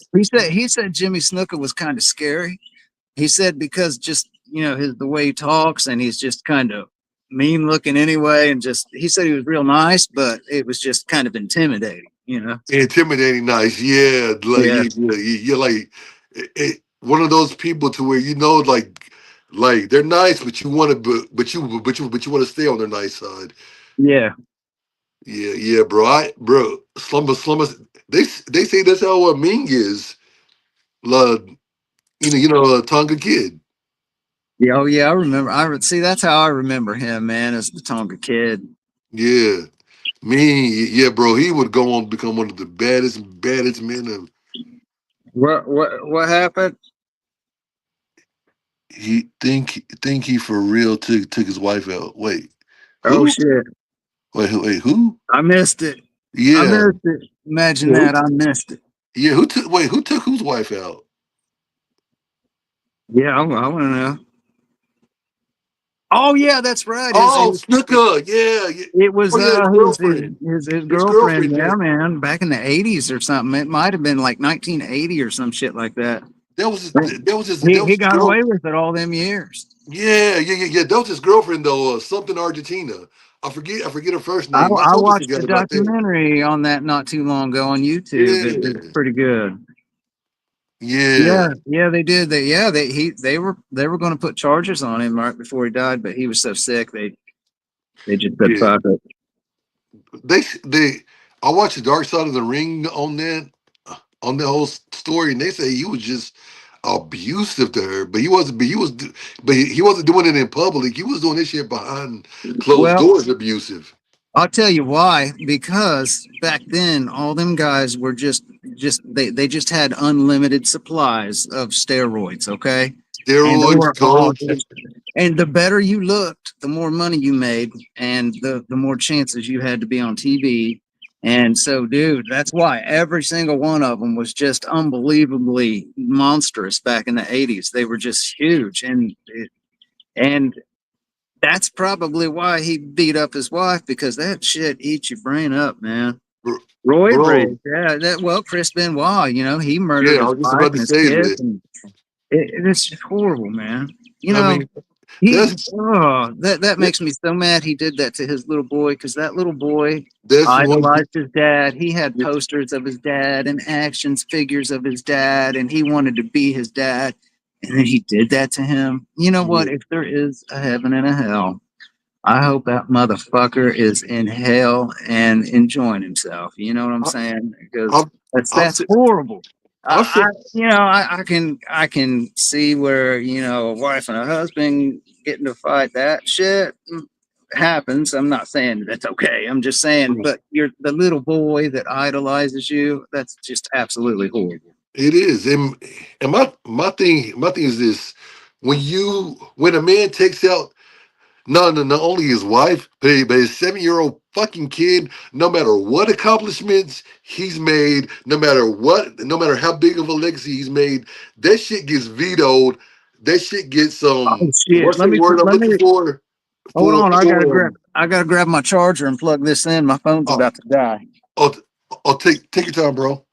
He said Jimmy Snuka was kind of scary. He said because just the way he talks, and he's just kind of mean looking anyway, and just he said he was real nice, but it was just kind of intimidating. Intimidating, nice. Yeah, like Yeah, you're like one of those people to where like they're nice, but you want to, but you want to stay on their nice side. yeah. Yeah, yeah, bro. Slumber. They say that's how Ming is. Uh, Tonga kid. Yeah, oh yeah, I remember. See. That's how I remember him, man, as the Tonga kid. Yeah, me. Yeah, bro. He would go on to become one of the baddest men of. What happened? He think he for real took his wife out. Wait, Oh who? shit! Wait, who? I missed it. I Yeah, missed it. Imagine yeah. that. I missed it. Yeah, who took? Wait, who took whose wife out? Yeah, I want to know. Oh yeah, that's right. Oh, Snooker. Yeah, yeah. It was Oh yeah, his girlfriend. his His girlfriend. girlfriend. Yeah, Yeah, man, back in the 80s or something. It might have been like 1980 or some shit like that. that was his. But That he was his got girl. away with it all them years. Yeah. That was his girlfriend though. Something Argentina. I forget her first name. I I totally watched the forgot about that. documentary on that not too long ago on YouTube. It's Yeah, pretty good. yeah, Yeah, they did. They were going to put charges on him right before he died, but he was so sick they just said yeah. fuck it. They. I watched the Dark Side of the Ring on the whole story, and they say he was just abusive to her, but he wasn't. He wasn't doing it in public. He was doing this shit behind closed Well, doors, abusive. I'll tell you why. Because back then, all them guys were they just had unlimited supplies of steroids. Okay, and they Steroids, were all coke. just. And the better you looked, the more money you made, and the more chances you had to be on TV. And so, dude, that's why every single one of them was just unbelievably monstrous back in the 80s. They were just huge, and that's probably why he beat up his wife, because that shit eats your brain up, man. Roid Bro. rage, yeah. Chris Benoit, he murdered Yeah, I his was just wife about to and his say kids, that. and it's just horrible, man. You I know, mean, he that's that makes me so mad. He did that to his little boy, because that little boy that's one thing. idolized his dad. He had posters of his dad and actions figures of his dad, and he wanted to be his dad. And then he did that to him. You know what? Yeah, If there is a heaven and a hell, I hope that motherfucker is in hell and enjoying himself. You know what I'm I, saying? Because I've I've that's said horrible. I've I said I can see where a wife and a husband getting to fight. That shit happens. I'm not saying that's okay. I'm just saying, but you're the little boy that idolizes you. That's just absolutely horrible. it is, and my thing is this: when a man takes out No, no, not only his wife, but his 7-year-old fucking kid. No matter what accomplishments he's made, no matter how big of a legacy he's made, that shit gets vetoed. That shit gets Oh shit. what's the word I'm Let looking me for? hold on. For I gotta grab my charger and plug this in. My phone's oh, about to die. oh, take your time, bro.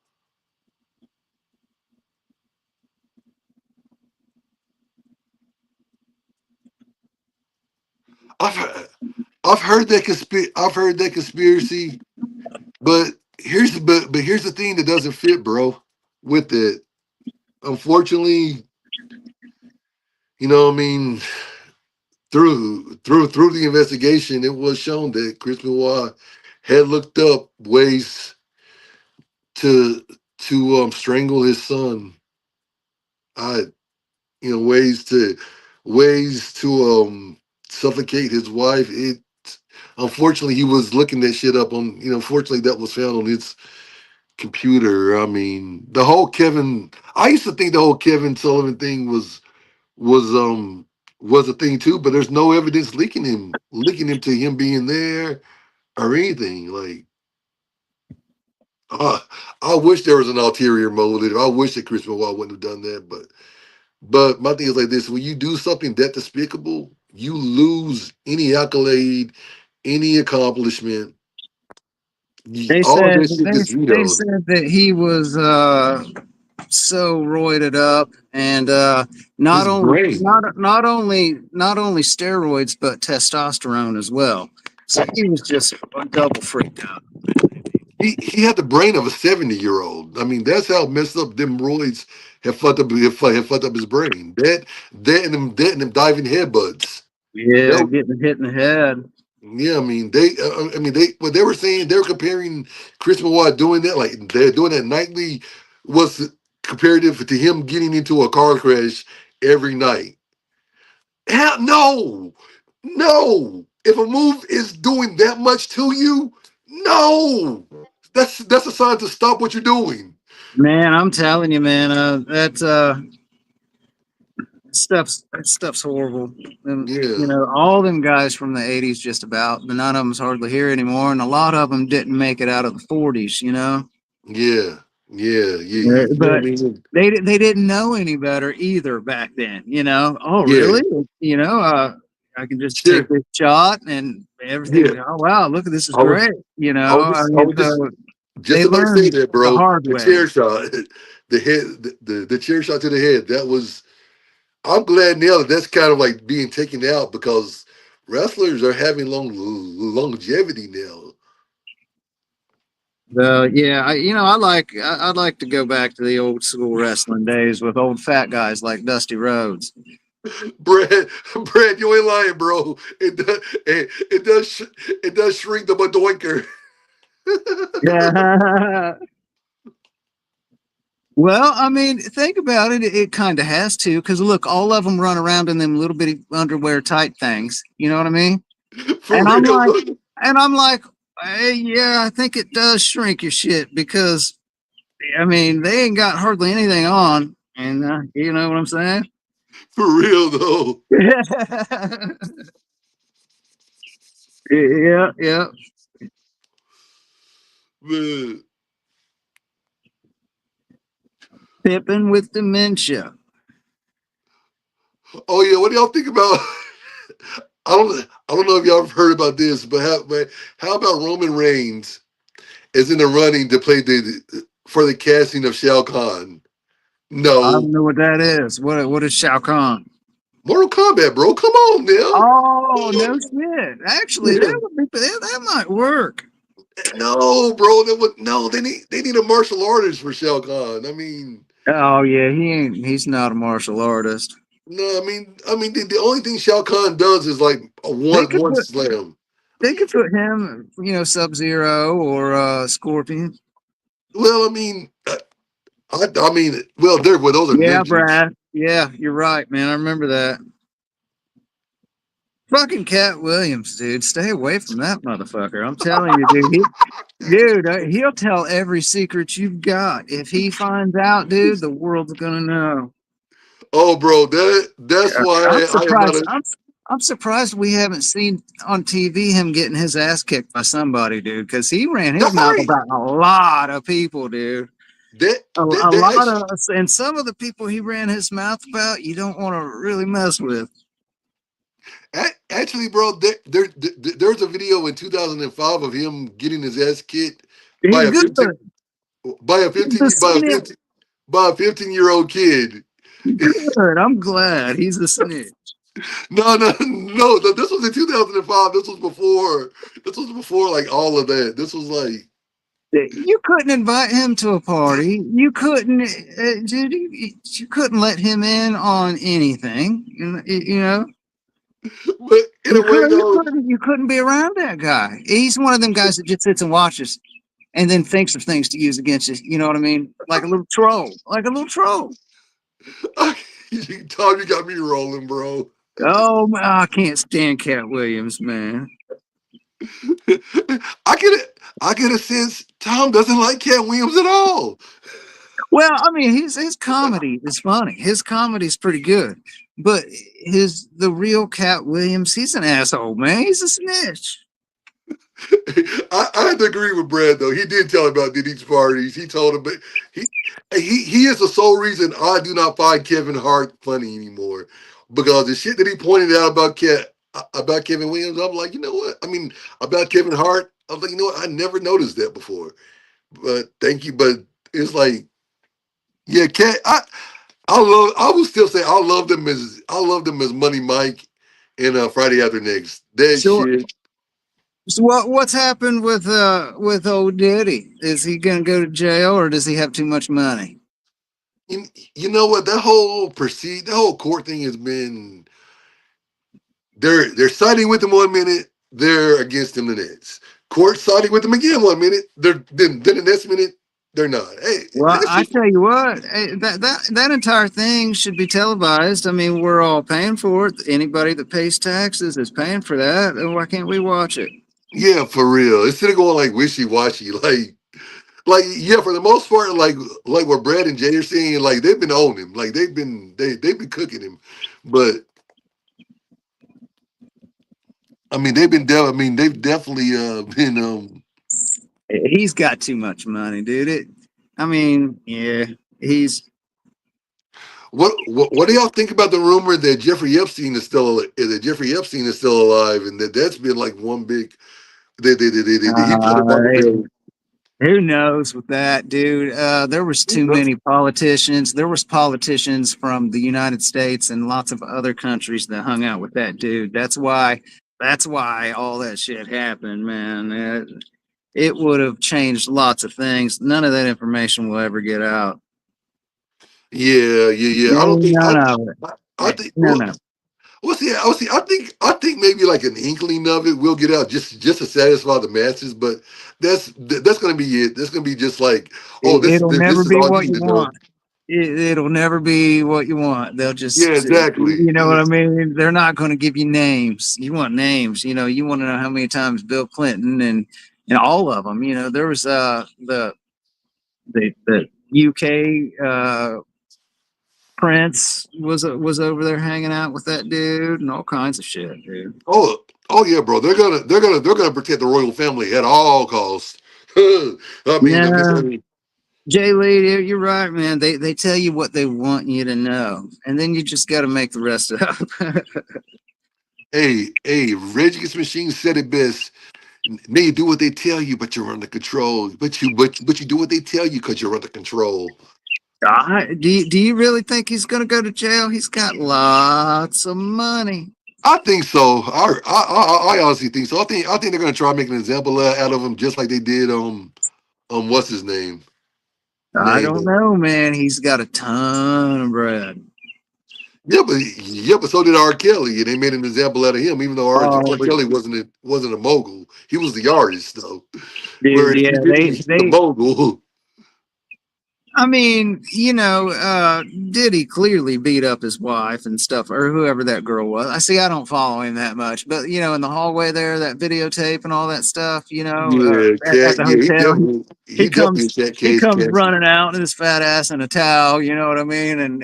I've I've heard that conspiracy, but here's the thing that doesn't fit, bro. With it, unfortunately, I mean, through the investigation, it was shown that Chris Benoit had looked up ways to strangle his son. I ways to suffocate his wife. It unfortunately he was looking that shit up on unfortunately that was found on his computer. I mean, the whole Kevin. I used to think the whole Kevin Sullivan thing was was a thing too, but there's no evidence linking him to him being there or anything. Like, uh, I wish there was an ulterior motive. I wish that Chris Benoit wouldn't have done that, but my thing is like this: when you do something that despicable, you lose any accolade, any accomplishment. All of that shit gets They vetoed. said that he was so roided up and His brain. not only steroids but testosterone as well. So he was just double freaked out. He had the brain of a 70-year-old. I mean, that's how messed up them roids have fucked up his brain. That and them diving headbutts. Yeah, That, getting hit in the head. yeah, I mean they what they were saying, they were comparing Chris Benoit doing that, like they're doing that nightly, was comparative to him getting into a car crash every night. Hell no, no. If a move is doing that much to you, no. That's a sign to stop what you're doing. Man, I'm telling you, man, that stuff's horrible. You Yeah, know, all them guys from the '80s, just about, but none of them's hardly here anymore, and a lot of them didn't make it out of the '40s. You know, yeah, yeah, yeah. You know what I but mean? they didn't know any better either back then. You know, oh Yeah, really? You know, I can just take sure. this shot and everything. Yeah, Oh wow, look at this is I was, great. You know, I I mean, was so just they about to say learned that, the bro. hard The way. chair shot, the head, the chair shot to the head. That was. I'm glad now that that's kind of like being taken out because wrestlers are having longevity now. Yeah, I'd like to go back to the old school wrestling days with old fat guys like Dusty Rhodes. Brad, Brad, you ain't lying, bro. It does shrink the badoinker. Yeah. Well, I mean, think about it. It kind of has to, because look, all of them run around in them little bitty underwear tight things. You know what I mean? For And real. I'm like, hey, yeah, I think it does shrink your shit because, I mean, they ain't got hardly anything on, and you know what I'm saying? For real though. Yeah, yeah. Man. Pippin with dementia. Oh yeah, what do y'all think about I don't know if y'all have heard about this, but how about Roman Reigns is in the running to play for the casting of Shao Kahn? I don't No. know what that is. What is Shao Kahn? Mortal Kombat, bro. Come on now. Oh no shit! Actually, Yeah. that might work. No, bro. No. They need a martial artist for Shao Kahn. I mean, Oh yeah, he's not a martial artist. no. The only thing Shao Kahn does is like a They one could one put slam. they could put him, you know, Sub Zero or Scorpion. Well, well, those are Yeah, ninjas. Brad. Yeah, you're right, man. I remember that. Fucking Cat Williams, dude. Stay away from that motherfucker. I'm telling you, dude. He'll tell every secret you've got. If he finds out, dude, the world's gonna know. Oh, bro, that's why I'm I am not surprised. a. I'm surprised we haven't seen on TV him getting his ass kicked by somebody, dude, because he ran his That's mouth right. about a lot of people, dude. That that A that lot actually, of us, and some of the people he ran his mouth about, you don't want to really mess with. actually, bro, there's a video in 2005 of him getting his ass kicked by He's a good. 15 by a He's a 15 by a snitch. 15 by a 15-year-old kid. Good. I'm glad he's a snitch. No. This was in 2005. This was before. This was before like all of that. This was like, You couldn't invite him to a party. You couldn't, dude. You couldn't let him in on anything. You know. but in a way though, You couldn't be around that guy. He's one of them guys that just sits and watches and then thinks of things to use against you. You know what I mean? Like a little troll. Like a little troll. Tom, you got me rolling, bro. Oh, I can't stand Cat Williams, man. I get a sense Tom doesn't like Cat Williams at all. Well, I mean, his comedy is funny. His comedy's pretty good. But the real Cat Williams, he's an asshole, man. He's a snitch. I had to agree with Brad though. He did tell about these parties. He told him, but he is the sole reason I do not find Kevin Hart funny anymore, because the shit that he pointed out about Kevin Williams, I'm like, you know what? I mean, about Kevin Hart, I was like, you know what? I never noticed that before. But thank you. But it's like, yeah, Cat. I will still say I love them as Money Mike and Friday After Next. That So, shit. so what's happened with old Diddy? Is he gonna go to jail or does he have too much money? You know what? That whole court thing has been. They're siding with him 1 minute, they're against him the next. Court siding with him again 1 minute, then the next minute they're not. Hey, Well, that's I just tell you what, that entire thing should be televised. I mean, we're all paying for it. Anybody that pays taxes is paying for that. Why can't we watch it? yeah, for real. Instead of going like wishy washy, like yeah, for the most part, like what Brad and Jay are saying, like they've been on him, like they've been cooking him, but I mean they've definitely been He's got too much money, dude. I mean, yeah, he's. what do y'all think about the rumor that Jeffrey Epstein is still alive, and that's been like one big he put him on the Uh, bill. who knows with that, dude? There was too many politicians. There was politicians from the United States and lots of other countries that hung out with that dude. That's why. That's why all that shit happened, man. It would have changed lots of things. None of that information will ever get out. Yeah. None of I it. think None of it. I think maybe like an inkling of it will get out just to satisfy the masses, but that's gonna be it. That's gonna be just like, oh, It'll never this is be all you what need you to know. want. It'll never be what you want. They'll Yeah, just, exactly. you know what I mean? They're not going to give you names. You want names. You know, you want to know how many times Bill Clinton and all of them. You know, there was the UK Prince was over there hanging out with that dude and all kinds of shit, dude. Oh yeah, bro. They're gonna protect the royal family at all costs. I mean, No, Jay Lee, you're right, man. They tell you what they want you to know, and then you just got to make the rest up. hey, Rage Against the Machine said it best. Now you do what they tell you, but you're under control. But you do what they tell you because you're under control. Do you really think he's going to go to jail? He's got lots of money. I think so. I honestly think so. I think they're gonna try to make an example out of him, just like they did what's his name? I don't know, man. He's got a ton of bread. But so did R. Kelly, and they made an example out of him, even though Oh, R. Kelly wasn't a mogul. He was the artist though. dude, Whereas yeah, he didn't, he's the mogul. I mean, Diddy clearly beat up his wife and stuff, or whoever that girl was. I see. I don't follow him that much, but in the hallway there, that videotape and all that stuff. Yeah, At cat. the Yeah, hotel, he he definitely comes a cat he case comes cat. running out in his fat ass in a towel. You know what I mean? And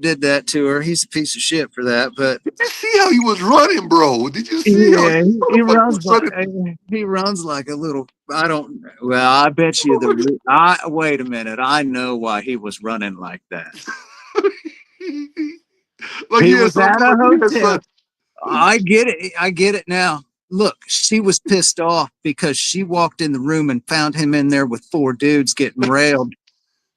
did that to her. He's a piece of shit for that, but. Did you see how he was running, bro? Did you see how Yeah, he he motherfucker runs was like running? he runs like a little. I don't. Well, I bet you I wait a minute. I know why he was running like that. Like He he had was something. at a Like he had hotel. something. I get it. I get it now. Look, she was pissed off because she walked in the room and found him in there with four dudes getting railed.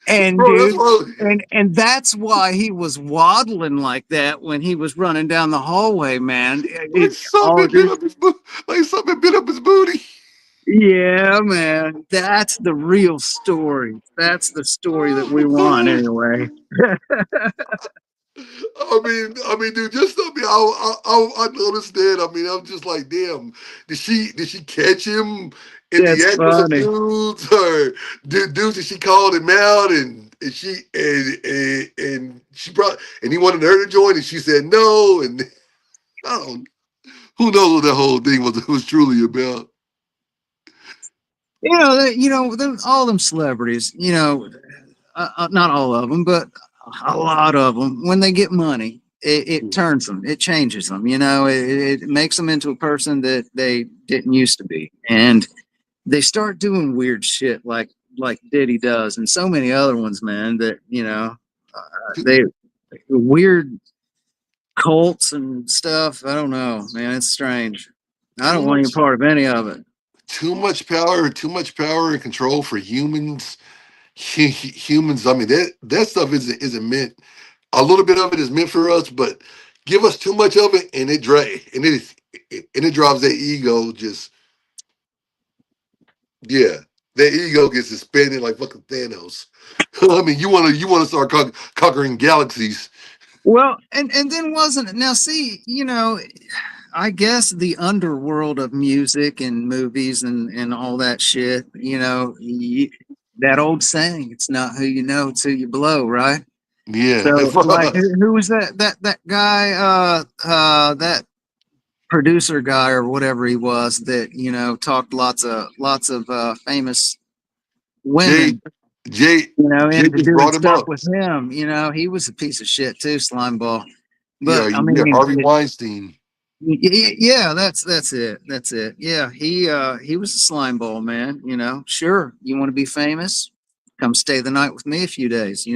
And Bro, that's dude, why. and that's why he was waddling like that when he was running down the hallway, man. Like something had bit up his like something had bit up his booty. Yeah, man. That's the real story. That's the story that we want anyway. I mean, dude, just I mean, I noticed that. I mean, I'm just like, damn. Did she catch him in the That's act with some funny. dudes, or dudes that she called him out, and she brought, and he wanted her to join, and she said no, and I don't. Who knows what that whole thing was truly about? All them celebrities, not all of them, but a lot of them, when they get money, it turns them, it changes them, it makes them into a person that they didn't used to be. And they start doing weird shit like Diddy does, and so many other ones, man, that, they weird cults and stuff. I don't know, man. It's strange. I Too don't want any much, part of any of it. too much power and control for humans. Humans. I mean, that stuff isn't meant. A little bit of it is meant for us, but give us too much of it, and it drives that ego. Just yeah, that ego gets suspended like fucking Thanos. I mean, you want to start conquering galaxies. Well, and then wasn't it? Now, see, I guess the underworld of music and movies and all that shit. That old saying, "It's not who you know, it's who you blow," right? Yeah, So, like, who was that guy? That producer guy or whatever he was that talked lots of famous Jay women Jay Jay into just doing brought him stuff up. with him. He was a piece of shit too, slime ball. Yeah, But I yeah, mean, Harvey Weinstein. yeah, that's it. That's it. Yeah, he was a slime ball, man. Sure, you want to be famous? Come stay the night with me a few days.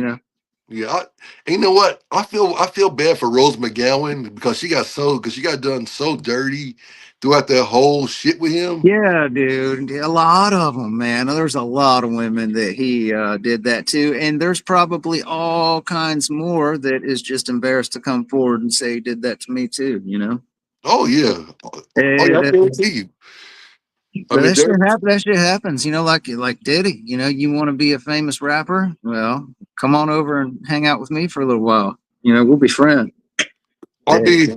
Yeah, and you know what? I feel bad for Rose McGowan because she got done so dirty throughout that whole shit with him. Yeah, dude. A lot of them, man. There's a lot of women that he did that to, and there's probably all kinds more that is just embarrassed to come forward and say he did that to me too. Oh yeah, oh yeah, I Eh, guarantee you. I but mean, that shit there. happens. That shit happens. Like Diddy. You want to be a famous rapper? Well, come on over and hang out with me for a little while. We'll be friends. Or Eh, be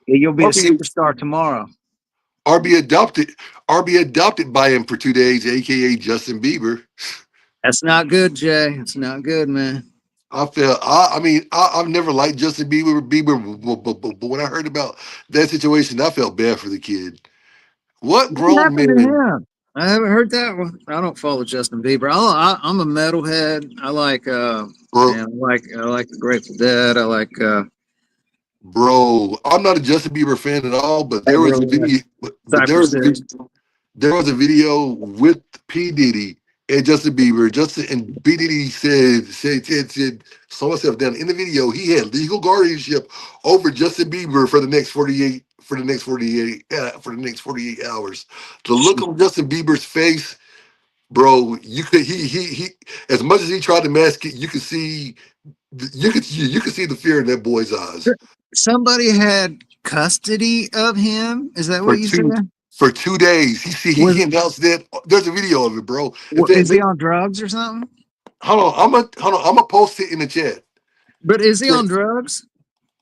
You'll be a or be superstar tomorrow. or be adopted or be adopted by him for 2 days, aka Justin Bieber. That's not good, Jay. It's not good, man. I mean, I've never liked Justin Bieber, but when I heard about that situation, I felt bad for the kid. What What grown happened to man, him? I haven't heard that one. I don't follow Justin Bieber. I'm a metalhead. I like bro? man, I like the Grateful Dead. I like Bro, I'm not a Justin Bieber fan at all, but that there was a really video, but Cypress Hill. there was a video with P Diddy and Justin Bieber. Justin and P Diddy said slow myself down. In the video, he had legal guardianship over Justin Bieber for the next 48 hours. The look on Justin Bieber's face, bro, you could he as much as he tried to mask it, you could see the fear in that boy's eyes. Somebody had custody of him. Is that for what you said? two for 2 days. Was He announced that. There's a video of it, bro. If is he that, on drugs or something? I'm gonna post it in the chat. But is he on drugs?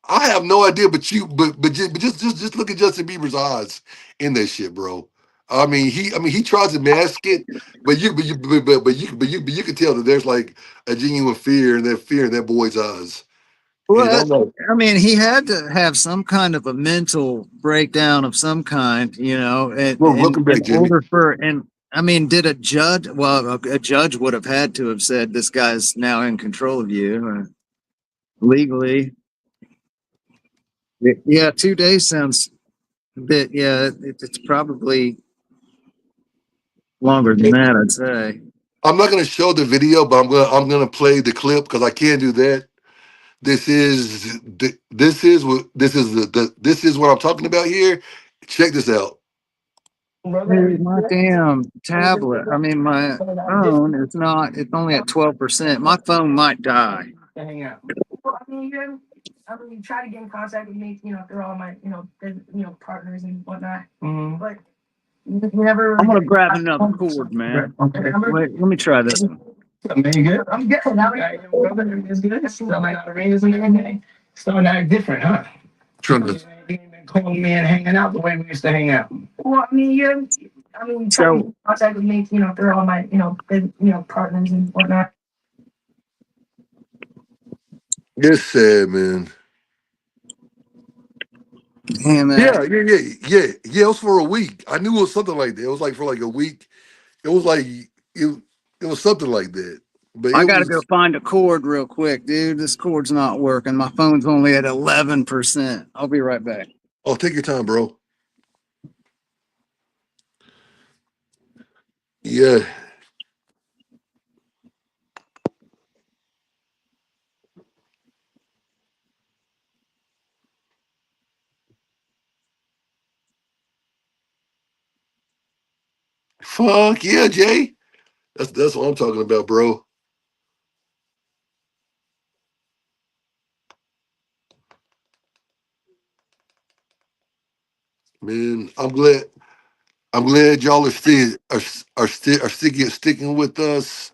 I have no idea, but just look at Justin Bieber's eyes in that shit, bro. He tries to mask it, but you can tell that there's like a genuine fear in that boy's eyes. And Well, I'm like, I mean, he had to have some kind of a mental breakdown of some kind, well, welcome in back, Jimmy. order for, and I mean, did a judge, well, a judge would have had to have said, this guy's now in control of you legally. Yeah, 2 days sounds a bit, yeah, it's probably longer than that, I'd say. I'm not going to show the video, but I'm gonna play the clip because I can't do that. This is what I'm talking about here. Check this out. Dude, my damn tablet, I mean, my phone is not, it's only at 12%. My phone might die. Hang out. Well, you try to get in contact with me, through all my, partners and whatnot. But you never. I'm gonna grab another cord, man. Okay. Wait, let me try this one. Man, you good? I'm good. It's good. So like the rings and everything. So now it's different, huh? Trying to. You ain't been calling me and hanging out the way we used to hang out. Well, you try to get in contact with me, through all my, partners and whatnot. It's sad, man. Damn it. Yeah. It was for a week. I knew it was something like that. It was like for like a week. It was like it was something like that. But I it gotta go was. find a cord real quick, dude. This cord's not working. My phone's only at 11%. I'll be right back. Oh, take your time, bro. Yeah. Fuck yeah, Jay. That's what I'm talking about, bro. Man, I'm glad y'all are sticking with us.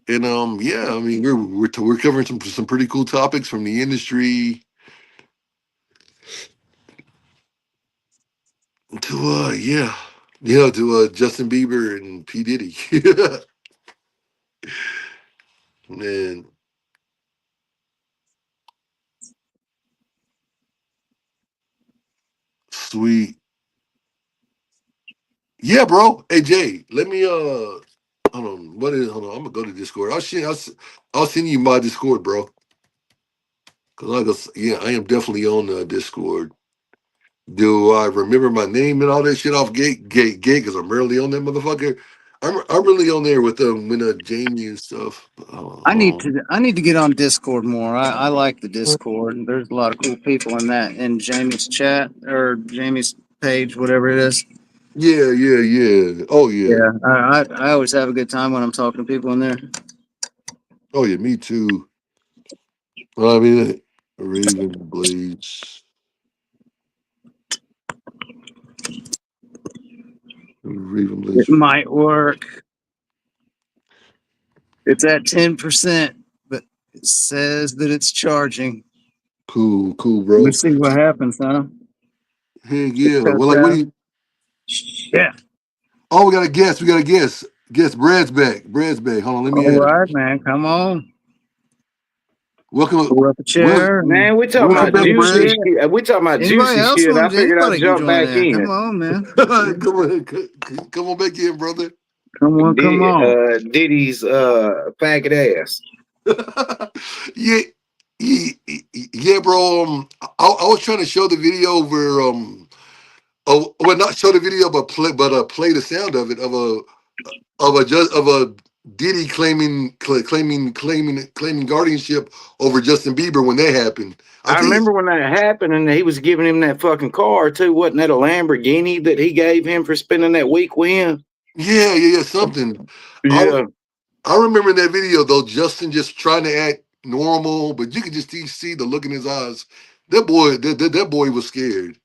And yeah, I mean we're covering some pretty cool topics from the industry to to Justin Bieber and P Diddy. Man, sweet. Yeah, bro. Hey Jay, let me hold on. Hold on? I'm gonna go to Discord. I'll send you my Discord, bro. Yeah, I am definitely on Discord. Do I remember my name and all that shit off gate? Because I'm really on that motherfucker. I'm really on there with when Jamie and stuff. I need to get on Discord more. I like the Discord. There's a lot of cool people in that, in Jamie's chat or Jamie's page, whatever it is. Yeah. Oh yeah. Yeah, I always have a good time when I'm talking to people in there. Oh yeah, me too. Well, I mean, Raven Blades. Raven It Blades. might work. It's at 10%, but it says that it's charging. Cool, We'll bro. see what happens, huh? Heck yeah. Well, like, what do you? Yeah. Oh, we got a guest. Guess Brad's back. Hold on, let me All add him. right, man. Come on. Welcome, Pull up a chair. Man, we talking welcome about back, juicy Brad. shit. We talking about Anybody juicy else shit. want I to? figured I'd Anybody can jump join back in. in. Come on, man. Come on back in, brother. Come on, come on. Diddy's faggot ass. yeah, yeah, bro. I was trying to show the video where well, not show the video, but play the sound of it of a Diddy claiming guardianship over Justin Bieber when that happened. I remember when that happened, and he was giving him that fucking car too. Wasn't that a Lamborghini that he gave him for spending that week with him? Yeah, something. Yeah. I remember in that video though, Justin just trying to act normal, but you could just see the look in his eyes. That boy was scared.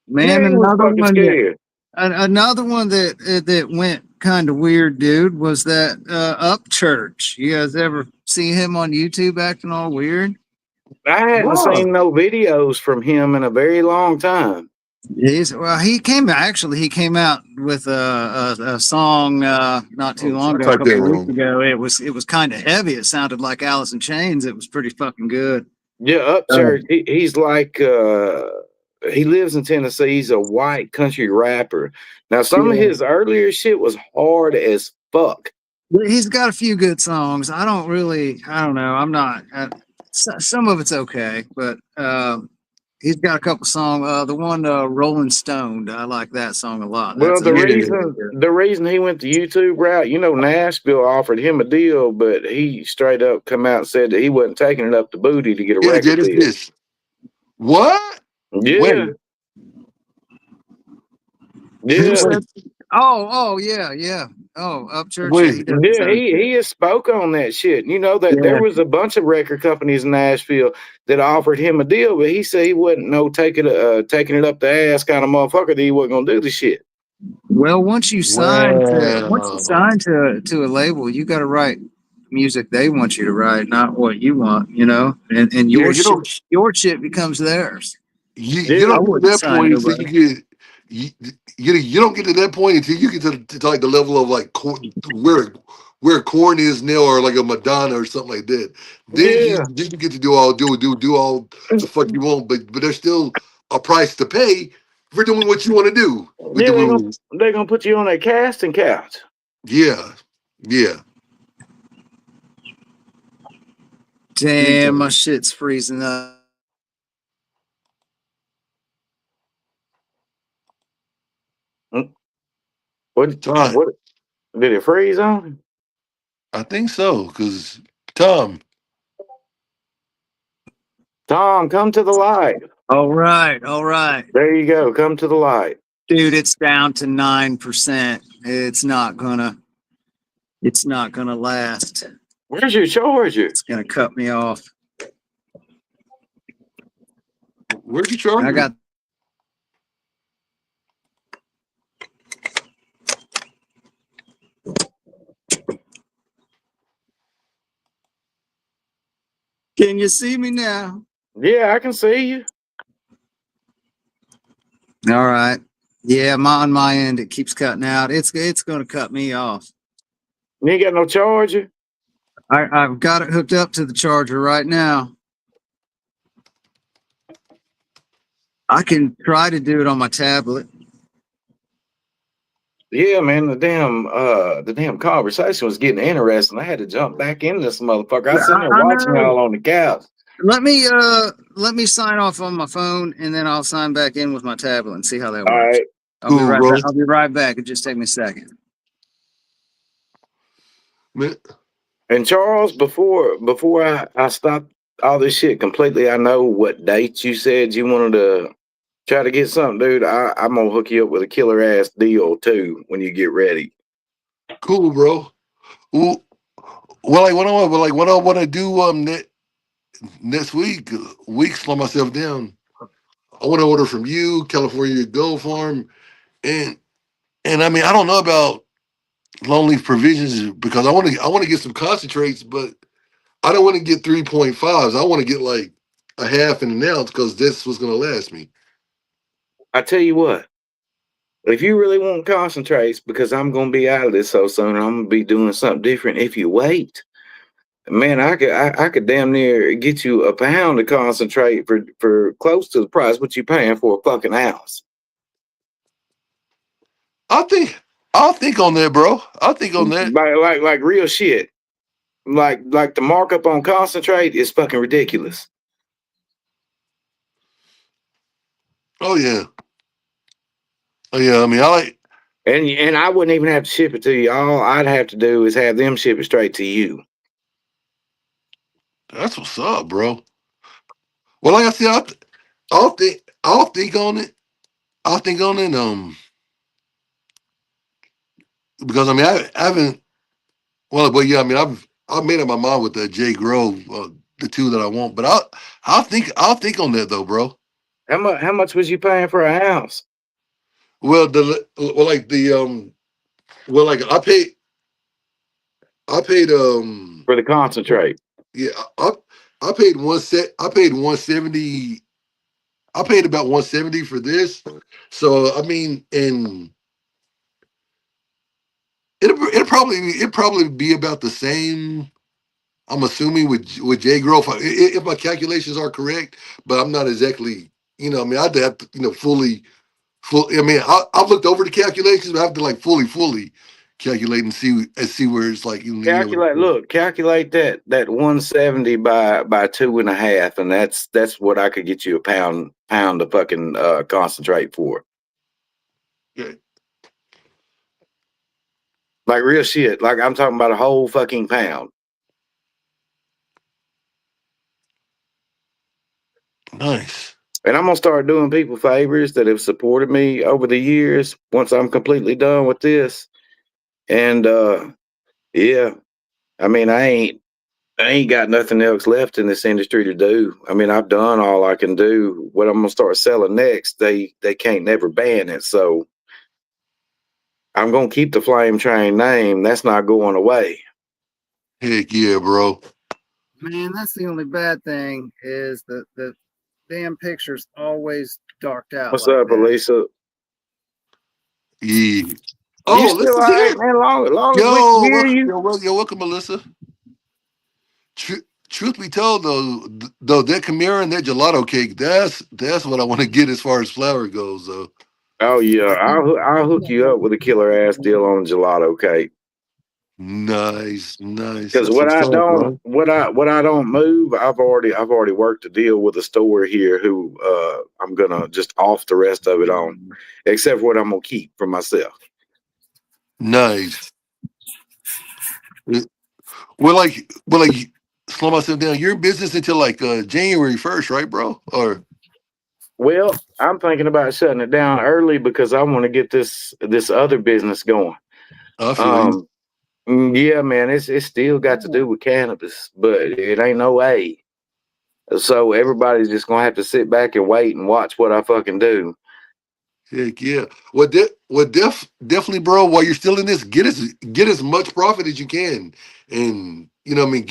Yeah, Man, he was fucking scared. another one that went kind of weird, dude, was that Up Church. You guys ever see him on YouTube acting all weird? I hadn't Wow. seen no videos from him in a very long time. He came out with a song not too Oh, long I ago, a typed couple that of weeks wrong. ago. It was kind of heavy. It sounded like Alice in Chains. It was pretty fucking good. Yeah, Upchurch. He's like he lives in Tennessee. He's a white country rapper. Now, some of Yeah. his earlier shit was hard as fuck. He's got a few good songs. I don't know. I'm not. Some of it's okay, but he's got a couple songs. The one "Rolling Stoned," I like that song a lot. Well, That's Yeah. really good. the reason he went the YouTube route, Nashville offered him a deal, but he straight up come out and said that he wasn't taking it up the booty to get a Yeah, record Jada, deal. this. What? Yeah, When? Who yeah. said? Oh, yeah. Oh, Upchurch. Yeah, he Wait. does his Yeah, own shit. he has spoke on that shit. You know that there Yeah. was a bunch of record companies in Nashville that offered him a deal, but he said he wasn't taking it up the ass kind of motherfucker that he wasn't gonna do the shit. Well, once you Wow. sign to a label, you got to write music they want you to write, not what you want. And Yeah, your shit becomes theirs. you Yeah, I don't get to wouldn't that sign point until nobody. you get you, you don't get to that point until you get to like the level of like where corn is now, or like a Madonna or something like that. yeah, Then you get to do all the fuck you want, but there's still a price to pay for doing what you want to do with yeah. the rules. They're gonna put you on that casting couch. Yeah, yeah. Big Damn, my time. shit's freezing up. Hmm? What? Time. What? Did it freeze on him? I think so, because Tom. Tom, come to the light. All right, There you go. Come to the light. dude. It's down to 9%. It's not gonna last. Where's your charger? It's gonna cut me off. Where'd you I charge it? got. Can you see me now? Yeah, I can see you. All right. Yeah, on my end, it keeps cutting out. It's going to cut me off. You ain't got no charger. I've got it hooked up to the charger right now. I can try to do it on my tablet. Yeah, man, the damn conversation was getting interesting. I had to jump back into this motherfucker. I was sitting there I watching know. y'all on the couch. Let me sign off on my phone, and then I'll sign back in with my tablet and see how that All works. right. Cool, bro. I'll be right back. It just take me a second. Man, And Charles, before I stop all this shit completely, I know what dates you said you wanted to try to get something, dude. I'm gonna hook you up with a killer ass deal too when you get ready. cool, bro. Well, what I want to do next week, slow myself down. I want to order from you, California Gold Farm, and I mean I don't know about long leaf provisions because I want to get some concentrates, but I don't want to get 3.5s. I want to get like a half and an ounce because that's what's gonna last me. I tell you what, if you really want concentrates, because I'm gonna be out of this so soon, I'm gonna be doing something different. If you wait, man, I could damn near get you a pound of concentrate for close to the price what you paying for a fucking ounce. I think I'll think on that, bro. I'll think on that. Like real shit. Like the markup on concentrate is fucking ridiculous. Oh yeah. Oh yeah. I mean I like And I wouldn't even have to ship it to you. All I'd have to do is have them ship it straight to you. that's what's up, bro. Well, like I said, I'll think on it. I'll think on it. Because I mean I haven't. Well, but yeah, I mean I've made up my mind with the J Grove, the two that I want. But I'll think on that though, bro. How much was you paying for a house? Well, like the well like I paid For the concentrate. yeah I paid 170 I paid about 170 for this. So I mean, and it'll probably be about the same. I'm assuming with J Growth, if my calculations are correct, but I'm not exactly. I mean, I'd have to fully. I mean, I've looked over the calculations, but I have to like fully calculate and see where it's like Calculate that 170 by 2.5, and that's what I could get you a pound of fucking concentrate for. Yeah. Like real shit. Like I'm talking about a whole fucking pound. Nice. And I'm gonna start doing people favors that have supported me over the years once I'm completely done with this. And yeah, I mean I ain't got nothing else left in this industry to do. I mean I've done all I can do. What I'm gonna start selling next, they can't never ban it. So I'm gonna keep the Flame Train name. That's not going away. Heck yeah, bro. Man, that's the only bad thing is the damn picture's always darked out. What's like up, that. Elisa? Yeah. You Oh, still all Alyssa's right, here. man? Long as we Yo, can hear you. yo, welcome, Melissa. Truth be told, though that Chimera and that gelato cake, that's what I want to get as far as flour goes, though. Oh yeah, I'll hook you up with a killer ass deal on gelato cake. Nice. Because That's what's up, bro. what I don't move, I've already worked a deal with a store here who I'm gonna just off the rest of it on, except for what I'm gonna keep for myself. Nice. Well, slow myself down. Your business until like January 1st, right, bro? Or Well, I'm thinking about shutting it down early because I want to get this other business going. I feel you. Yeah, man, it's still got to do with cannabis, but it ain't no A. So everybody's just gonna have to sit back and wait and watch what I fucking do. Heck yeah. Definitely, bro. While you're still in this, get as much profit as you can, and what I mean,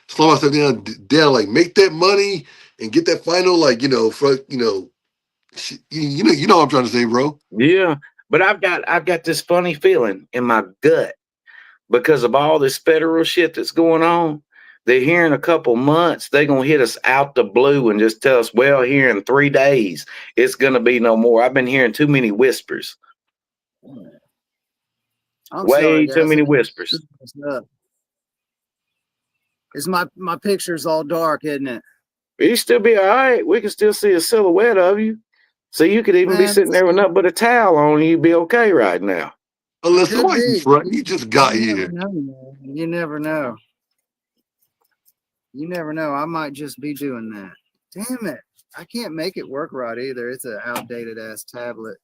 slow myself down. Like make that money and get that final, like you know what I'm trying to say, bro. Yeah, but I've got this funny feeling in my gut because of all this federal shit that's going on. They're here in a couple months, they're gonna hit us out the blue and just tell us, well, here in 3 days, it's gonna be no more. I've been hearing too many whispers. I'm Way sorry, too guys. many whispers. Is my picture's all dark, isn't it? You still be all right. We can still see a silhouette of you. So you could even be sitting there with nothing but a towel on and you'd be okay right now. Alyssa, why you front? You just got here. You never know. You never know. I might just be doing that. Damn it. I can't make it work right either. It's an outdated ass tablet.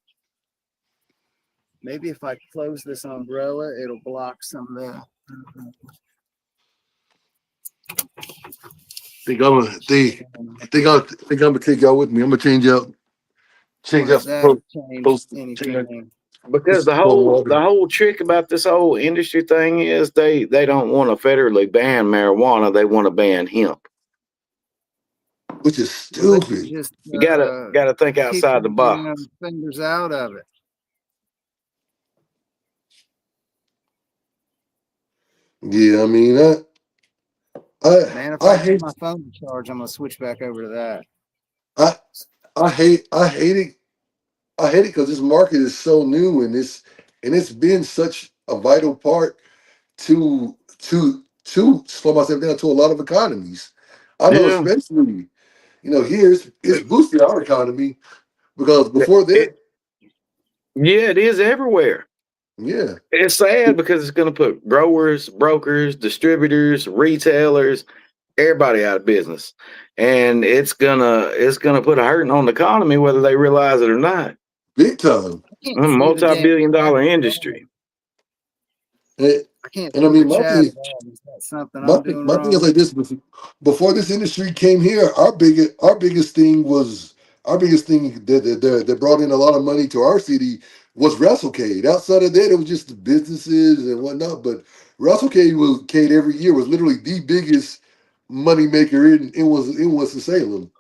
Maybe if I close this umbrella, it'll block some of that. I think I'm gonna take y'all with me. I'm gonna change out. Change anything. Because the whole trick about this whole industry thing is they don't want to federally ban marijuana. They want to ban hemp, which is stupid. You gotta think outside the box. Fingers out of it. Yeah, I mean, Man, if I hate my phone to charge, I'm gonna switch back over to that. I hate it. I hate it because this market is so new and it's been such a vital part to slow myself down to a lot of economies. I know, especially here it's boosted our economy because before that, it is everywhere. Yeah, it's sad because it's going to put growers, brokers, distributors, retailers, everybody out of business, and it's gonna put a hurting on the economy whether they realize it or not. Big time. Multi-billion-dollar industry. I can't. And I mean, my thing is like this: before this industry came here, our biggest thing that brought in a lot of money to our city was WrestleCade. Outside of that, it was just the businesses and whatnot. But WrestleCade every year was literally the biggest money maker in Winston-Salem.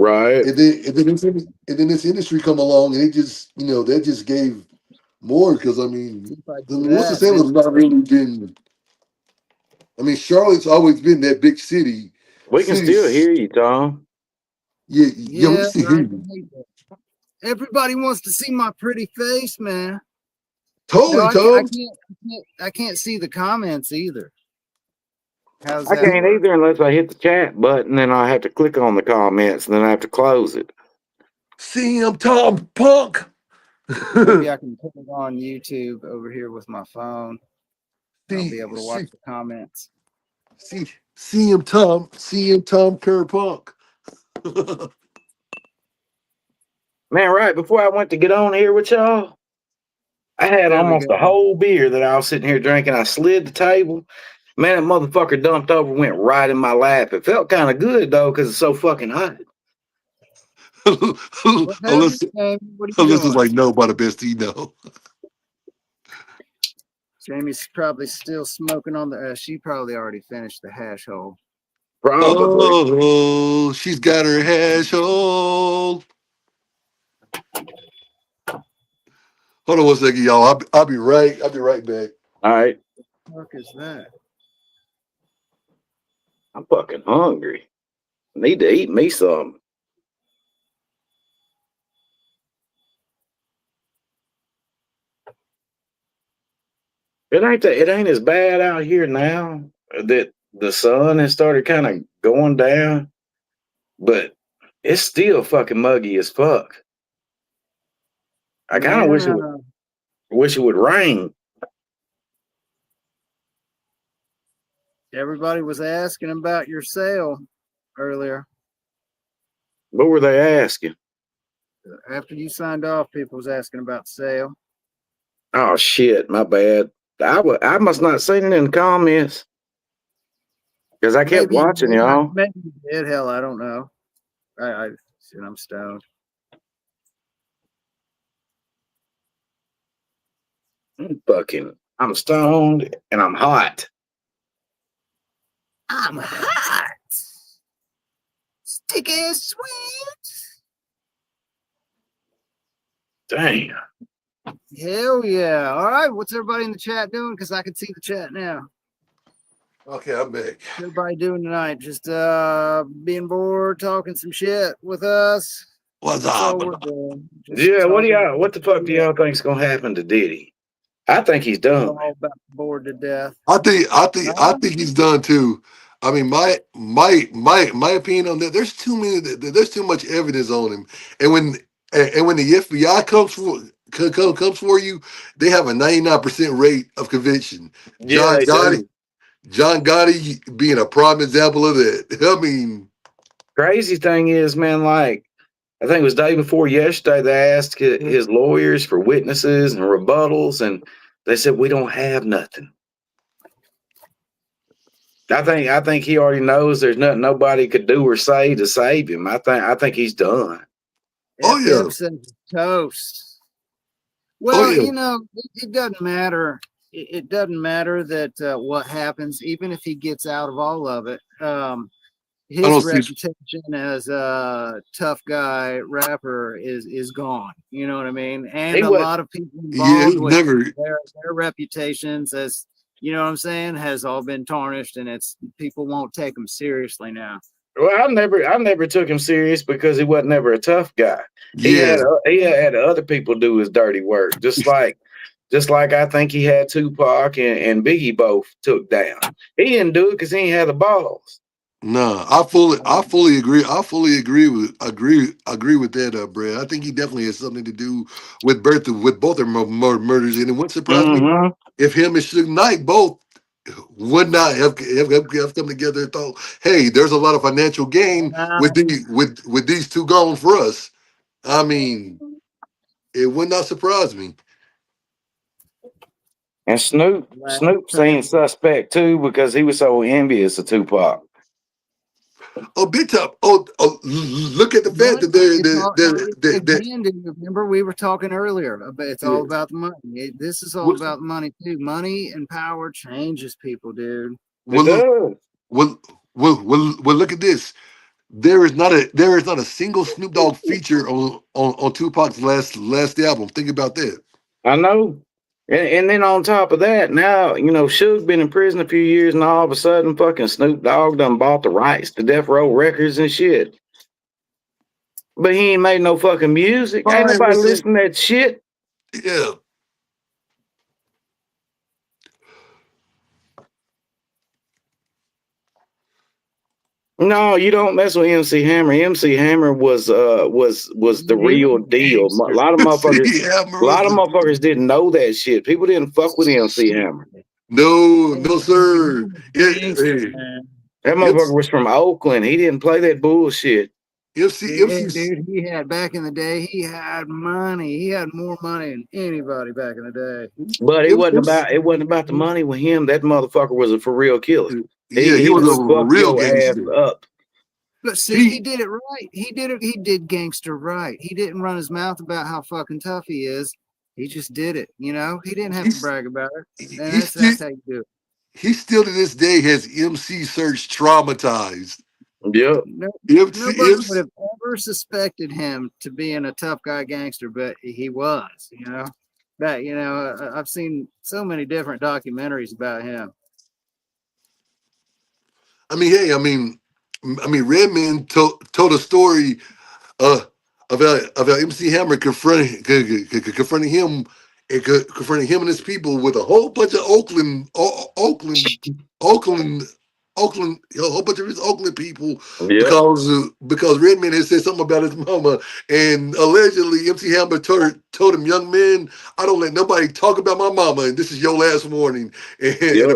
Right. And then this industry come along and it just that just gave more because If I do Winston that, Salem's not really been. I mean, Charlotte's always been that big city. We can still hear you, Tom. Yeah, we can yeah, still hear you. everybody wants to see my pretty face, man. No, Totally, Tom. I can't see the comments either. How's I that can't work? either unless I hit the chat button, then I have to click on the comments, and then I have to close it. See him, Tom Punk. Maybe I can put it on YouTube over here with my phone. I'll be able to watch the comments. See him, Tom. See him, Tom Kerr Punk. Man, right before I went to get on here with y'all, I had almost a whole beer that I was sitting here drinking. I slid the table. Man, that motherfucker dumped over, went right in my lap. It felt kind of good, though, because it's so fucking hot. Alyssa's like, no, by the best he know. Jamie's probably still smoking on the. She probably already finished the hash hole. Probably. Oh, she's got her hash hole. Hold on 1 second, y'all. I'll be right back. All right. What the fuck is that? I'm fucking hungry. I need to eat me some. It ain't as bad out here now that the sun has started kind of going down, but it's still fucking muggy as fuck. I kind of wish it would rain. Everybody was asking about your sale earlier. What were they asking? After you signed off, people was asking about the sale. Oh shit, my bad. I must not seen it in the comments because I kept watching y'all. Maybe you did. Hell, I don't know. I'm stoned. I'm stoned and I'm hot. I'm hot. Sticky sweet. Damn. Hell yeah. All right. What's everybody in the chat doing? Because I can see the chat now. Okay, I'm back. What's everybody doing tonight? Just being bored, talking some shit with us. What's up? Yeah, what the fuck do y'all think's gonna happen to Diddy? I think he's done. All about bored to death. I think he's done too. I mean, my opinion on that. There's too much evidence on him, and when the FBI comes for you, they have a 99% rate of conviction. Yeah, John Gotti being a prime example of that. I mean, crazy thing is, man, like I think it was day before yesterday, they asked his lawyers for witnesses and rebuttals, and they said we don't have nothing. I think he already knows there's nothing nobody could do or say to save him. I think he's done. Oh yeah, toast. Well, it doesn't matter. It doesn't matter that what happens, even if he gets out of all of it. His reputation as a tough guy rapper is gone. You know what I mean? And a lot of people involved with their reputations, as you know what I'm saying, has all been tarnished, and people won't take him seriously now. Well, I never took him serious because he wasn't never a tough guy. He had other people do his dirty work, just like I think he had Tupac and Biggie both took down. He didn't do it because he ain't had the balls. No, I fully agree. I fully agree with that, Brad. I think he definitely has something to do with both their murders, and it wouldn't surprise me if him and Suge Knight both would not have come together and thought, "Hey, there's a lot of financial gain with these two gone for us." I mean, it would not surprise me. And Snoop saying suspect too because he was so envious of Tupac. Oh, big time! Oh, look at the fact that remember we were talking ever about it's all about the money. This is all about money too. Money and power changes people, dude. Well, look at this. there is not a single Snoop Dogg feature on Tupac's last album. Think about that. I know. And then on top of that, now, Suge been in prison a few years, and all of a sudden fucking Snoop Dogg done bought the rights to Death Row Records and shit. But he ain't made no fucking music. Ain't Fine nobody with it. listening to that shit. Yeah. No, you don't mess with MC Hammer. MC Hammer was the He real was a deal. A gangster. lot of motherfuckers, MC a Hammer was lot of the motherfuckers didn't know that shit. People didn't fuck with MC Hammer. no sir. Gangster, Hey, man. That motherfucker was from Oakland. He didn't play that bullshit. Yeah, MC dude, he had back in the day, he had money. He had more money than anybody back in the day. But MC, it wasn't about the money with him. That motherfucker was a for real killer. yeah, he He was would a fuck real your ass gangster. up. But see, he He did it right. He did gangster right. He didn't run his mouth about how fucking tough he is. He just did it, He didn't have to he's brag about it. And he still that's how you do it. he still to this day has MC Search traumatized. Yep. No, MC, nobody would MC have ever suspected him to being a tough guy gangster, but he was, That, I've seen so many different documentaries about him. I mean, hey, Redman told a story uh about MC Hammer confronting him and confronting him and his people with a whole bunch of Oakland, a whole bunch of his Oakland people Yep. because Redman had said something about his mama, and allegedly MC Hammer told him, "Young man, I don't let nobody talk about my mama, and this is your last warning." And Yep. Yep.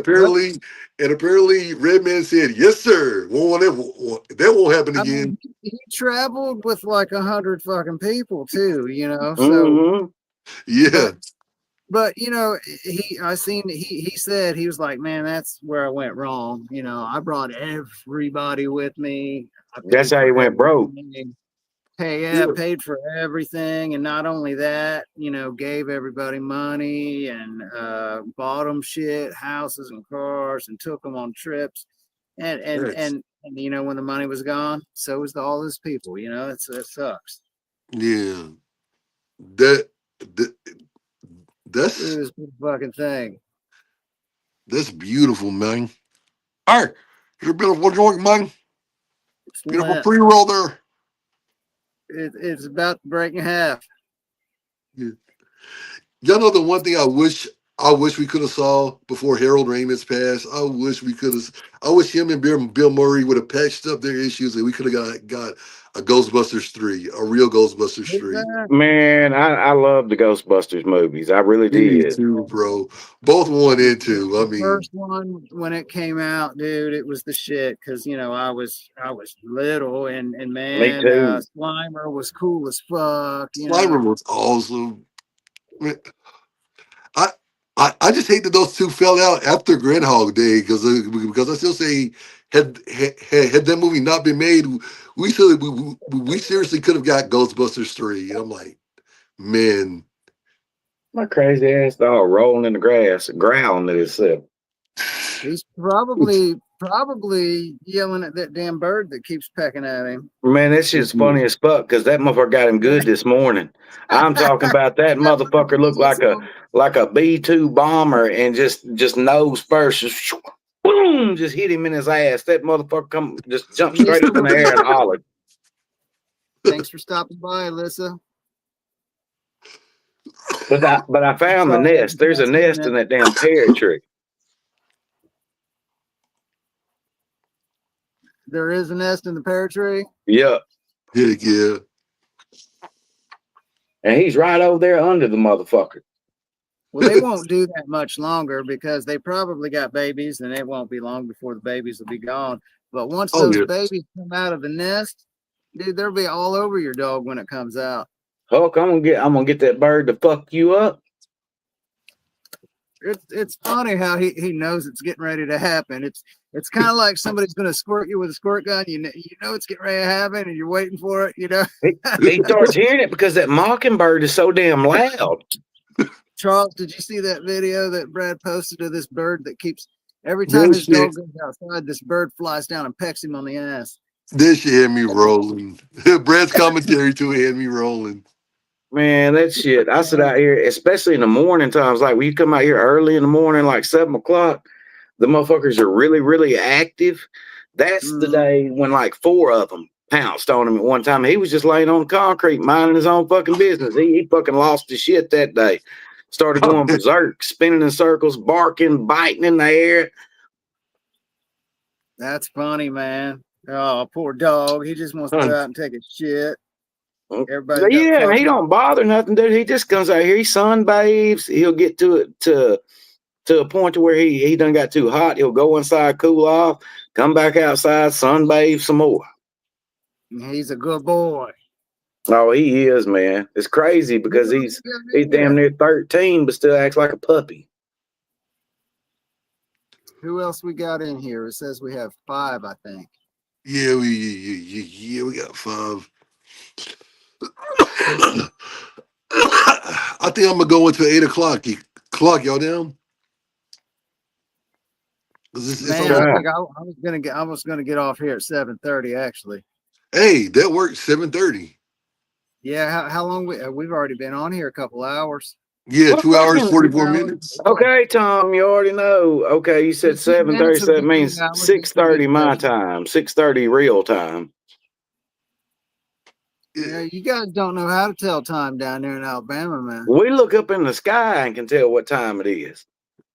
apparently Redman said, "Yes, sir. That won't happen I again." mean, he traveled with like 100 fucking people too, So, Mm-hmm. Yeah, but he said he was like, man, that's where I went wrong. I brought everybody with me. I That's paid how for he went broke. everything. yeah, Paid for everything, and not only that, gave everybody money and bought them shit, houses and cars, and took them on trips. And yes, when the money was gone, so was all his people. It sucks. yeah. That, that It that's was a good fucking thing. that's beautiful, man. Hey, it's a beautiful joint, man. It's Beautiful lit. pre-roll there. It's about to break in half. Yeah. Y'all know the one thing I wish we could have saw before Harold Ramis passed. I wish him and Bill Murray would have patched up their issues and we could have got a Ghostbusters 3, a real Ghostbusters 3. Man, I love the Ghostbusters movies. I really Me did. too, bro. Both 1 and 2. I The mean, first one when it came out, dude, it was the shit because I was little and Me man, too. Slimer was cool as fuck. Slimer was awesome. Man, I, I just hate that those two fell out after Groundhog Day because I still say had that movie not been made, we seriously could have got Ghostbusters 3. And I'm like, man, My crazy ass dog rolling in the grass, growling at itself. He's probably yelling at that damn bird that keeps pecking at him. Man, that shit's funny as fuck because that motherfucker got him good this morning. I'm talking about that motherfucker looked like a B-2 bomber and just nose first, just boom, just hit him in his ass. That motherfucker just jumped straight up in the air and hollered. Thanks for stopping by, Alyssa. But I found the nest. There's a nest in that damn pear tree. There is a nest in the pear tree. Yeah. heck yeah. And he's right over there under the motherfucker. Well, they won't do that much longer because they probably got babies, and it won't be long before the babies will be gone. But once Oh those yeah. babies come out of the nest, dude, they'll be all over your dog when it comes out. Huck, I'm gonna get that bird to fuck you up. It's funny how he knows it's getting ready to happen. It's kind of like somebody's going to squirt you with a squirt gun. You know it's getting ready to happen, and you're waiting for it. He starts hearing it because that mockingbird is so damn loud. Charles, did you see that video that Brad posted of this bird that keeps every No time his shit. dog goes outside, this bird flies down and pecks him on the ass? This shit had me rolling. Brett's commentary too had me rolling. Man, that shit. I sit out here, especially in the morning times. Like when you come out here early in the morning, like 7 o'clock, the motherfuckers are really, really active. That's the day when like 4 of them pounced on him at one time. He was just laying on the concrete, minding his own fucking business. He fucking lost his shit that day. Started going berserk, spinning in circles, barking, biting in the air. That's funny, man. Oh, poor dog. He just wants to go out and take a shit. Everybody got Yeah, and he don't bother nothing, dude. He just comes out here, he sunbathes. He'll get to it to a point to where he done got too hot. He'll go inside, cool off, come back outside, sunbathe some more. He's a good boy. Oh, he is, man. It's crazy because he's damn near 13, but still acts like a puppy. Who else we got in here? It says we have 5, I think. Yeah, we got 5. I think I'm gonna go until 8 o'clock. Y'all down? Man, I think I was gonna get off here at 7:30 actually. Hey, that works. 7:30. Yeah, how long we've already been on here a couple hours. Yeah, 2 hours 44 minutes. Okay, Tom, you already know. Okay, you said 7:30, so that means 6:30 my time, 6:30 real time. Yeah, you guys don't know how to tell time down there in Alabama, man. We look up in the sky and can tell what time it is.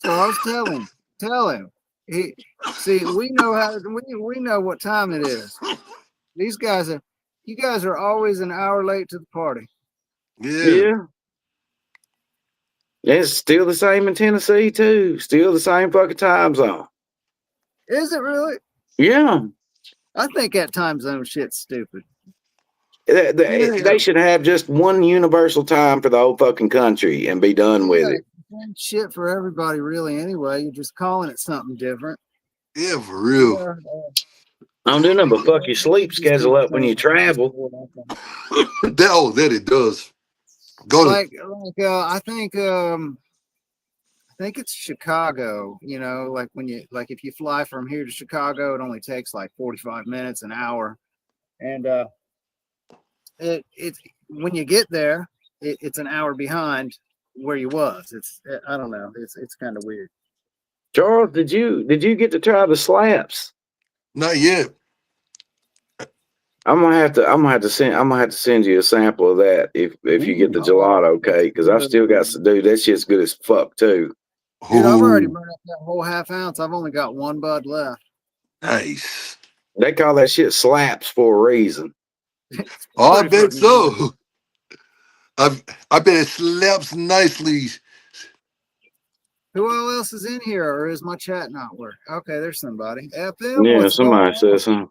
So I was tell him. We know we know what time it is. You guys are always an hour late to the party. Yeah. It's still the same in Tennessee too. Still the same fucking time zone. Is it really? Yeah. I think that time zone shit's stupid. They should have just one universal time for the whole fucking country and be done with it. Shit for everybody, really. Anyway, you're just calling it something different. Yeah, for real. I don't do nothing but fuck your sleep schedule up when you travel. That it does. I think it's Chicago. You know, like if you fly from here to Chicago, it only takes like 45 minutes, an hour, and it's when you get there, it's an hour behind where you was. I don't know. It's kind of weird. Charles, did you get to try the slaps? Not yet. I'm gonna have to send you a sample of that if you get the gelato, okay? Because I still got to do that. Shit's good as fuck too. Dude, I've already burned up that whole half ounce. I've only got 1 bud left. Nice. They call that shit slaps for a reason. Oh, I bet so. I bet it slaps nicely. Who else is in here, or is my chat not working? Okay, there's somebody. FM, yeah, somebody says something.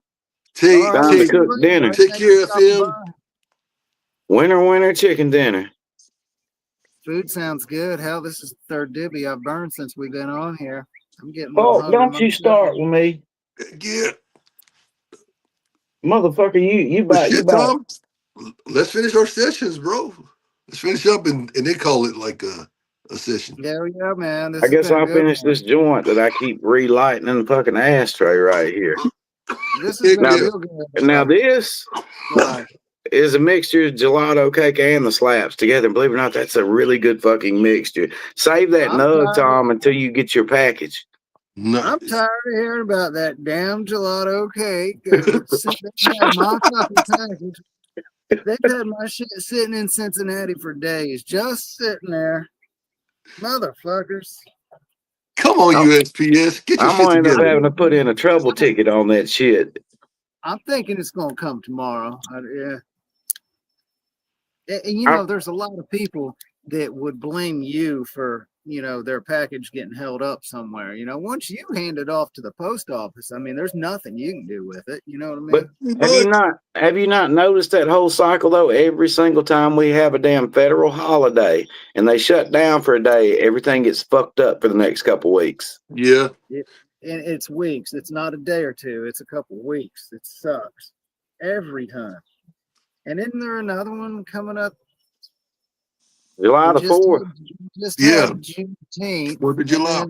Time to cook dinner. Take care of him. Winter chicken dinner. Food sounds good. Hell, this is the 3rd dibby I've burned since we've been on here. I'm getting. Oh, don't you start with me. Yeah. Motherfucker, you about. Tom, let's finish our sessions, bro. Let's finish up and they call it like a session. Yeah, man. I guess I'll finish this joint that I keep relighting in the fucking ashtray right here. This is real good. Now this is a mixture of gelato cake and the slaps together. And believe it or not, that's a really good fucking mixture. Save that nug, Tom, until you get your package. Nice. I'm tired of hearing about that damn gelato cake. They've had my fucking package. They've had my shit sitting in Cincinnati for days, just sitting there. Motherfuckers. Come on, USPS. Get your I'm shit gonna end up together. having to put in a trouble ticket on that shit. I'm thinking it's gonna come tomorrow. Yeah. And you know, there's a lot of people that would blame you for, you know, their package getting held up somewhere. You know, once you hand it off to the post office, I mean, there's nothing you can do with it. You know what I mean? But have you not noticed that whole cycle though? Every single time we have a damn federal holiday and they shut down for a day, everything gets fucked up for the next couple weeks. Yeah. And it's weeks. It's not a day or two. It's a couple weeks. It sucks every time. And isn't there another one coming up? July the 4th. Yeah. Juneteenth. 4th of July.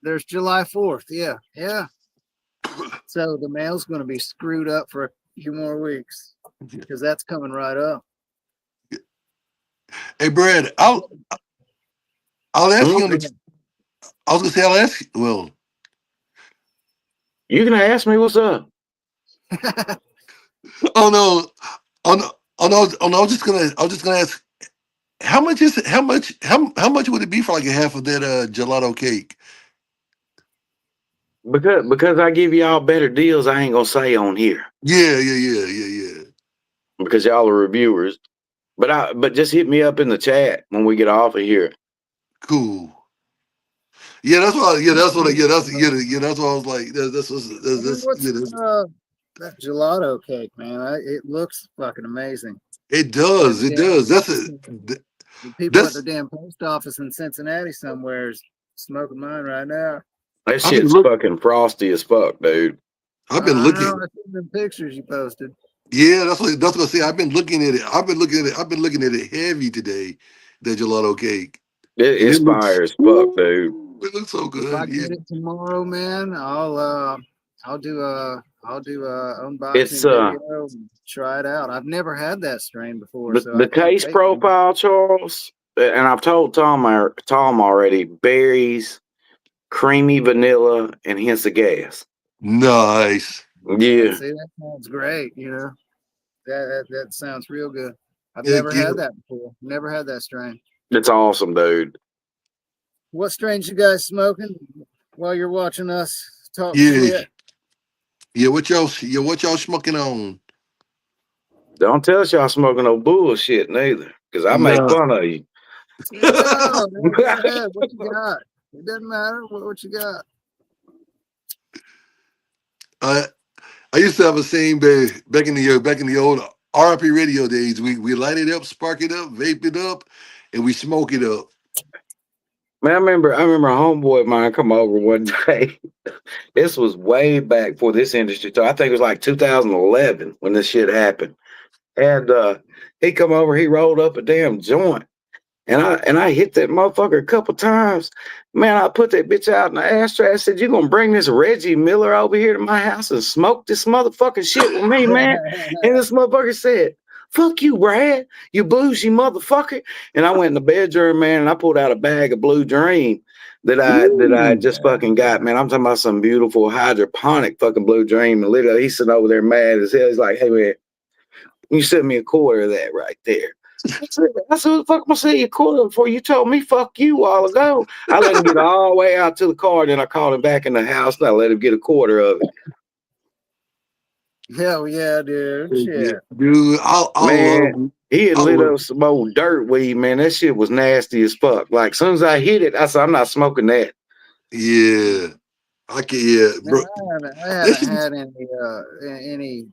There's July 4th. Yeah. Yeah. So the mail's going to be screwed up for a few more weeks because that's coming right up. Hey, Brad, I'll ask you on the. I was gonna say I'll ask you. Well, You can ask me what's up. oh no, oh no, oh no, oh no. I was just gonna ask. How much is it? How much would it be for like a half of that gelato cake? Because I give y'all better deals, I ain't gonna say on here Yeah. because y'all are reviewers. But just hit me up in the chat when we get off of here. Cool. Yeah, that's why. Yeah, that's what. Yeah, that's why I was like, What's that gelato cake, man? It looks fucking amazing. It does. It does. The people at the damn post office in Cincinnati somewhere is smoking mine right now. That shit's fucking frosty as fuck, dude. I've been looking. I seen the pictures you posted. Yeah, that's what I say. I've been looking at it. I've been looking at it heavy today. That gelato cake. It's fire as fuck, dude. It looks so good. If I get it tomorrow, man, I'll do a unboxing video and try it out. I've never had that strain before. The taste profile, Charles, and I've told Tom already, berries, creamy vanilla, and hints of gas. Nice. Yeah. See, that sounds great. You know, that sounds real good. I've never had that before. Never had that strain. It's awesome, dude. What strains you guys smoking while you're watching us talk shit? Yeah, what y'all smoking on? Don't tell us y'all smoking no bullshit neither, because I make fun of you. No, what you got? It doesn't matter what you got. I used to have a saying back in the old RP radio days. We light it up, spark it up, vape it up, and we smoke it up. Man, I remember a homeboy of mine come over one day. This was way back for this industry. So I think it was like 2011 when this shit happened. And he come over, he rolled up a damn joint. And I hit that motherfucker a couple times. Man, I put that bitch out in the ashtray. I said, "You gonna bring this Reggie Miller over here to my house and smoke this motherfucking shit with me, man?" And this motherfucker said, "Fuck you, Brad, you bougie motherfucker." And I went in the bedroom, man, and I pulled out a bag of Blue Dream that I just fucking got, man. I'm talking about some beautiful hydroponic fucking Blue Dream. And literally, he's sitting over there mad as hell. He's like, "Hey, man, you sent me a quarter of that right there." I said, "What the fuck am I saying you quarter before you told me fuck you a while ago?" I let him get all the way out to the car, then I called him back in the house and I let him get a quarter of it. Hell yeah, dude. Shit. Dude, man, he had lit up some old dirt weed, man. That shit was nasty as fuck. Like, as soon as I hit it, I said, "I'm not smoking that." Yeah. I can, bro. I haven't had any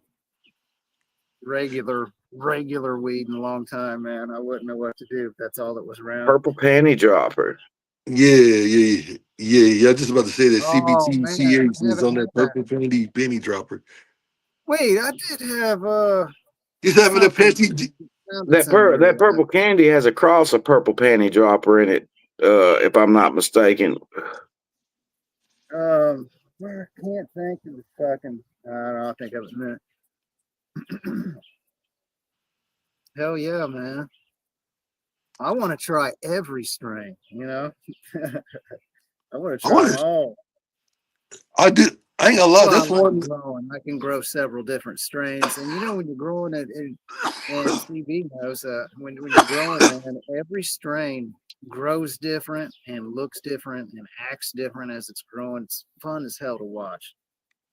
regular weed in a long time, man. I wouldn't know what to do if that's all that was around. Purple panty dropper. Yeah. I was just about to say that CBT CH is on that purple penny dropper. Wait, I did have He's having a panty. That purple candy has a cross of purple panty dropper in it, if I'm not mistaken. I can't think of the fucking. I'll think of it in a minute. Hell yeah, man! I want to try every strain. You know, I want to try them all. I do. I ain't gonna lie. That's one. I can grow several different strains, and you know when you're growing it, and CB knows when you're growing it, man, every strain grows different and looks different and acts different as it's growing. It's fun as hell to watch.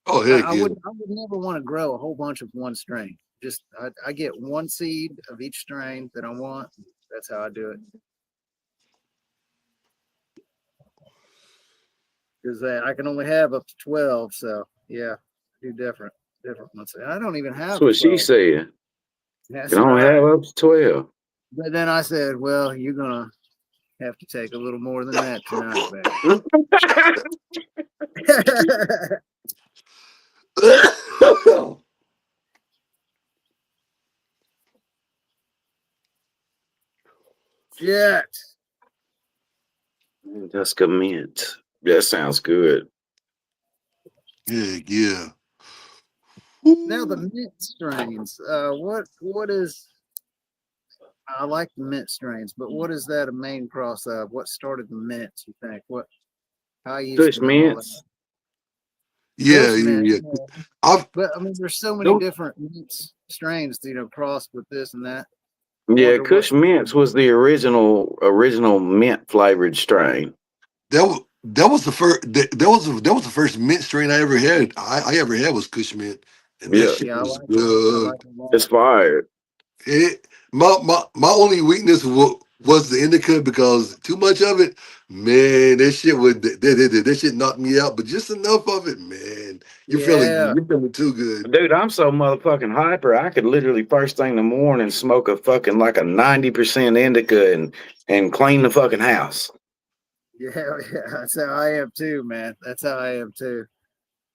Oh heck I would never want to grow a whole bunch of one strain. Just I get one seed of each strain that I want. That's how I do it. Because I can only have up to 12, so yeah, I do different ones. And I don't even have. That's what 12. She said. That's you don't have up to 12. But then I said, "Well, you're gonna have to take a little more than that tonight, baby." Jet. That's mint. That sounds good. Yeah. Now the mint strains. What is? I like the mint strains, but what is that a main cross of? What started the mints? You think? What? How you used Kush to know all that? mints. Yeah, Kush yeah, mint. yeah. Yeah. I've But I mean, there's so many Nope. different mints strains, crossed with this and that. I Yeah, wonder what. Kush mints was the original mint flavored strain. that was the first that was the first mint strain I ever had. I ever had was Kush mint, and that Yeah, shit Yeah, I was like it. I good. like it a it's lot. fired. It my only weakness was the indica because too much of it, man. That shit knocked me out. But just enough of it, man. Yeah, You're feeling too good. Dude, I'm so motherfucking hyper. I could literally first thing in the morning smoke a fucking like a 90% indica and clean the fucking house. yeah, yeah. That's how I am too, man. That's how I am too.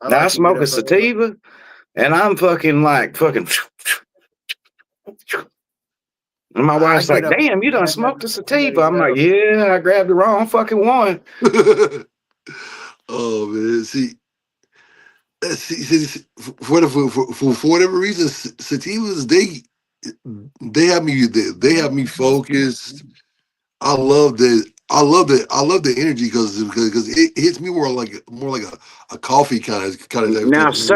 I Now I like to get smoke a up early. sativa and I'm fucking like fucking and my I wife's get like, up damn, you done and smoked a I'm ready sativa. to I'm like, go. yeah, I grabbed the wrong fucking one. Oh man, see, for whatever reason, sativas they have me focused. I love that. I love the energy because it hits me more like a coffee type Now of energy.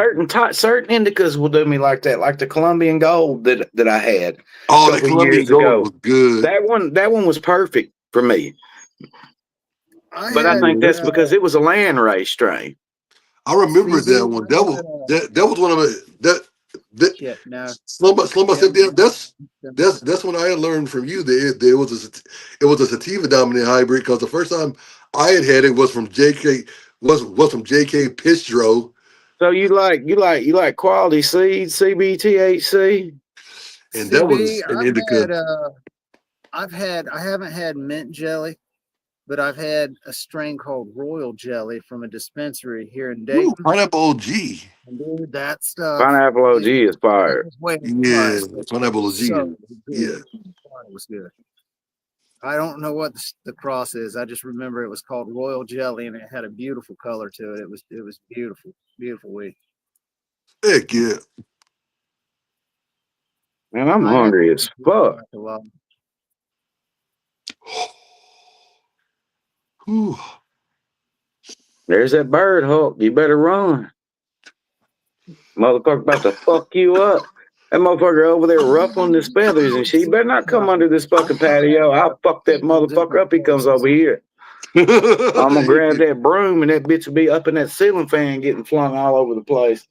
certain indicas will do me like that, like the Colombian Gold that I had a Oh, the couple Colombian years Gold ago. was good. That one was perfect for me. I But I had think Yeah, that's because it was a land race strain. I remember CB. that one. That was one of my that Shit. No. slow my Yeah. step down. That's when I had learned from you that it was a sativa dominant hybrid because the first time I had it was from JK was from JK Pistro, So you like quality seeds, CBTHC? and that CB. was an indica. I haven't had mint jelly, but I've had a strain called Royal Jelly from a dispensary here in Ooh, Dayton. pineapple OG. And dude, that stuff Pineapple OG is is that fired. was way Yeah, overpriced. It pineapple was so OG. good. Yeah. God, it was good. I don't know what the cross is. I just remember it was called Royal Jelly and it had a beautiful color to it. It was beautiful, beautiful weed. Heck yeah. Man, I'm Pineapple hungry as I fuck. like a lot. Ooh. There's that bird, Hulk. You better run. Motherfucker about to fuck you up. That motherfucker over there ruffling his feathers and shit. You better not come under this fucking patio. I'll fuck that motherfucker up. He comes over here. I'm gonna grab that broom and that bitch will be up in that ceiling fan getting flung all over the place.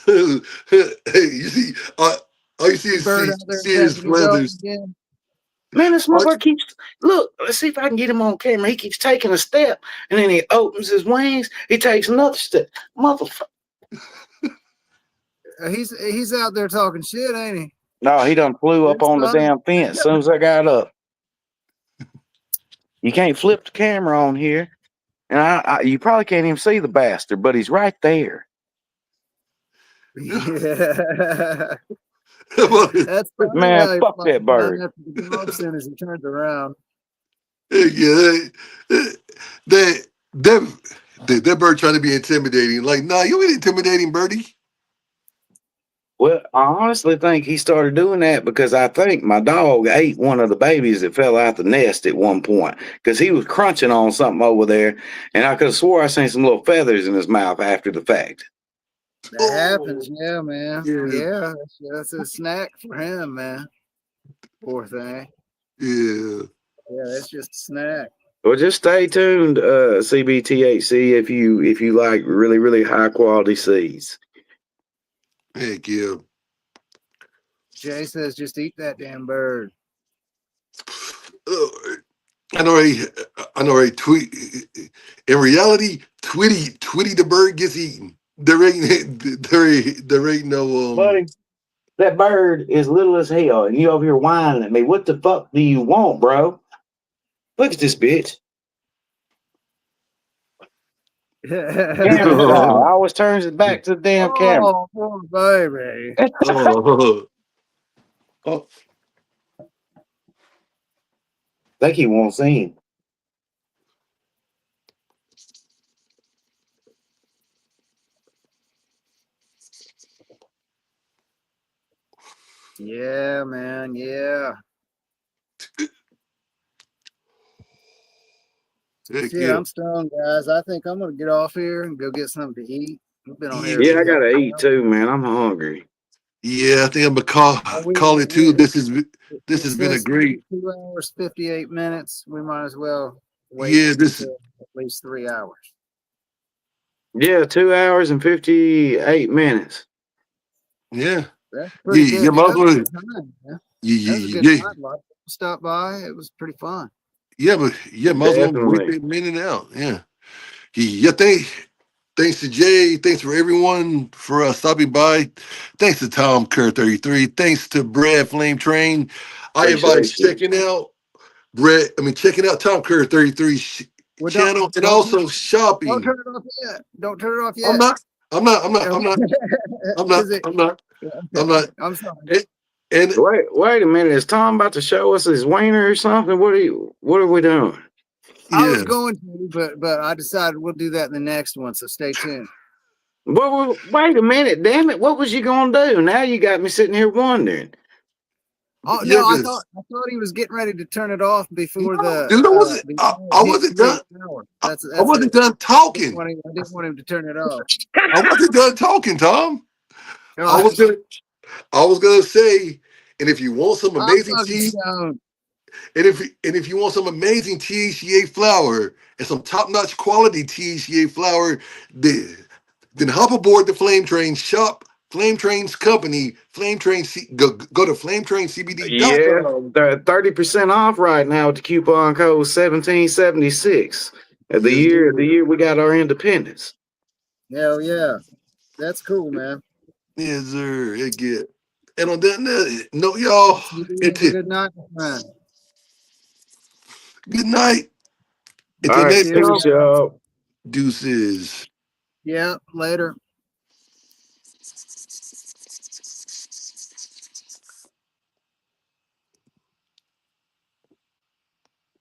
Hey, you see, all you see The is bird out there his taking his own feathers. again. Man, this All- motherfucker keeps look. Let's see if I can get him on camera. He keeps taking a step and then he opens his wings. He takes another step. Motherfucker. He's out there talking shit, ain't he? No, he done flew up It's on the funny. damn fence as soon as I got up. You can't flip the camera on here. And you probably can't even see the bastard, but he's right there. Yeah. That's funny Man, how he fuck flies that behind bird. after the dog as soon as he turns around. Yeah, that that bird trying to be intimidating. Like, nah, you ain't intimidating, birdie. Well, I honestly think he started doing that because I think my dog ate one of the babies that fell out the nest at one point because he was crunching on something over there, and I could have swore I seen some little feathers in his mouth after the fact. That happens, Oh, yeah, man. yeah, Yeah, that's a snack for him, man. Poor thing. yeah. Yeah, that's just a snack. Well, just stay tuned, CBTHC, if you like really really high quality seeds. Heck yeah. Jay says just eat that damn bird. Uh, I know I know a tweet. In reality, Twitty the bird gets eaten. There ain't no Buddy, that bird is little as hell, and you over here whining at me. What the fuck do you want, bro? Look at this bitch. Camera shy. Always turns it back to the damn camera. Oh, poor baby. oh, oh, Think he won't see him. Yeah, man. Yeah. Heck Shit, yeah. I'm stoned, guys. I think I'm gonna get off here and go get something to eat. We've been on here. Yeah, I gotta eat too, man. I'm hungry. Yeah, I think I'm gonna call it too. This It has been a says great. 2 hours, 58 minutes. We might as well wait Yeah, this. until at least 3 hours. Yeah, 2 hours and 58 minutes. Yeah. That's pretty Yeah. Yeah. good. Might as That was a well. good time, man. That was a good Yeah. time. A lot of people stopped by. It was pretty fun. Yeah, but yeah, might as well wait Definitely. that minute out. Yeah. Yeah. Thanks to Jay. Thanks for everyone for stopping by. Thanks to Tom Kerr 33. Thanks to Brad Flame Train. I advise Appreciate you. checking out Tom Kerr 33 Well, channel and also don't shopping. turn it off yet. Don't turn it off I'm yet. not. I'm not. I'm not. I'm not. I'm not. Is it? I'm not. Okay. I'm not. I'm sorry. And Wait a minute. Is Tom about to show us his wiener or something? What are we doing? I was yeah. going to, but I decided we'll do that in the next one. So stay tuned. Well, wait a minute, damn it. What was you gonna do? Now you got me sitting here wondering. Oh Yeah, no, I 'cause- thought he was getting ready to turn it off before no, dude, I hit wasn't 2 done. hours. I wasn't done I talking. didn't want him to turn it off. I wasn't done talking, Tom. I Oh, was gonna say, and if you want some I'm amazing fucking tea, stoned. and if you want some amazing THCA flower and some top-notch quality THCA flower, then hop aboard the Flame Train shop. Flame Train's company, Flame Train. Go to Yeah, flametraincbd.com. they're 30% off right now with the coupon code 1776. The Yes, year sir. we got our independence. Hell yeah, that's cool, man. Yes, sir. It get. And on that note, y'all, Have a good night, man. good night. All Until right, next Cheers, time, peace, guys. y'all. deuces. Yeah, later.